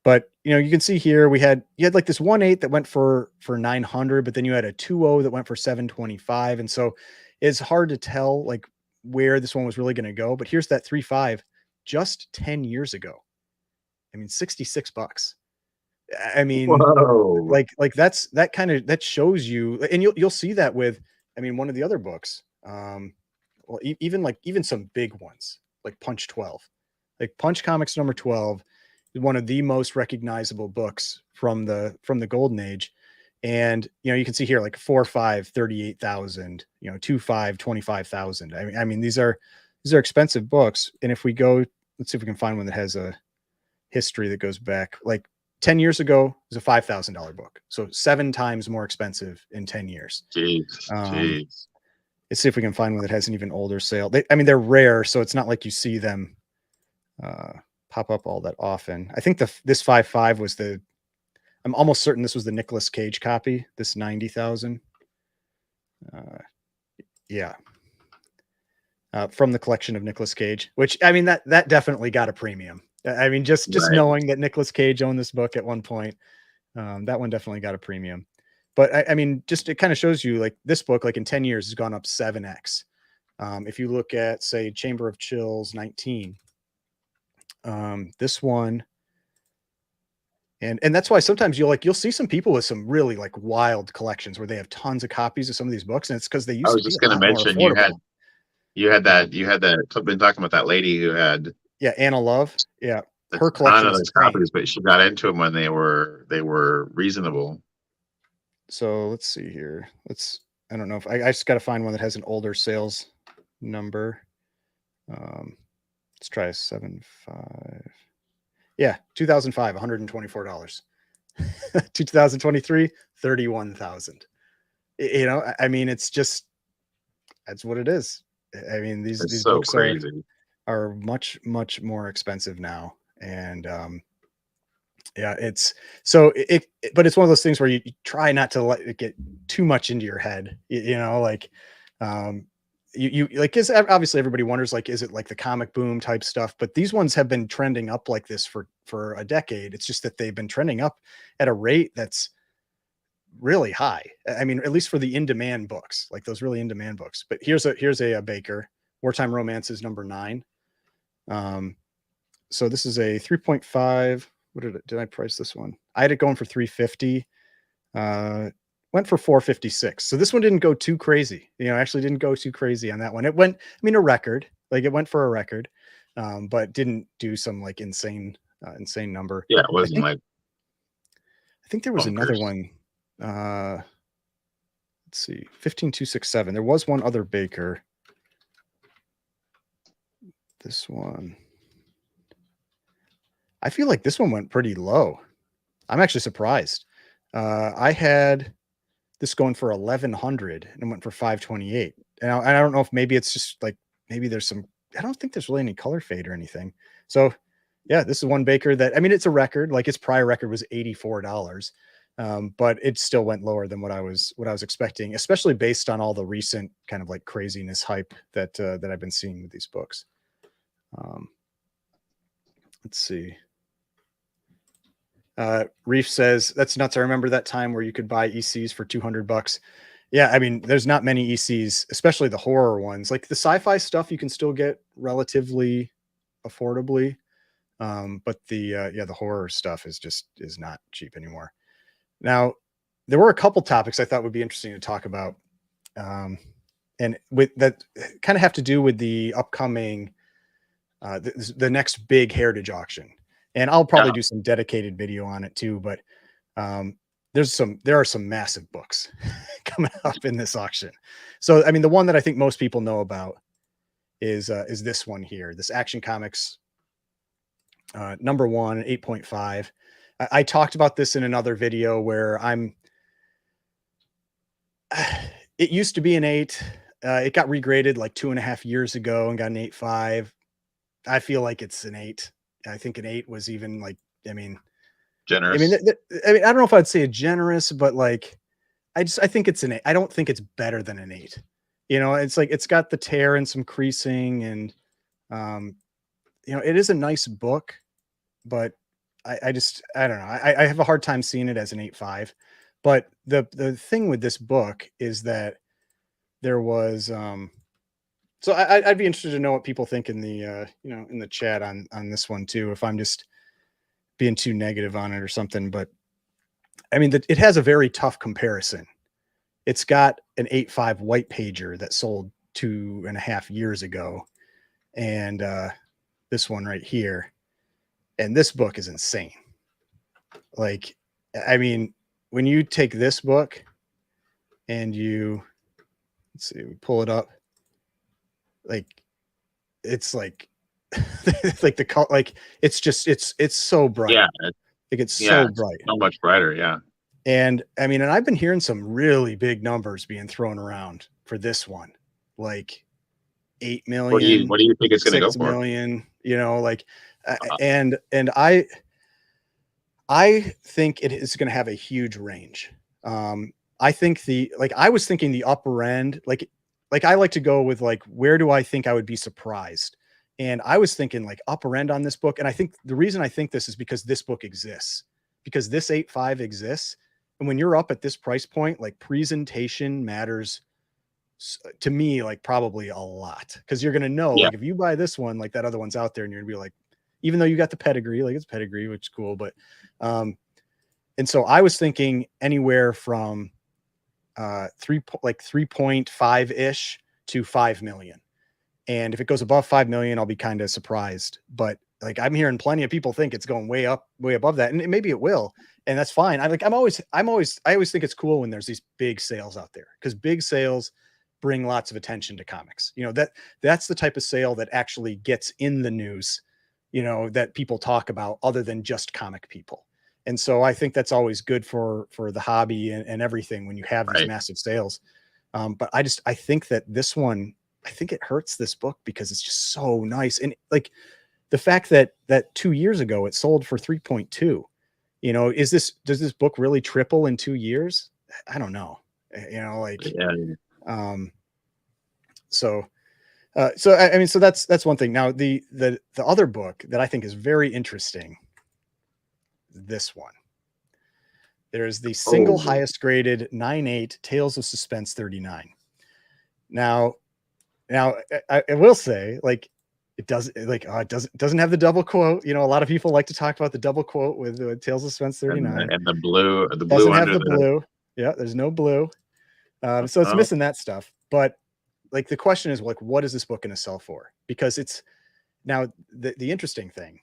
But you can see here you had like this 1.8 that went for 900, but then you had a 2.0 that went for 725, and so it's hard to tell like where this one was really going to go. But here's that 3.5 just 10 years ago. I mean, $66. I mean, Whoa. like that shows you, and you'll see that with, I mean, one of the other books. Well, even some big ones like Punch 12, like Punch Comics number 12 is one of the most recognizable books from the golden age. And, you can see here, like 4.5, 38,000, 2.5, 25,000. I mean, these are expensive books. And if we go, let's see if we can find one that has a history that goes back like 10 years ago, it was a $5,000 book. So 7 times more expensive in 10 years. Jeez. Let's see if we can find one that has an even older sale. I mean, they're rare, so it's not like you see them pop up all that often. I think this 5.5 was I'm almost certain this was the Nicolas Cage copy, this 90,000. Yeah. From the collection of Nicolas Cage, which, I mean, that definitely got a premium. I mean, just Right. knowing that Nicolas Cage owned this book at one point, that one definitely got a premium. But I mean, just it kind of shows you like this book, like in 10 years, has gone up 7x. If you look at, say, Chamber of Chills 19, this one, and that's why sometimes you'll see some people with some really like wild collections where they have tons of copies of some of these books, and it's because they used I was to be just a going to lot more mention affordable. you had that been talking about that lady who had Anna Love. Yeah, her collection of those copies, but she got into them when they were reasonable. So let's see here. I don't know if I just got to find one that has an older sales number. Let's try a 7.5. Yeah, 2005, $124. 2023, 31,000. I mean, it's just, that's what it is. I mean, these so books crazy. Are much, much more expensive now. And yeah, it's so but it's one of those things where you try not to let it get too much into your head, like you like, is obviously everybody wonders, like, is it like the comic boom type stuff? But these ones have been trending up like this for a decade. It's just that they've been trending up at a rate that's really high. I mean, at least for the in-demand books, like those really in-demand books. But here's a Baker, Wartime Romances number 9. So this is a 3.5. What did I price this one? I had it going for 350. Went for 456. So this one didn't go too crazy. Actually didn't go too crazy on that one. It went, I mean, a record. Like it went for a record, but didn't do some like insane number. Yeah, it wasn't I think there was bunkers. another one. Let's see, 15267. There was one other Baker. This one, I feel like this one went pretty low. I'm actually surprised. I had this going for 1,100 and it went for 528. And I don't know if maybe it's just like, maybe there's some, I don't think there's really any color fade or anything. So yeah, this is one Baker that, I mean, it's a record, like its prior record was $84. But it still went lower than what I was expecting, especially based on all the recent kind of like craziness hype that I've been seeing with these books. Let's see. Reef says that's nuts. I remember that time where you could buy ECs for $200. Yeah, I mean, there's not many ECs, especially the horror ones. Like the sci-fi stuff, you can still get relatively affordably, but the horror stuff is not cheap anymore. Now, there were a couple topics I thought would be interesting to talk about, and with that kind of have to do with the upcoming the next big heritage auction. And I'll probably do some dedicated video on it too, but there are some massive books coming up in this auction. So, I mean, the one that I think most people know about is this one here, this Action Comics number 1, 8.5. I talked about this in another video where it used to be an 8. It got regraded like 2.5 years ago and got an 8.5. I feel like it's an 8. I think an 8 was even like, I mean, generous. I mean, I don't know if I'd say a generous, but like, I think it's an 8. I don't think it's better than an 8. You know, it's like, it's got the tear and some creasing, and you know, it is a nice book, but I don't know. I have a hard time seeing it as an 8.5. But the thing with this book is that there was so I'd be interested to know what people think in the you know, in the chat on this one too, if I'm just being too negative on it or something. But I mean, it has a very tough comparison. It's got an 8.5 white pager that sold 2.5 years ago, and this one right here, and this book is insane. Like, I mean, when you take this book and you, let's see, we pull it up, like, it's like like the color, like, it's just, it's so bright. Yeah, Like, it's yeah, so it's bright. so much brighter. Yeah. And I mean, and I've been hearing some really big numbers being thrown around for this one, like 8 million, What do you think it's going to go 6 for? million, you know, like, Uh, and I think it is going to have a huge range. I think I was thinking the upper end, like I like to go with, like, where do I think I would be surprised? And I was thinking like upper end on this book. And I think the reason I think this is because this book exists, because this 8.5 exists. And when you're up at this price point, like, presentation matters to me, like, probably a lot, because you're going to know, yeah. like, if you buy this one, like, that other one's out there, and you're gonna be like, even though you got the pedigree, like, it's pedigree, which is cool. But and so I was thinking anywhere from 3.5 ish to 5 million. And if it goes above 5 million, I'll be kind of surprised. But like, I'm hearing plenty of people think it's going way up, way above that. And maybe it will. And that's fine. I always think it's cool when there's these big sales out there, because big sales bring lots of attention to comics. You know, that's the type of sale that actually gets in the news, you know, that people talk about other than just comic people. And so I think that's always good for the hobby and everything when you have these Right. massive sales. But I think that this one, I think it hurts this book because it's just so nice. And like, the fact that 2 years ago it sold for 3.2, you know, does this book really triple in 2 years? I don't know. You know, like, Yeah. so I mean, so that's one thing. Now the other book that I think is very interesting, this one. There's the single Oh, highest graded 9.8 Tales of Suspense 39. Now I will say, like, it doesn't have the double quote. You know, a lot of people like to talk about the double quote with Tales of Suspense 39. and the blue Doesn't have under the the. blue. Yeah, there's no blue. So it's Oh, missing that stuff. But like, the question is, like, what is this book going to sell for? Because it's now the interesting thing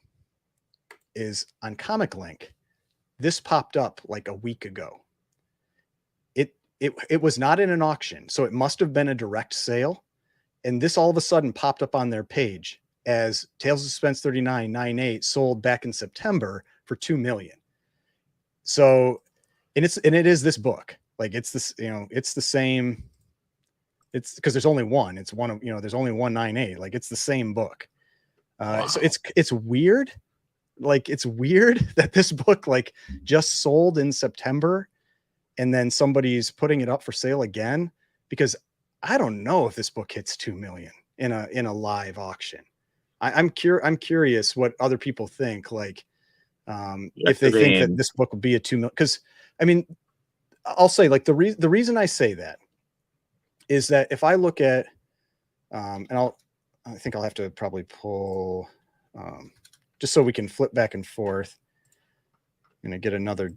is, on Comic Link, this popped up like a week ago. It was not in an auction, so it must have been a direct sale. And this all of a sudden popped up on their page as Tales of Suspense 39 9.8 sold back in September for 2 million. So, and it is this book. Like, it's this, you know, it's the same. It's because there's only one. It's one of, you know, there's only one 9.8. Like, it's the same book. wow. So it's weird. Like, it's weird that this book, like, just sold in September, and then somebody's putting it up for sale again, because I don't know if this book hits 2 million in a live auction. I'm curious what other people think. Like, if they think that this book will be a 2 million, because I mean, I'll say, like, the reason I say that is that if I look at, and I think I'll have to probably pull, just so we can flip back and forth. I'm going to get another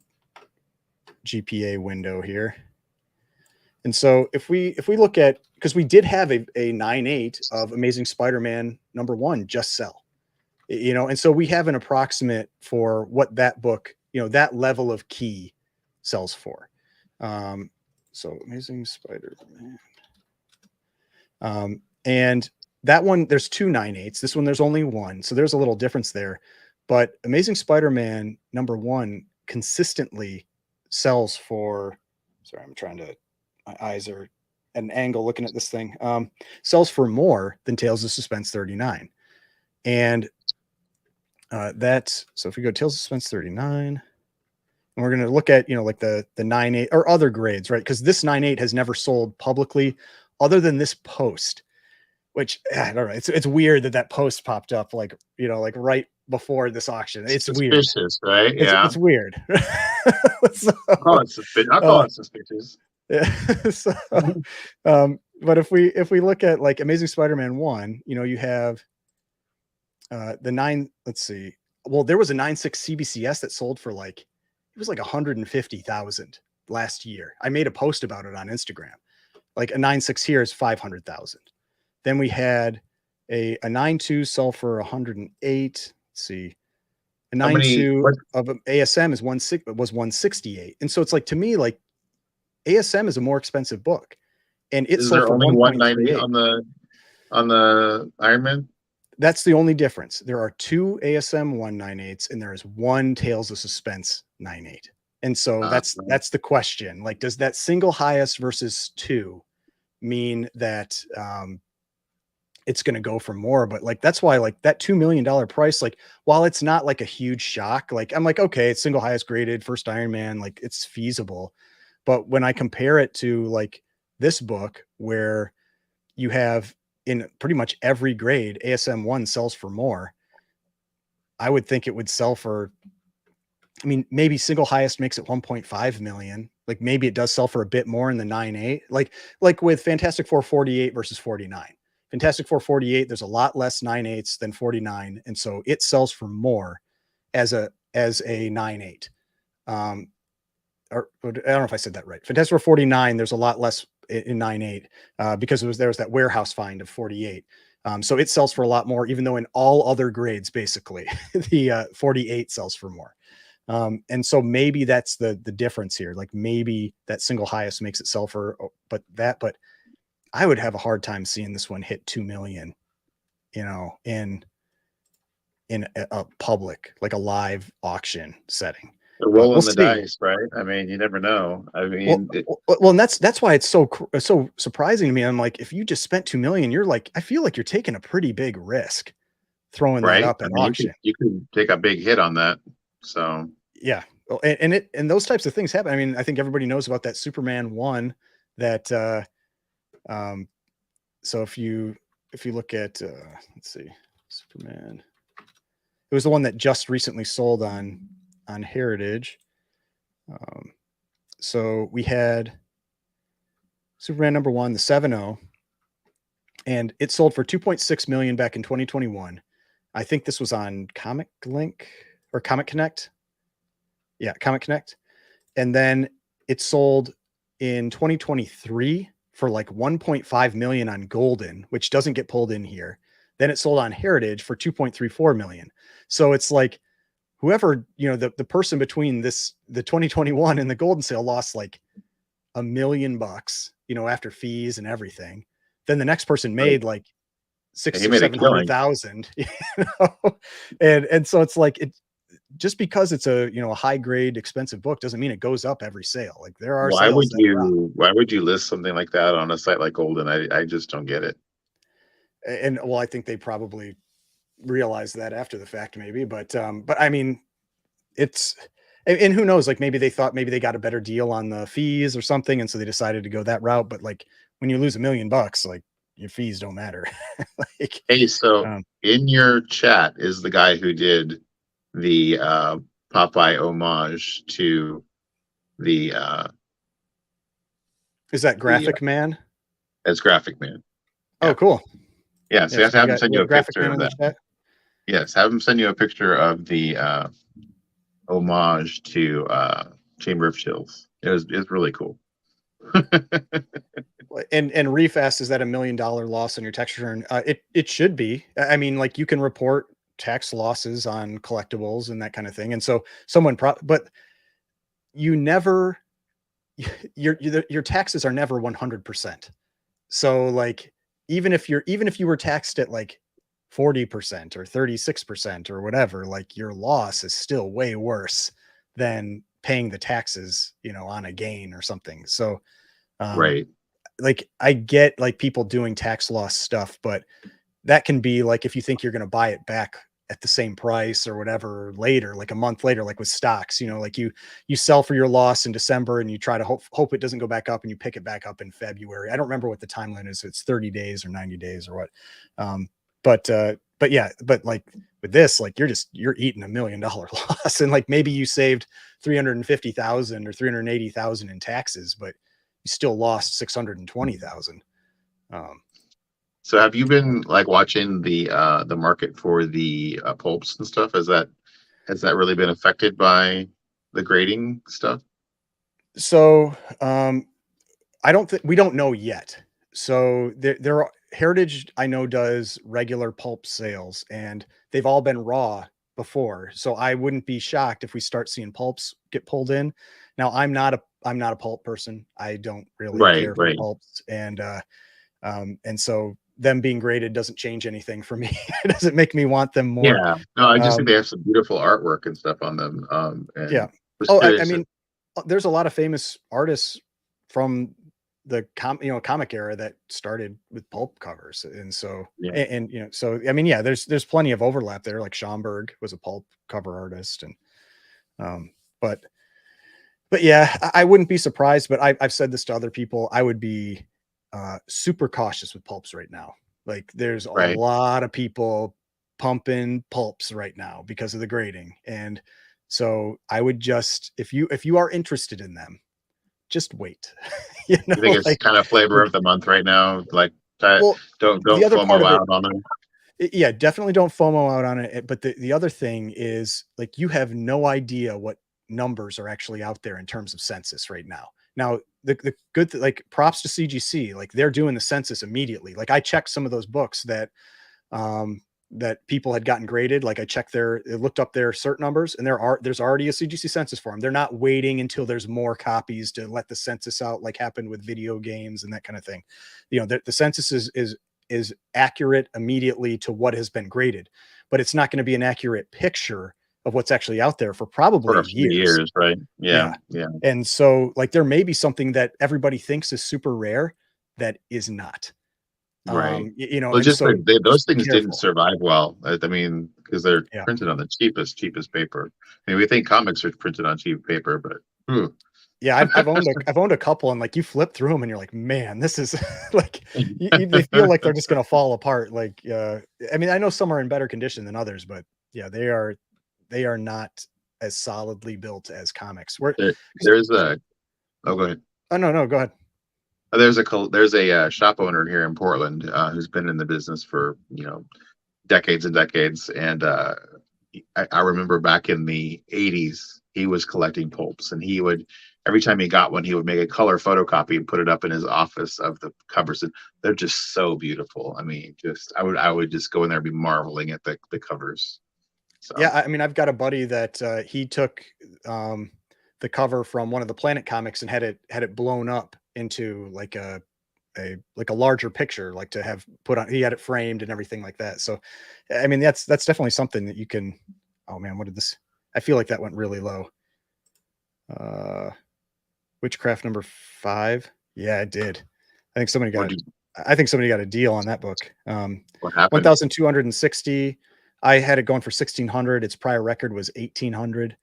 GPA window here. And so if we look at, because we did have a 9.8 of Amazing Spider-Man #1 just sell, you know, and so we have an approximate for what that book, you know, that level of key sells for. So Amazing Spider-Man, and that one, there's 2 9.8s. This one, there's only one, so there's a little difference there. But Amazing Spider-Man #1 consistently sells for, sorry, I'm trying to, my eyes are at an angle looking at this thing, sells for more than Tales of Suspense 39. And that's, so if we go Tales of Suspense 39, And we're going to look at, like the 9.8 or other grades, right? Because this 9.8 has never sold publicly other than this post, which I don't know. It's weird that post popped up like right before this auction. It's suspicious, weird, right? Yeah. It's weird. So, I'll call it suspicious. Yeah. So, but if we look at like Amazing Spider-Man 1, you have the 9, let's see. Well, there was a 9.6 CBCS that sold for like, it was like 150,000 last year. I made a post about it on Instagram. Like a 9.6 here is 500,000. Then we had a 9.2 sell for 108. Let's see. A 9.2 of ASM was 168. And so it's like, to me, like ASM is a more expensive book. And it's sold for only 190 on the Iron Man. That's the only difference. There are 2 ASM 198s and there is 1 Tales of Suspense 9.8. And so that's the question. Like, does that single highest versus 2 mean that it's going to go for more? But like, that's why like that $2 million price, like, while it's not like a huge shock, like I'm like, okay, it's single highest graded first Iron Man, like it's feasible. But when I compare it to like this book where you have in pretty much every grade, ASM 1 sells for more, I would think it would sell for, I mean, maybe single highest makes it 1.5 million. Like maybe it does sell for a bit more in the 9.8, like with Fantastic Four 48 versus 49. Fantastic Four 48, there's a lot less 9.8s than 49. And so it sells for more as a 9.8. Or I don't know if I said that right. Fantastic Four 49, there's a lot less in 9.8 because there was that warehouse find of 48. So it sells for a lot more, even though in all other grades, basically, the 48 sells for more. And so maybe that's the difference here. Like maybe that single highest makes it sell for, but I would have a hard time seeing this one hit 2 million, in a public, like a live auction setting. They're rolling the dice, right? I mean, you never know. I mean, well, and that's why it's so surprising to me. I'm like, if you just spent 2 million, you're like, I feel like you're taking a pretty big risk throwing that up at auction. You could take a big hit on that. So yeah, and those types of things happen. I mean, I think everybody knows about that Superman 1 that so if you look at let's see, Superman, it was the one that just recently sold on Heritage. So we had Superman number 1, the 7.0, and it sold for 2.6 million back in 2021. I think this was on Comic Link or Comic Connect. Yeah, Comic Connect. And then it sold in 2023 for like 1.5 million on Golden, which doesn't get pulled in here. Then it sold on Heritage for 2.34 million. So it's like whoever, the person between the 2021 and the Golden sale lost like $1 million, after fees and everything. Then the next person made like 600,000 or 700,000, and so it's like, it just because it's a high grade expensive book doesn't mean it goes up every sale. Like there are why would you list something like that on a site like Golden? I just don't get it. And well, I think they probably realized that after the fact, maybe, but I mean, it's, and who knows, like maybe they thought maybe they got a better deal on the fees or something, and so they decided to go that route. But like when you lose $1 million, like your fees don't matter. Like, hey, so in your chat is the guy who did the Popeye homage to the is that Graphic Man? It's Graphic Man. Yeah. Oh, cool. Yeah, so you have to have him send you a picture of that. Yes, have him send you a picture of the homage to Chamber of Chills. It's really cool. And Reef asked, is that $1 million loss on your tax return? It should be. I mean, like you can report tax losses on collectibles and that kind of thing. And so but you never, your taxes are never 100%. So like, even if you were taxed at like 40% or 36% or whatever, like your loss is still way worse than paying the taxes, on a gain or something. So, right. Like I get like people doing tax loss stuff, but that can be like, if you think you're going to buy it back at the same price or whatever later, like a month later, like with stocks, like you sell for your loss in December and you try to hope it doesn't go back up and you pick it back up in February. I don't remember what the timeline is. It's 30 days or 90 days or what. But yeah, but like with this, like you're eating $1 million loss, and like maybe you saved 350,000 or 380,000 in taxes, but you still lost 620,000. So have you been like watching the market for the pulps and stuff? Has that really been affected by the grading stuff? So I don't think we don't know yet. So there are Heritage, I know, does regular pulp sales, and they've all been raw before. So I wouldn't be shocked if we start seeing pulps get pulled in. Now I'm not a pulp person. I don't really care for pulps, and so them being graded doesn't change anything for me. It doesn't make me want them more. Yeah, no, I just think they have some beautiful artwork and stuff on them. And yeah. Oh, I mean, there's a lot of famous artists from the comic era that started with pulp covers, and so so I mean, yeah, there's plenty of overlap there. Like Schomburg was a pulp cover artist, and but yeah, I wouldn't be surprised. But I've said this to other people. I would be super cautious with pulps right now. Like there's a lot of people pumping pulps right now because of the grading, and so I would just, if you are interested in them, just wait. You think it's like, kind of flavor of the month right now? Like, don't FOMO out on them. Yeah, definitely don't FOMO out on it. But the other thing is, like, you have no idea what numbers are actually out there in terms of census right now. Now, the good like props to CGC, like they're doing the census immediately. Like I checked some of those books that that people had gotten graded. Like I checked looked up their cert numbers, and there's already a CGC census for them. They're not waiting until there's more copies to let the census out, like happened with video games and that kind of thing. The census is accurate immediately to what has been graded, but it's not going to be an accurate picture of what's actually out there for probably years, right? Yeah. And so like there may be something that everybody thinks is super rare that is not. Right. Well, just so those things didn't survive well. I mean, because they're printed on the cheapest paper. I mean, we think comics are printed on cheap paper, but yeah, I've owned a couple, and like you flip through them and you're like, man, this is like they feel like they're just gonna fall apart. Like I mean, I know some are in better condition than others, but yeah, they are not as solidly built as comics. There's a go ahead. Oh no, go ahead. There's a shop owner here in Portland who's been in the business for decades and decades, and I remember back in the 80s he was collecting pulps, and he would, every time he got one, he would make a color photocopy and put it up in his office of the covers, and they're just so beautiful. I mean, I would just go in there and be marveling at the covers. So. Yeah, I mean, I've got a buddy that he took the cover from one of the Planet comics and had it blown up into like a larger picture, like to have put on. He had it framed and everything like that. So, I mean, that's definitely something that you can. Oh man, what did this? I feel like that went really low. Witchcraft number 5. Yeah, it did. I think somebody got a deal on that book. What happened? 1,260. I had it going for 1,600. Its prior record was 1,800.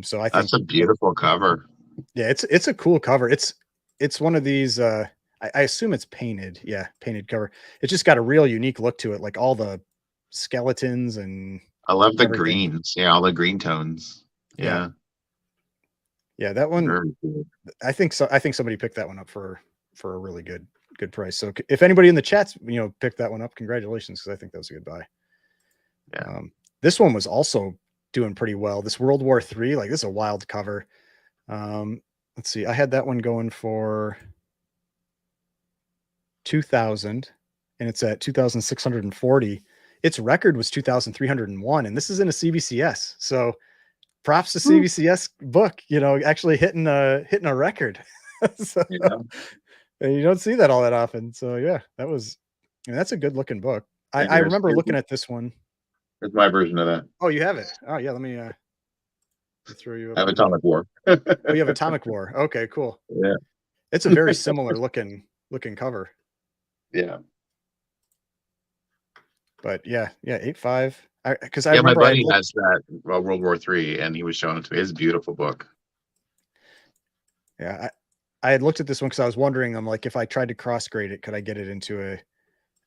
So I think that's a beautiful cover. Yeah, it's a cool cover. It's one of these. I assume it's painted. Yeah, painted cover. It's just got a real unique look to it, like all the skeletons and. I love the greens. Yeah, all the green tones. Yeah. Yeah, that one. Cool. I think so. I think somebody picked that one up for a really good price. So if anybody in the chats, picked that one up, congratulations, because I think that was a good buy. Yeah. This one was also doing pretty well. This World War III, like this is a wild cover. Let's see. I had that one going for 2,000, and it's at 2,640. Its record was 2,301, and this is in a CBCS. So props to CBCS book, actually hitting a record. So, and you don't see that all that often. So yeah, that's a good looking book. I remember looking at this one. It's my version of that. Oh, you have it. Oh yeah, let me throw you up. I have Atomic War. Oh, you have Atomic War. Okay, cool. Yeah. It's a very similar looking cover. Yeah. But yeah, 8.5. Because I Yeah, my remember buddy has that World War III, and he was showing it to me. It's a beautiful book. yeah, I had looked at this one because I was wondering, I'm like, if I tried to cross grade it, could I get it into a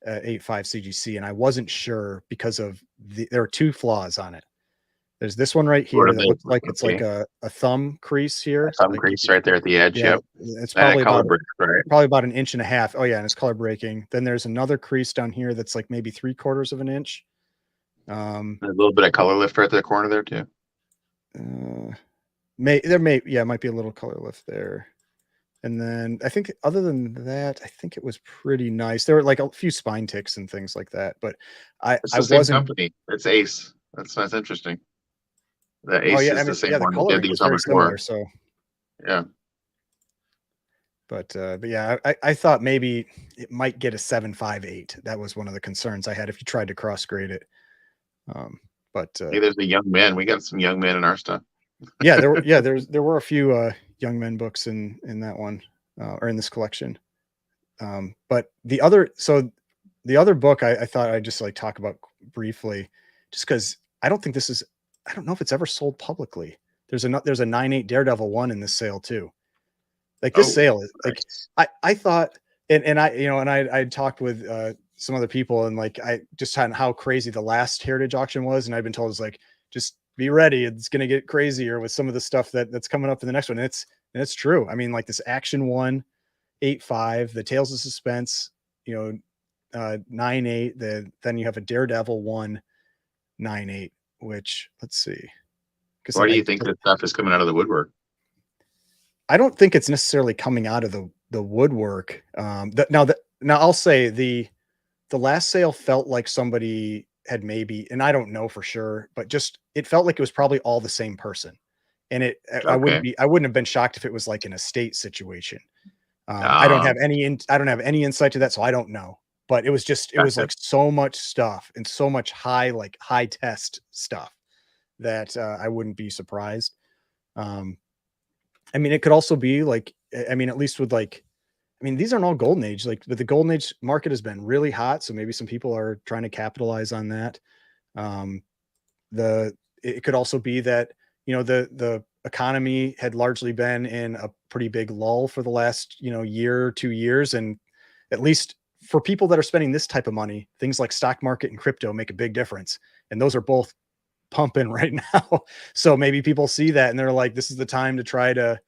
8.5 CGC? And I wasn't sure because of there are two flaws on it. There's this one right What here are that they? looks like it's like Okay. a thumb crease here. Thumb Like crease right there at the edge. yeah, Yep. it's That probably color about break, right? probably about an inch and a half. Oh yeah, and it's color breaking. Then there's another crease down here that's like maybe 3/4 of an inch. A little bit of color lift right at the corner there too. Might be a little color lift there. And then I think other than that, I think it was pretty nice. There were like a few spine ticks and things like that, but It's I the same wasn't. company. It's Ace. That's interesting. The Oh Ace yeah, is I the mean, same yeah, the one that did coloring was these on very before. similar. So, Yeah. but yeah, I thought maybe it might get a 7.58. That was one of the concerns I had if you tried to cross grade it. But Hey, there's the young men. We got some young men in our stuff. yeah, there were a few young men books in that one or in this collection. But the other book I thought I'd just like talk about briefly, just because I don't know if it's ever sold publicly. There's a 9.8 Daredevil 1 in this sale too. Like this sale is like Nice. I thought and I talked with some other people and like I just had how crazy the last Heritage auction was, and I've been told it's like just be ready, it's gonna get crazier with some of the stuff that's coming up in the next one. And it's true. I mean, like this Action 1 8.5, the Tales of Suspense, 9.8. Then you have a Daredevil 1 9.8, which let's see. Because Why do you think this stuff is coming out of the woodwork? I don't think it's necessarily coming out of the woodwork. Now I'll say the last sale felt like somebody had maybe, and I don't know for sure, but just it felt like it was probably all the same person. And I Okay. wouldn't have been shocked if it was like an estate situation. I don't have any insight to that, so I don't know. But it was like so much stuff and so much high test stuff that I wouldn't be surprised. I mean, it could also be like, I mean, at least with like, I mean, these aren't all golden age. Like, but the golden age market has been really hot, so maybe some people are trying to capitalize on that. It could also be that the economy had largely been in a pretty big lull for the last year or 2 years, and at least for people that are spending this type of money, things like stock market and crypto make a big difference, and those are both pumping right now. So maybe people see that and they're like, this is the time to try to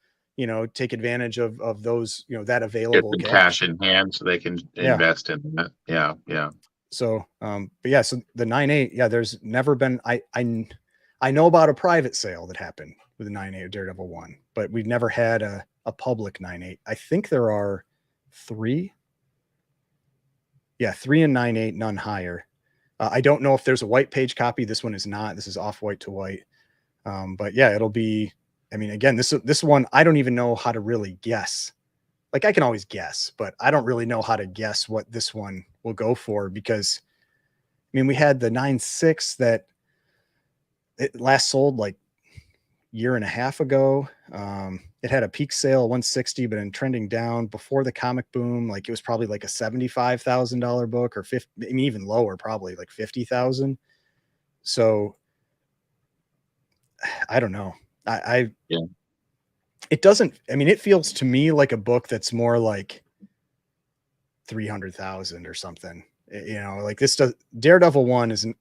take advantage of those, that available Get some cash. cash in hand so they can Yeah. invest in that. Yeah. So but yeah, so the 9.8, yeah, there's never been, I know about a private sale that happened with the 9.8 of Daredevil 1, but we've never had a public 9.8. I think there are 3 and 9.8, none higher. I don't know if there's a white page copy. This one is not. This is off white to white. But yeah, it'll be, I mean, again, this one, I don't even know how to really guess. Like I can always guess, but I don't really know how to guess what this one will go for, because I mean, we had the 9.6 that it last sold like year and a half ago. It had a peak sale 160, but in trending down before the comic boom, like it was probably like a $75,000 book, or 50, I mean, even lower, probably like 50,000. So I don't know. It doesn't, I mean, it feels to me like a book that's more like 300,000 or something, like this does. Daredevil 1 isn't,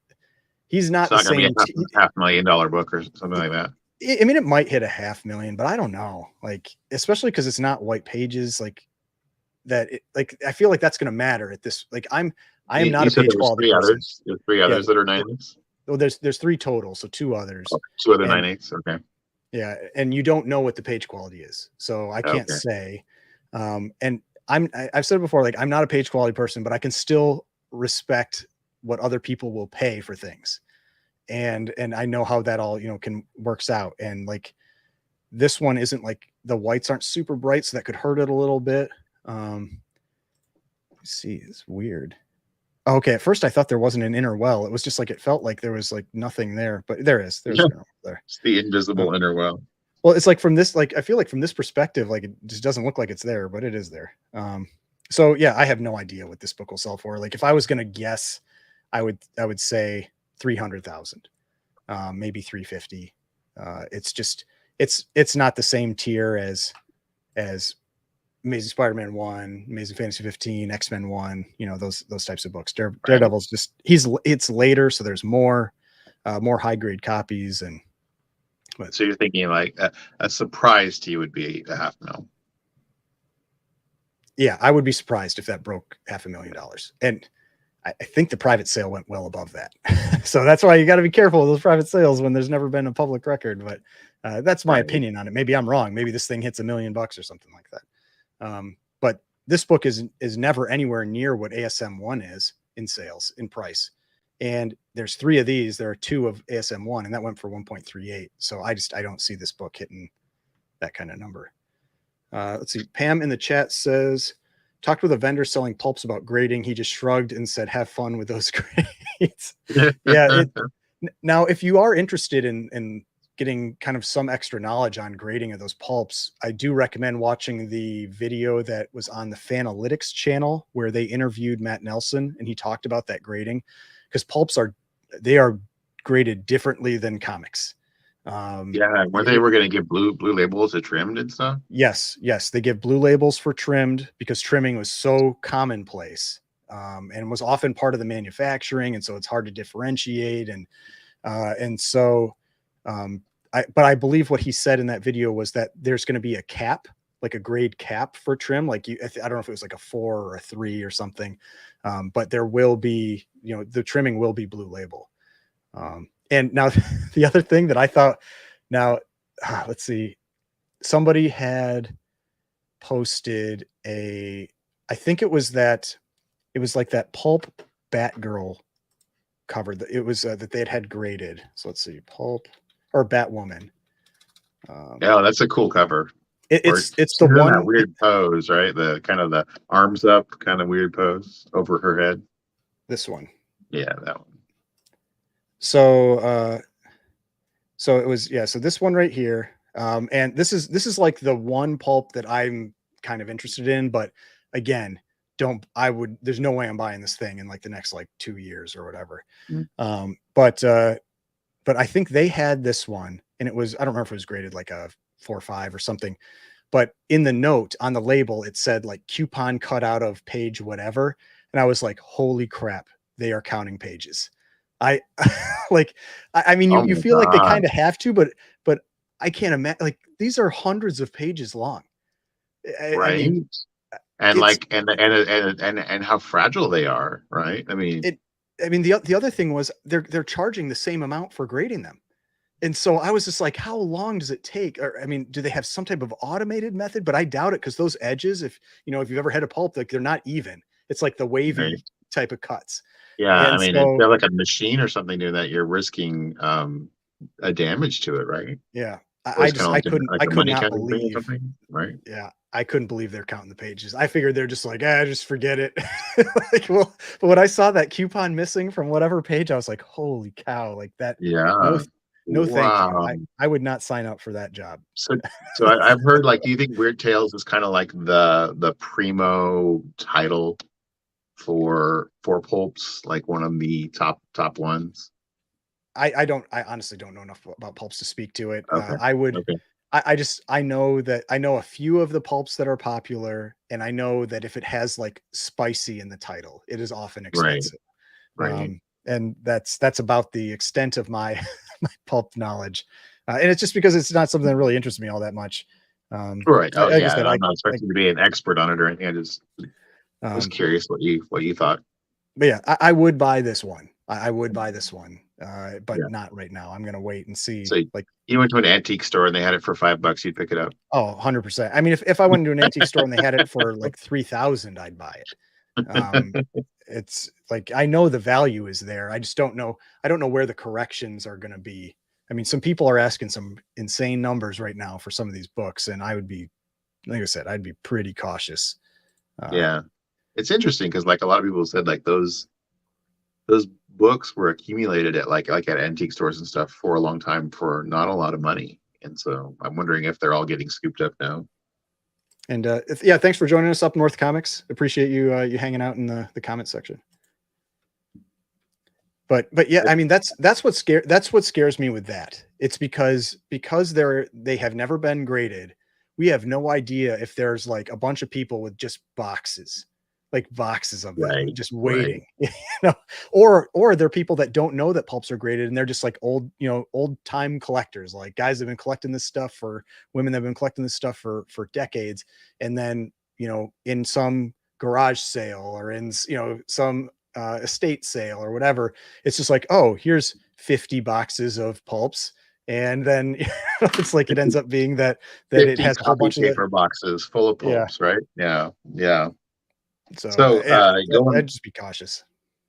he's not the same. $500,000 book or something like that. I mean, it might hit 500,000, but I don't know. Like, especially because it's not white pages, like that. I feel like that's going to matter at this. Like, I am not a page quality person. There's 3 others that are 9.8s. Well, there's 3 total, so 2 others. 2 other 9.8s. Okay. Yeah, and you don't know what the page quality is, so I can't say. And I've said it before, like I'm not a page quality person, but I can still respect what other people will pay for things. And I know how that all, can works out. And like this one isn't like, the whites aren't super bright, so that could hurt it a little bit. Let's see, it's weird. Okay, at first I thought there wasn't an inner well. It was just like, it felt like there was like nothing there, but there's there. It's the invisible inner well. Well, it's like from this, like I feel like from this perspective, like it just doesn't look like it's there, but it is there. So yeah, I have no idea what this book will sell for. Like if I was gonna guess, I would say 300,000, maybe 350. It's just it's not the same tier as Amazing Spider-Man 1, Amazing Fantasy 15, X-Men 1, those types of books. Daredevil's just it's later, so there's more high grade copies. And so you're thinking like a surprise to you would be a $500,000. Yeah, I would be surprised if that broke $500,000. And I think the private sale went well above that. So that's why you got to be careful with those private sales when there's never been a public record. But that's my opinion on it. Maybe I'm wrong. Maybe this thing hits $1 million or something like that. But this book is never anywhere near what ASM 1 is in sales, in price. And there's 3 of these. There are 2 of ASM 1, and that went for 1.38. So I don't see this book hitting that kind of number. Let's see. Pam in the chat says, talked with a vendor selling pulps about grading. He just shrugged and said, have fun with those grades. Yeah. Now, if you are interested in getting kind of some extra knowledge on grading of those pulps, I do recommend watching the video that was on the Fanalytics channel where they interviewed Matt Nelson, and he talked about that grading, because pulps are graded differently than comics. Where they were going to give blue labels to trimmed and stuff. Yes, they give blue labels for trimmed because trimming was so commonplace, and was often part of the manufacturing, and so it's hard to differentiate. But I believe what he said in that video was that there's going to be a cap, like a grade cap for trim. Like I don't know if it was like a 4 or a 3 or something, but there will be, the trimming will be blue label. And now the other thing that I thought, let's see, somebody had posted I think it was like that pulp Batgirl cover. It was that they had graded. So let's see, pulp or Batwoman. That's a cool cover. It's the one, that weird pose, right? The kind of the arms up kind of weird pose over her head. This one. Yeah, that one. So it was, so this one right here. And this is like the one pulp that I'm kind of interested in, but again, there's no way I'm buying this thing in like the next like 2 years or whatever. But I think they had this one, and it was, I don't remember if it was graded like a 4 or 5 or something, but in the note on the label, it said like coupon cut out of page whatever. And I was like, holy crap, they are counting pages. I mean, you feel like they kind of have to, but I can't imagine, like, these are hundreds of pages long. Right. I mean, and how fragile they are. Right. I mean, the other thing was they're charging the same amount for grading them. And so I was just like, how long does it take? Or, I mean, do they have some type of automated method? But I doubt it, because those edges, if you've ever had a pulp, like, they're not even. It's like the wavy type of cuts. Yeah, I mean, if you have like a machine or something doing that, you're risking a damage to it, right? Yeah, I could not believe, right? Yeah, I couldn't believe they're counting the pages. I figured they're just like, just forget it. Like, well, but when I saw that coupon missing from whatever page, I was like, holy cow, like that. Yeah. No, thank you. I would not sign up for that job. So I've heard, like, do you think Weird Tales is kind of like the primo title for pulps, like one of the top ones? I honestly don't know enough about pulps to speak to it. Okay. I know a few of the pulps that are popular, and I know that if it has like spicy in the title, it is often expensive. Right. And that's about the extent of my my pulp knowledge. And it's just because it's not something that really interests me all that much. Right. I'm not expecting to be an expert on it or anything. I just was curious what you thought. But yeah, I would buy this one. I would buy this one, but not right now. I'm gonna wait and see. So, like, you went to an antique store and they had it for $5, you'd pick it up? Oh, 100%. I mean, if I went to an antique store and they had it for like 3,000, I'd buy it. It's like, I know the value is there. I just don't know. I don't know where the corrections are going to be. I mean, some people are asking some insane numbers right now for some of these books, and I would be, like I said, I'd be pretty cautious. Yeah, it's interesting because, like, a lot of people said, like, those books were accumulated at like at antique stores and stuff for a long time for not a lot of money, and so I'm wondering if they're all getting scooped up now. And thanks for joining us up North Comics. Appreciate you hanging out in the comment section. But yeah, I mean that's what scares me with that. It's because they have never been graded. We have no idea if there's like a bunch of people with just boxes, like boxes of them Right. just Right. waiting, or they're people that don't know that pulps are graded and they're just like old time collectors, like guys that have been collecting this stuff for women that have been collecting this stuff for decades. And then, in some garage sale or in, some estate sale or whatever, it's just like, oh, here's 50 boxes of pulps. And then it's like it ends up being that it 50 has a whole copy bunch of the, paper boxes full of yeah. pulps, right? Yeah. Yeah. So So I'd going just be cautious.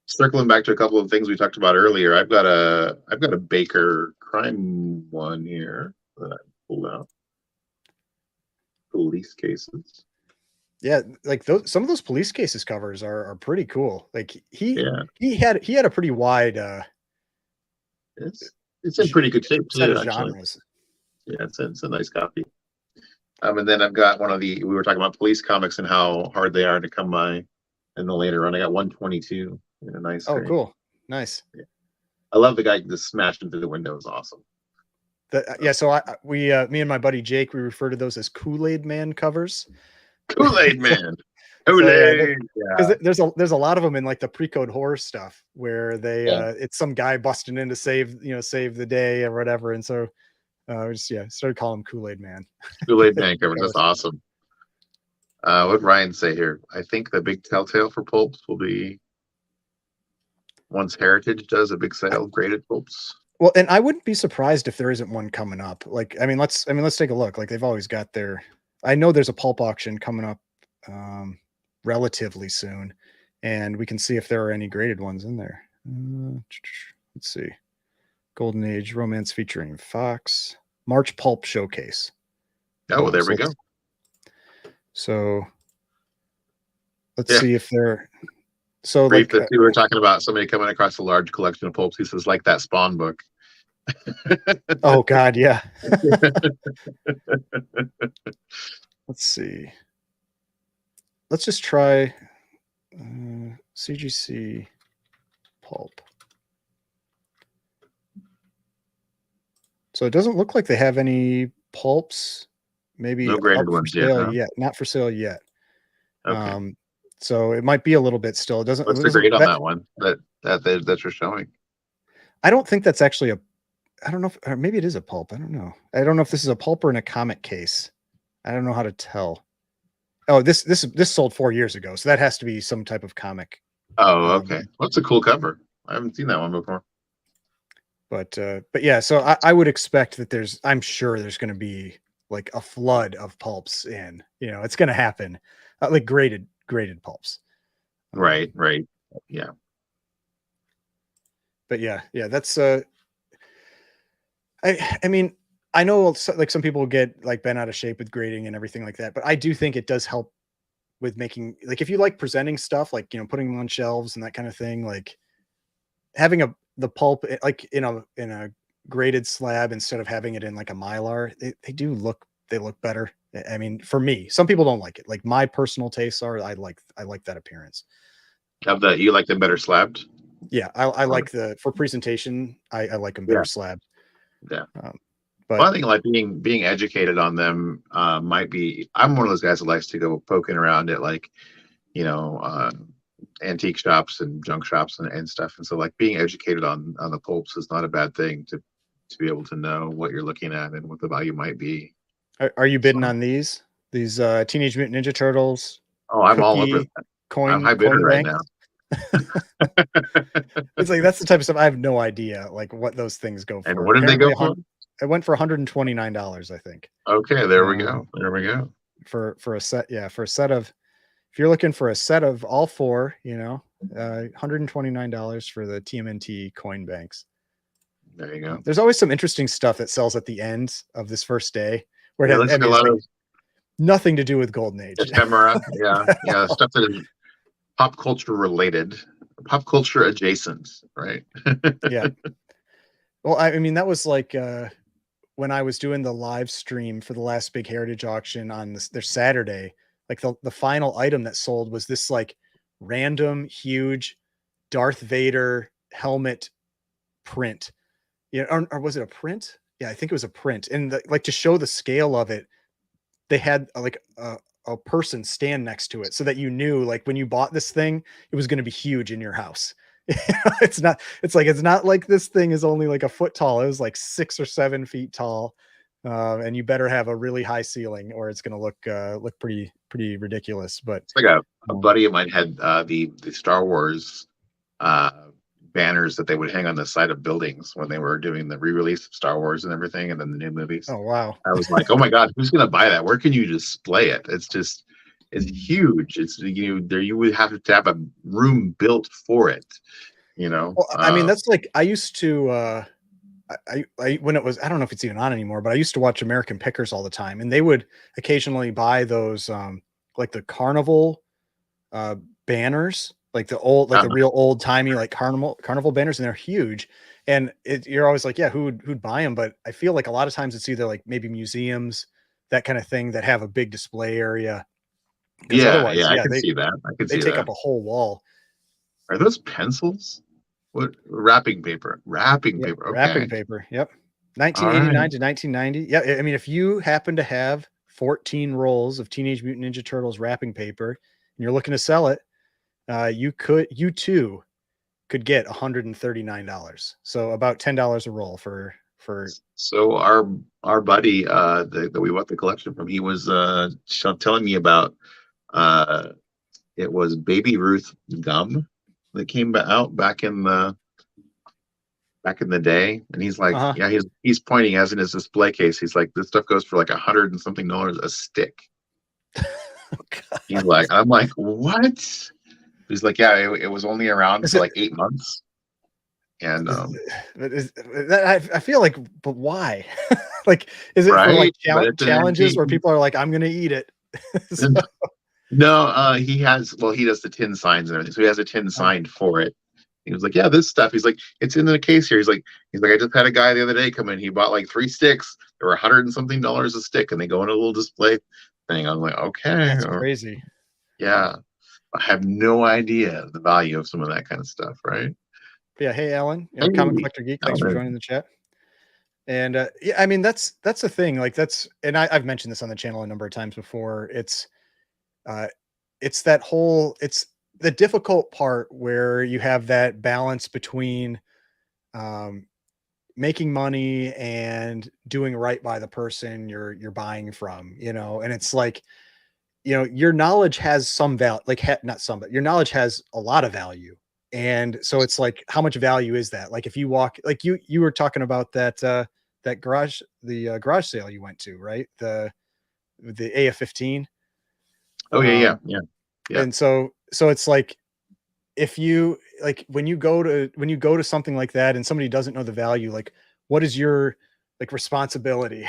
circling back to a couple of things we talked about earlier, I've got a Baker crime one here that I pulled out. Police cases. Yeah, like some of those police cases covers are pretty cool. Like Yeah. he had a pretty wide It's it's in pretty good shape set too, of actually. genres. Yeah, it's a nice copy. And then I've got we were talking about police comics and how hard they are to come by in the later run. I got 122 in a nice Oh, grade. cool. Nice. Yeah. I love the guy just smashed into the window. Is awesome. Yeah, so me and my buddy Jake, we refer to those as Kool-Aid Man covers. Kool-Aid Man. So yeah, Kool-Aid. because Yeah. there's a lot of them in like the pre-code horror stuff where they Yeah. it's some guy busting in to save the day or whatever, and so we just started calling him Kool-Aid Man. Kool-Aid Man cover. That's awesome. What did Ryan say here? I think the big telltale for pulps will be once Heritage does a big sale of graded pulps. Well, and I wouldn't be surprised if there isn't one coming up. Like, let's take a look. Like they've always got I know there's a pulp auction coming up relatively soon, and we can see if there are any graded ones in there. Let's see. Golden Age romance featuring Fox. March Pulp Showcase. Oh, there we go. So let's see if they're Brief, we were talking about somebody coming across a large collection of pulps. He says, like that Spawn book. Oh God, yeah. Let's see. Let's just try CGC pulp. So it doesn't look like they have any pulps. Maybe no graded ones yet. Not for sale yet. Okay. So it might be a little bit still. It doesn't. What's the grade on that one that you're showing? I don't think that's actually I don't know or maybe it is a pulp. I don't know. I don't know if this is a pulp or in a comic case. I don't know how to tell. Oh, this sold 4 years ago, so that has to be some type of comic. Oh, okay. What's a cool cover? I haven't seen that one before. But yeah, so I would expect that I'm sure there's going to be like a flood of pulps in. It's going to happen, like graded pulps. Right. Yeah. But yeah, that's I mean, I know like some people get like bent out of shape with grading and everything like that, but I do think it does help with making, like, if you like presenting stuff, like, putting them on shelves and that kind of thing, like having the pulp like in a graded slab instead of having it in like a Mylar, they look better. I mean, for me, some people don't like it. Like my personal tastes are, I like that appearance. You like them better slabbed? Yeah, I like for presentation. I like them better slabbed. Yeah. But I think like being educated on them might be. I'm one of those guys that likes to go poking around at like, antique shops and junk shops and stuff. And so like being educated on the pulps is not a bad thing to be able to know what you're looking at and what the value might be. Are you bidding on these Teenage Mutant Ninja Turtles? Oh, I'm all over that. I'm high bidder right now. It's like that's the type of stuff I have no idea like what those things go for. And what did they go for? It went for $129, I think. Okay, there we go. There we go. For a set, for a set of, if you're looking for a set of all four, $129 for the TMNT coin banks. There you go. There's always some interesting stuff that sells at the end of this first day where it has, a lot of nothing to do with Golden Age. Ephemera, yeah, stuff that is pop culture related, pop culture adjacent, right? Yeah. Well, I mean, that was like when I was doing the live stream for the last big Heritage auction on their Saturday. Like the final item that sold was this like random huge Darth Vader helmet print. Yeah, or was it a print? Yeah, I think it was a print. And like to show the scale of it, they had like a person stand next to it so that you knew like when you bought this thing, it was going to be huge in your house. It's not like this thing is only like a foot tall. It was like 6 or 7 feet tall. And you better have a really high ceiling or it's going to look pretty ridiculous. But It's like a buddy of mine had the Star Wars uh, banners that they would hang on the side of buildings when they were doing the re-release of Star Wars and everything, and then the new movies. oh wow. I was like, oh my god, who's gonna buy that? Where can you display it? It's huge. It's there you would have to have a room built for it. Well, I mean that's like I used to I when it was, I don't know if it's even on anymore, but I used to watch American Pickers all the time, and they would occasionally buy those like the carnival banners, like the old, like the real old timey like carnival banners, and they're huge. And you're always like, yeah, who'd buy them? But I feel like a lot of times it's either like maybe museums, that kind of thing, that have a big display area. Because otherwise, I can see that. I can they see take that. up a whole wall. Are those pencils? What wrapping paper? Wrapping Yep, paper. Okay. wrapping paper. Yep. 1989 to 1990. Yeah, I mean, if you happen to have 14 rolls of Teenage Mutant Ninja Turtles wrapping paper and you're looking to sell it, you too could get $139. So about $10 a roll for. So our buddy that we bought the collection from, he was telling me about it was Baby Ruth gum that came out back in the day, and he's like, yeah, he's pointing as in his display case. He's like, this stuff goes for like $100 and something a stick. Oh, he's like, I'm like, what? He's like, yeah, it was only around for like 8 months. And I feel like, but why? Like, is it for like challenges where people are like, I'm gonna eat it? So. No, he does the tin signs and everything. So he has a tin sign for it. He was like, yeah, this stuff. He's like, it's in the case here. He's like, I just had a guy the other day come in. He bought like 3 sticks. They were $100 and something a stick, and they go in a little display thing. I'm like, okay, that's crazy. Yeah, I have no idea the value of some of that kind of stuff, right? Yeah. Hey, Alan, Comic Collector Geek. Thanks for joining the chat. And yeah, I mean, that's the thing. Like and I've mentioned this on the channel a number of times before. It's that whole, it's the difficult part where you have that balance between making money and doing right by the person you're buying from, and it's like, your knowledge has some value, like not some, but your knowledge has a lot of value. And so it's like, how much value is that? Like if you walk, like you were talking about that garage sale you went to, right? The AF-15. Oh yeah. And so it's like, if you like, when you go to something like that and somebody doesn't know the value, like what is your like responsibility?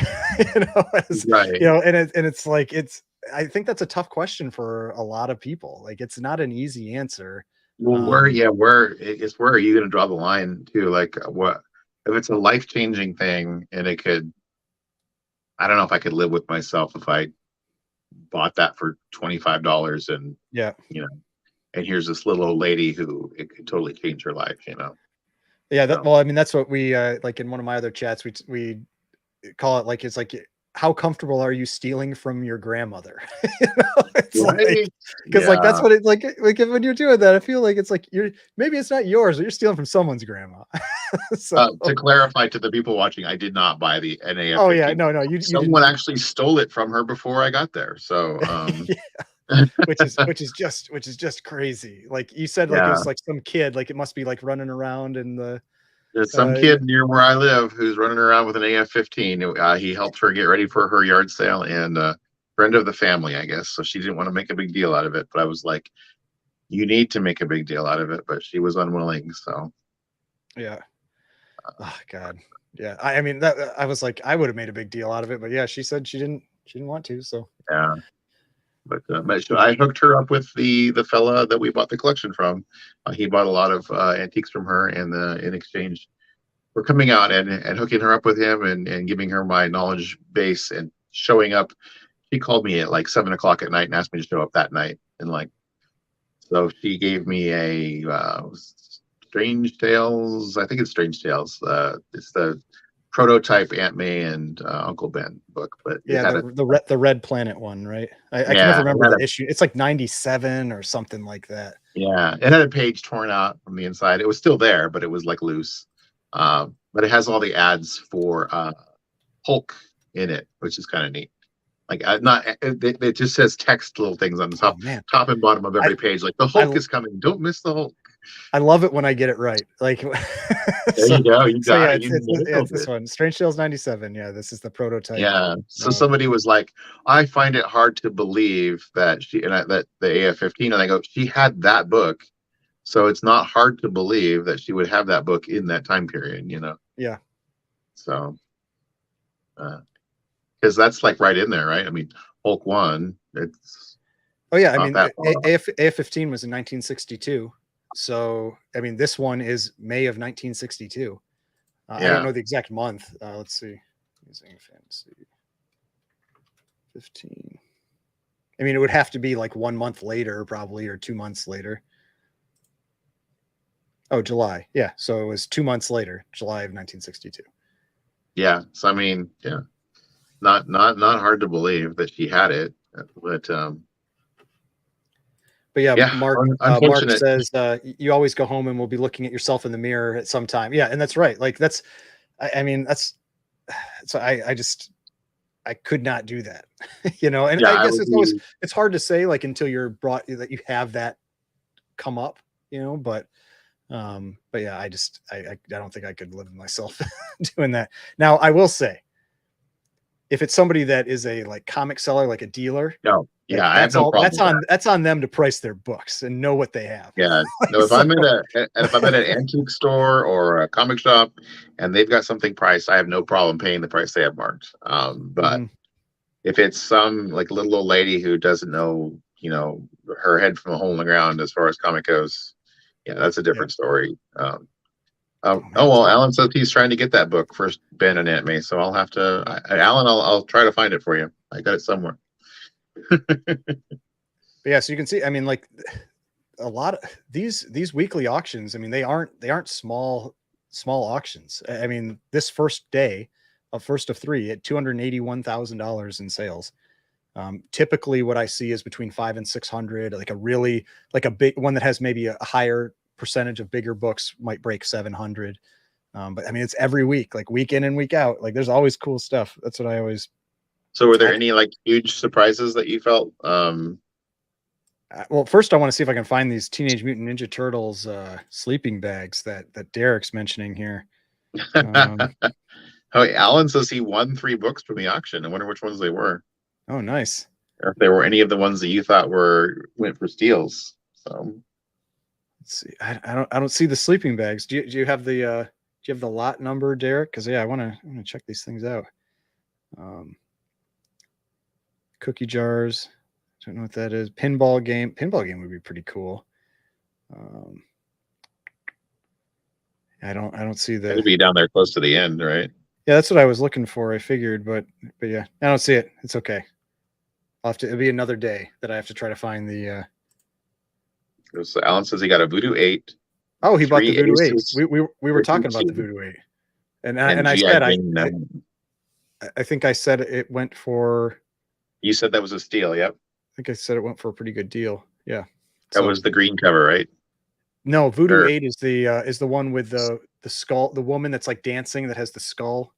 Right. And it's like, I think that's a tough question for a lot of people. Like it's not an easy answer. Well, where are you going to draw the line too? Like what if it's a life-changing thing and it could, I don't know if I could live with myself if I bought that for $25 and and here's this little old lady who it could totally change her life, Yeah, well, I mean, that's what we like in one of my other chats, we call it, like, it's like, how comfortable are you stealing from your grandmother? It's like, because like that's what it's like when you're doing that, I feel like it's like maybe it's not yours, but you're stealing from someone's grandma. So to clarify to the people watching, I did not buy the NAF. Oh yeah, no, someone actually stole it from her before I got there. So which is just crazy. Like you said, like it was like some kid, like it must be like running around in the. There's some kid near where I live who's running around with an AF-15. He helped her get ready for her yard sale, and friend of the family, I guess. So she didn't want to make a big deal out of it, but I was like, "You need to make a big deal out of it," but she was unwilling. So yeah. Oh God. Yeah. I mean that I was like, I would have made a big deal out of it, but yeah, she said she didn't want to. So yeah. But I hooked her up with the fella that we bought the collection from. He bought a lot of antiques from her, and in exchange, we're coming out and hooking her up with him and giving her my knowledge base and showing up. She called me at like 7:00 at night and asked me to show up that night, and like, so she gave me a Strange Tales. I think it's Strange Tales. It's the prototype Aunt May and Uncle Ben book, but it Yeah, had the Red Planet one, right? I can yeah, never remember it had the issue. It's like 97 or something like that. yeah, it had a page torn out from the inside. It was still there, but it was like loose. But it has all the ads for Hulk in it, which is kind of neat. Like not it just says text little things on the Oh man, top and bottom of every page, like the Hulk is coming. Don't miss the Hulk. I love it when I get it right. Like, there you go. You got yeah, it. it's this one. Strange Tales 97. Yeah, this is the prototype. Yeah. So somebody was like, I find it hard to believe that that the AF-15, and I go, she had that book, so it's not hard to believe that she would have that book in that time period, you know. Yeah. So, because that's like right in there, right? I mean, Hulk 1. It's oh yeah. I mean, AF-15 was in 1962. So I mean, this one is May of 1962. I don't know the exact month. Let's see. Using fantasy 15. I mean, it would have to be like 1 month later, probably, or 2 months later. Oh, July. Yeah. So it was 2 months later, July of 1962. Yeah. So I mean, yeah, not hard to believe that she had it, but yeah, Mark says you always go home and will be looking at yourself in the mirror at some time. Yeah, and that's right. Like that's, I mean, that's so I could not do that, you know. And I guess it's hard to say like until you're brought that you have that come up, you know. But yeah, I don't think I could live with myself doing that. Now I will say, if it's somebody that is a like comic seller, like a dealer, no, yeah, I have no problem. That's on them to price their books and know what they have. Yeah, no. If I'm at an antique store or a comic shop and they've got something priced, I have no problem paying the price they have marked. But if it's some like little old lady who doesn't know, you know, her head from a hole in the ground as far as comic goes, yeah, that's a different story. Oh well, Alan says he's trying to get that book for Ben and Aunt May, so I'll have to. Alan, I'll try to find it for you. I got it somewhere. But yeah, so you can see. I mean, like a lot of these weekly auctions. I mean, they aren't small auctions. I mean, this first day, first of 3 at $281,000 in sales. Typically, what I see is between 500 and 600. Like a big one that has maybe a higher percentage of bigger books might break 700. But I mean, it's every week, like week in and week out. Like there's always cool stuff. That's what I always. So were there any like huge surprises that you felt? Well, first I want to see if I can find these Teenage Mutant Ninja Turtles sleeping bags that Derek's mentioning here. Oh, Alan says he won 3 books from the auction. I wonder which ones they were. Oh, nice. Or if they were any of the ones that you thought went for steals. So let's see. I don't see the sleeping bags. Do you have the lot number, Derek? Because yeah, I want to check these things out. Cookie jars. Don't know what that is. Pinball game. Pinball game would be pretty cool. I don't see the. It'd be down there close to the end, right? Yeah, that's what I was looking for. I figured, but yeah, I don't see it. It's okay. It'll be another day that I have to try to find the. So Alan says he got a Voodoo 8. Oh, he bought the Voodoo 8. We were talking about the Voodoo 8, and I said I think I said it went for. You said that was a steal. Yep. I think I said it went for a pretty good deal. Yeah. That was the green cover, right? No, Voodoo 8 is the one with the skull, the woman that's like dancing that has the skull.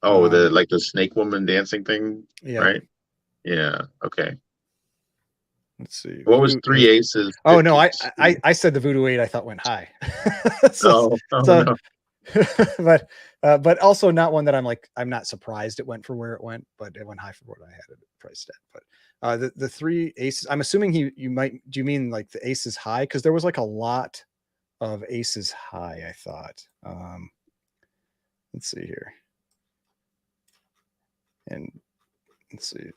Oh, the snake woman dancing thing. Yeah. Right. Yeah. Okay. Let's see. What was 3 aces? Oh no, I said the Voodoo 8 I thought went high. No. But also not one that I'm not surprised it went for where it went, but it went high for what I had it priced at. But the 3 aces, I'm assuming do you mean like the aces high? Because there was like a lot of aces high, I thought. Let's see here. And let's see.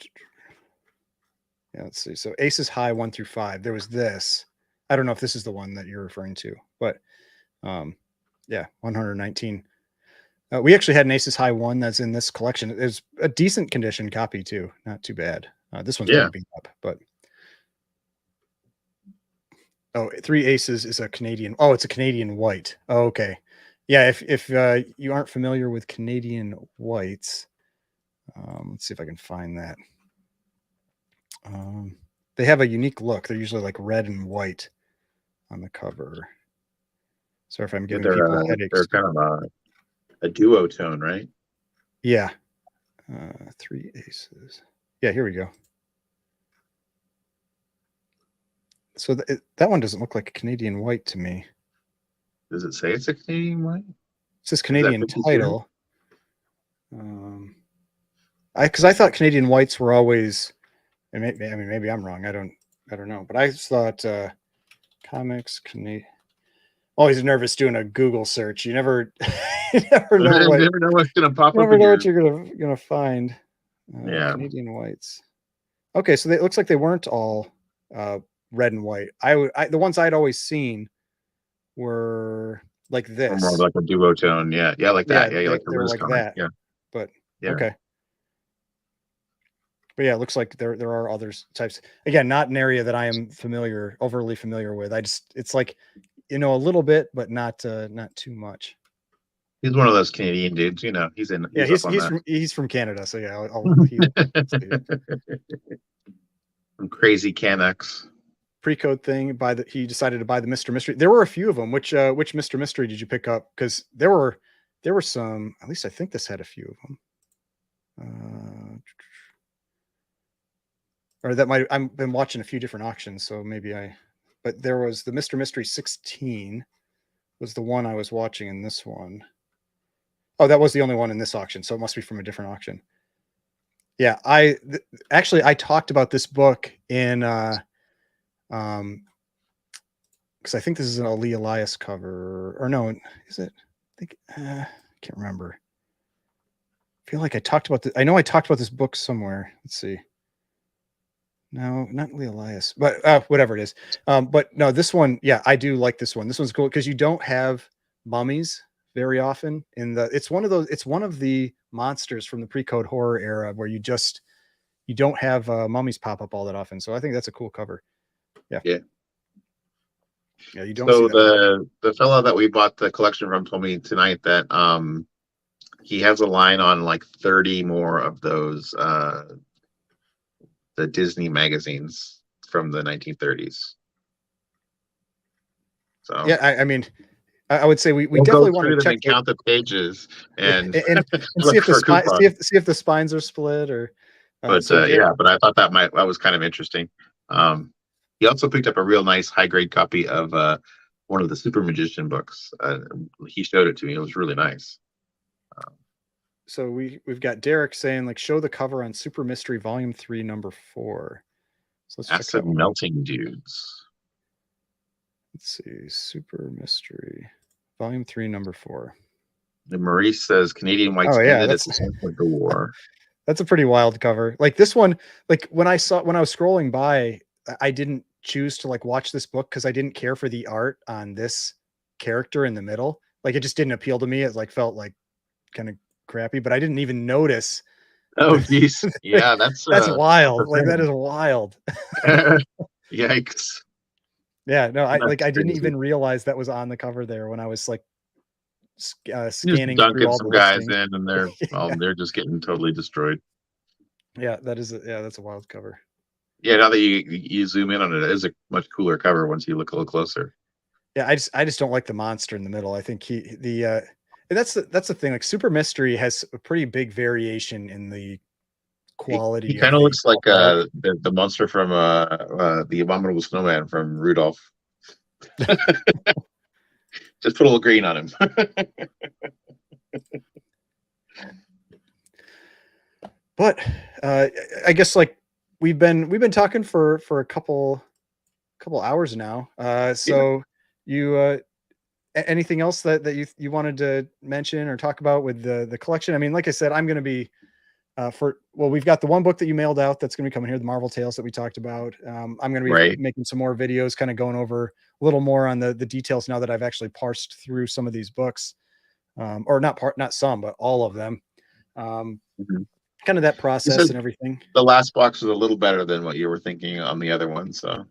Yeah, let's see. So aces high 1 through 5. There was this. I don't know if this is the one that you're referring to, but yeah, 119. We actually had an aces high 1 that's in this collection. It's a decent condition copy too. Not too bad. This one's beat up, but Oh, Three Aces is a Canadian. Oh, it's a Canadian white. Oh, okay. Yeah, if you aren't familiar with Canadian whites, let's see if I can find that. They have a unique look. They're usually like red and white on the cover. Sorry if I'm giving people headaches. They're kind of a duo tone, right? Yeah. Three Aces. Yeah, here we go. So that one doesn't look like a Canadian white to me. Does it say it's a Canadian white? It says Canadian title. Because I thought Canadian whites were always. Maybe I'm wrong. I don't know. But I thought comics Canadian. Always nervous doing a Google search. You never, you never know what's gonna pop up. Never know what you're gonna find. Yeah. Canadian whites. Okay, so it looks like they weren't all red and white. The ones I'd always seen were like this. Or more like a duo tone. Yeah, like that. Yeah, like they were like that. Yeah. But yeah. Okay. But yeah, it looks like there are other types. Again, not an area that I am overly familiar with. It's like, a little bit, but not too much. He's one of those Canadian dudes, he's in. He's from Canada, so yeah, Some crazy Canucks. Pre-code thing. He decided to buy the Mr. Mystery. There were a few of them. Which Mr. Mystery did you pick up? Because there were some. At least I think this had a few of them. Or that might. I've been watching a few different auctions, so maybe But there was the Mr. Mystery 16 was the one I was watching in this one. Oh, that was the only one in this auction, so it must be from a different auction. Yeah, actually I talked about this book in because I think this is an Ali Elias cover, or no, is it? I think I can't remember. I feel like I talked about I know I talked about this book somewhere. Let's see. No, not Lee Elias, but whatever it is. But no, this one, yeah, I do like this one. This one's cool because you don't have mummies very often it's one of the monsters from the pre-code horror era where you don't have mummies pop up all that often. So I think that's a cool cover. Yeah. Yeah. Yeah. You don't. So the fellow that we bought the collection from told me tonight that he has a line on like 30 more of those the Disney magazines from the 1930s. So yeah, I mean, I would say we definitely want to check and count the pages and see if the spines are split or. But but I thought that was kind of interesting. He also picked up a real nice high grade copy of one of the Super Magician books. He showed it to me. It was really nice. So we've got Derek saying like show the cover on Super Mystery Volume 3 number 4. So let's Acid melting dudes. Let's see, Super Mystery Volume 3 number 4. And Maurice says Canadian whites ended at the end of the war. That's a pretty wild cover. Like this one, like when I was scrolling by, I didn't choose to like watch this book because I didn't care for the art on this character in the middle. Like it just didn't appeal to me. It like felt like kind of crappy, but I didn't even notice. Oh geez. Yeah, that's wild. Like that is wild. Yikes. Yeah, no, I didn't even realize that was on the cover there when I was like scanning through all some guys in and they're they're just getting totally destroyed. Yeah, that's a wild cover. Yeah, now that you zoom in on it, it is a much cooler cover once you look a little closer. Yeah, I just don't like the monster in the middle. I think that's the thing. Like Super Mystery has a pretty big variation in the quality. He kind of looks like the monster from the Abominable Snowman from Rudolph. Just put a little green on him. But I guess like we've been talking for a couple hours now. So you anything else that you wanted to mention or talk about with the collection? I mean, like I said, I'm going to be we've got the one book that you mailed out that's going to be coming here, the Marvel Tales that we talked about. I'm going to be making some more videos, kind of going over a little more on the details now that I've actually parsed through some of these books, or not some, but all of them. Kind of that process and everything. The last box was a little better than what you were thinking on the other one, so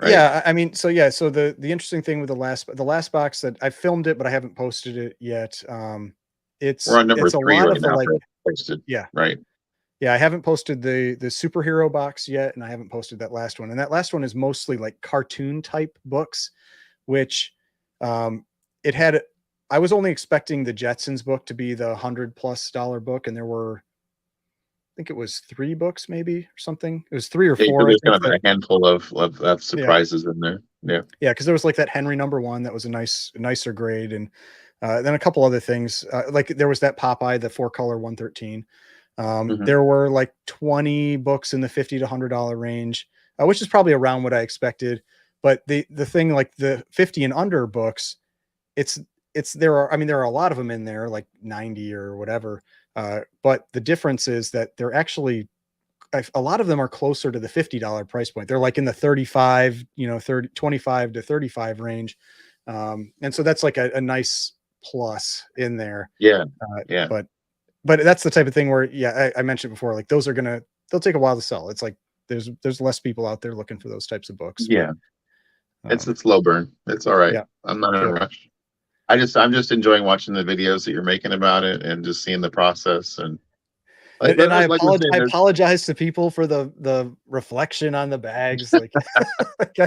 right? Yeah, I mean, so yeah, so the interesting thing with the last box that I filmed it, but I haven't posted it yet. We're on number It's a 3 lot right of the now like, for posted, yeah, right? yeah. I haven't posted the superhero box yet, and I haven't posted that last one. And that last one is mostly like cartoon type books, which um, it had. I was only expecting the Jetsons book to be the $100+ book, and there were, I think it was 3 books maybe or something. It was 3 or Yeah, 4, I there's kind think. of That a handful of yeah. surprises in there. Yeah. Yeah, because there was like that Henry #1 that was a nicer grade, and then a couple other things. Like there was that Popeye, the 4-color 113. Hmm. There were like 20 books in the $50 to $100 range, which is probably around what I expected. But the thing, like the 50 and under books, it's there are, I mean, there are a lot of them in there, like 90 or whatever. But the difference is that they're actually, a lot of them are closer to the $50 price point. They're like in the 35, 25 to 35 range. And so that's like a nice plus in there. Yeah. Uh, Yeah. but, but that's the type of thing where, yeah, I mentioned before, like those are they'll take a while to sell. It's like, there's less people out there looking for those types of books, but, Yeah. It's a slow burn. It's all right. yeah, I'm not in a yep. rush. I'm just enjoying watching the videos that you're making about it and just seeing the process. And And like we're saying, I there's apologize to people for the reflection on the bags. Like, like, yeah,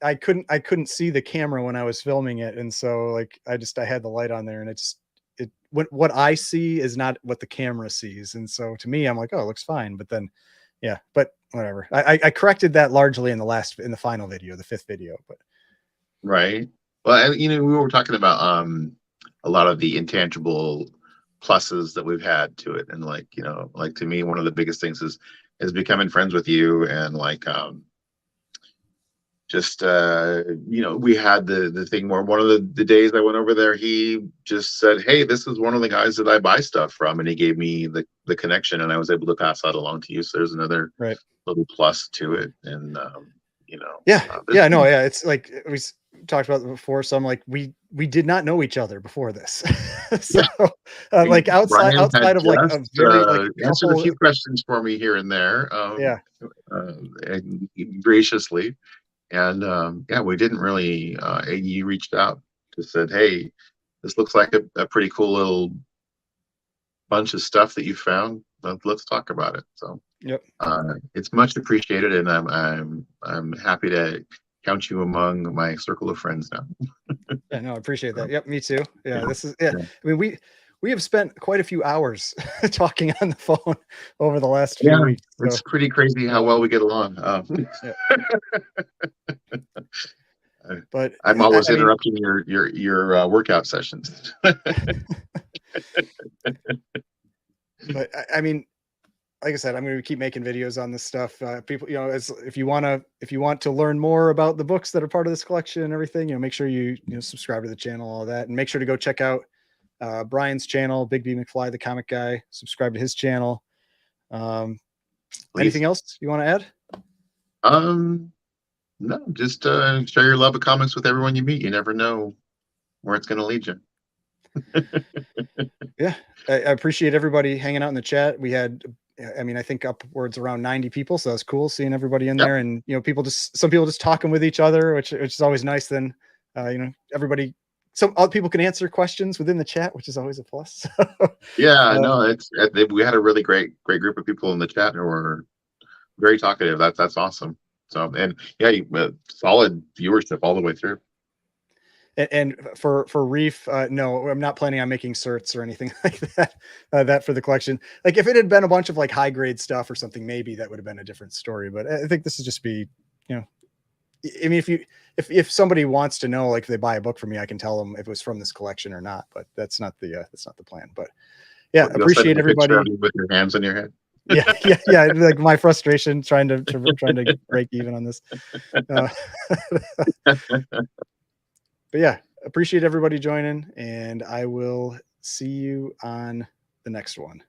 I couldn't see the camera when I was filming it, and so like I had the light on there, and it what I see is not what the camera sees, and so to me, I'm like, oh, it looks fine, but then, yeah, but whatever. I corrected that largely in the final video, the 5th video, but right. Well, we were talking about a lot of the intangible pluses that we've had to it, and like like to me, one of the biggest things is becoming friends with you, and like just we had the thing where one of the days I went over there, he just said, hey, this is one of the guys that I buy stuff from, and he gave me the connection, and I was able to pass that along to you. So there's another right. little plus to it. And Yeah, there's yeah, no, yeah. It's like talked about it before. So I'm like, we did not know each other before this. So like Brian had outside of like a just very like answered a couple, few questions for me here and there, yeah. and graciously. And yeah, we didn't really. You reached out to said, "Hey, this looks like a pretty cool little bunch of stuff that you found. Let's talk about it." So Yep. it's much appreciated, and I'm happy to count you among my circle of friends now. Yeah, no, I appreciate So, that. Yep, me too. Yeah, yeah, this is, yeah. yeah. I mean, we have spent quite a few hours talking on the phone over the last few Yeah, weeks. So it's pretty crazy how well we get along. yeah, I- but I'm I, always I mean, interrupting your workout sessions. but I mean, like I said, I'm going to keep making videos on this stuff. People, if you want to learn more about the books that are part of this collection and everything, make sure you subscribe to the channel, all that, and make sure to go check out Brian's channel, Bigby McFly, the comic guy. Subscribe to his channel. Anything Please. else you want to add? No, just share your love of comics with everyone you meet. You never know where it's going to lead you. Yeah, I appreciate everybody hanging out in the chat. We had, I mean, I think upwards around 90 people, so that's cool seeing everybody in Yep. there, and some people just talking with each other, which is always nice. Then, everybody, some other people can answer questions within the chat, which is always a plus. Yeah, no, we had a really great group of people in the chat who were very talkative. That's awesome. So, and yeah, solid viewership all the way through. And for Reef, no, I'm not planning on making certs or anything like that. That for the collection. Like if it had been a bunch of like high grade stuff or something, maybe that would have been a different story. But I think this is just be, I mean, if somebody wants to know, like if they buy a book from me, I can tell them if it was from this collection or not. But that's not the plan. But yeah, You'll appreciate send a picture everybody. of you with your hands on your head. Yeah. Like my frustration trying to break even on this. But yeah, appreciate everybody joining, and I will see you on the next one.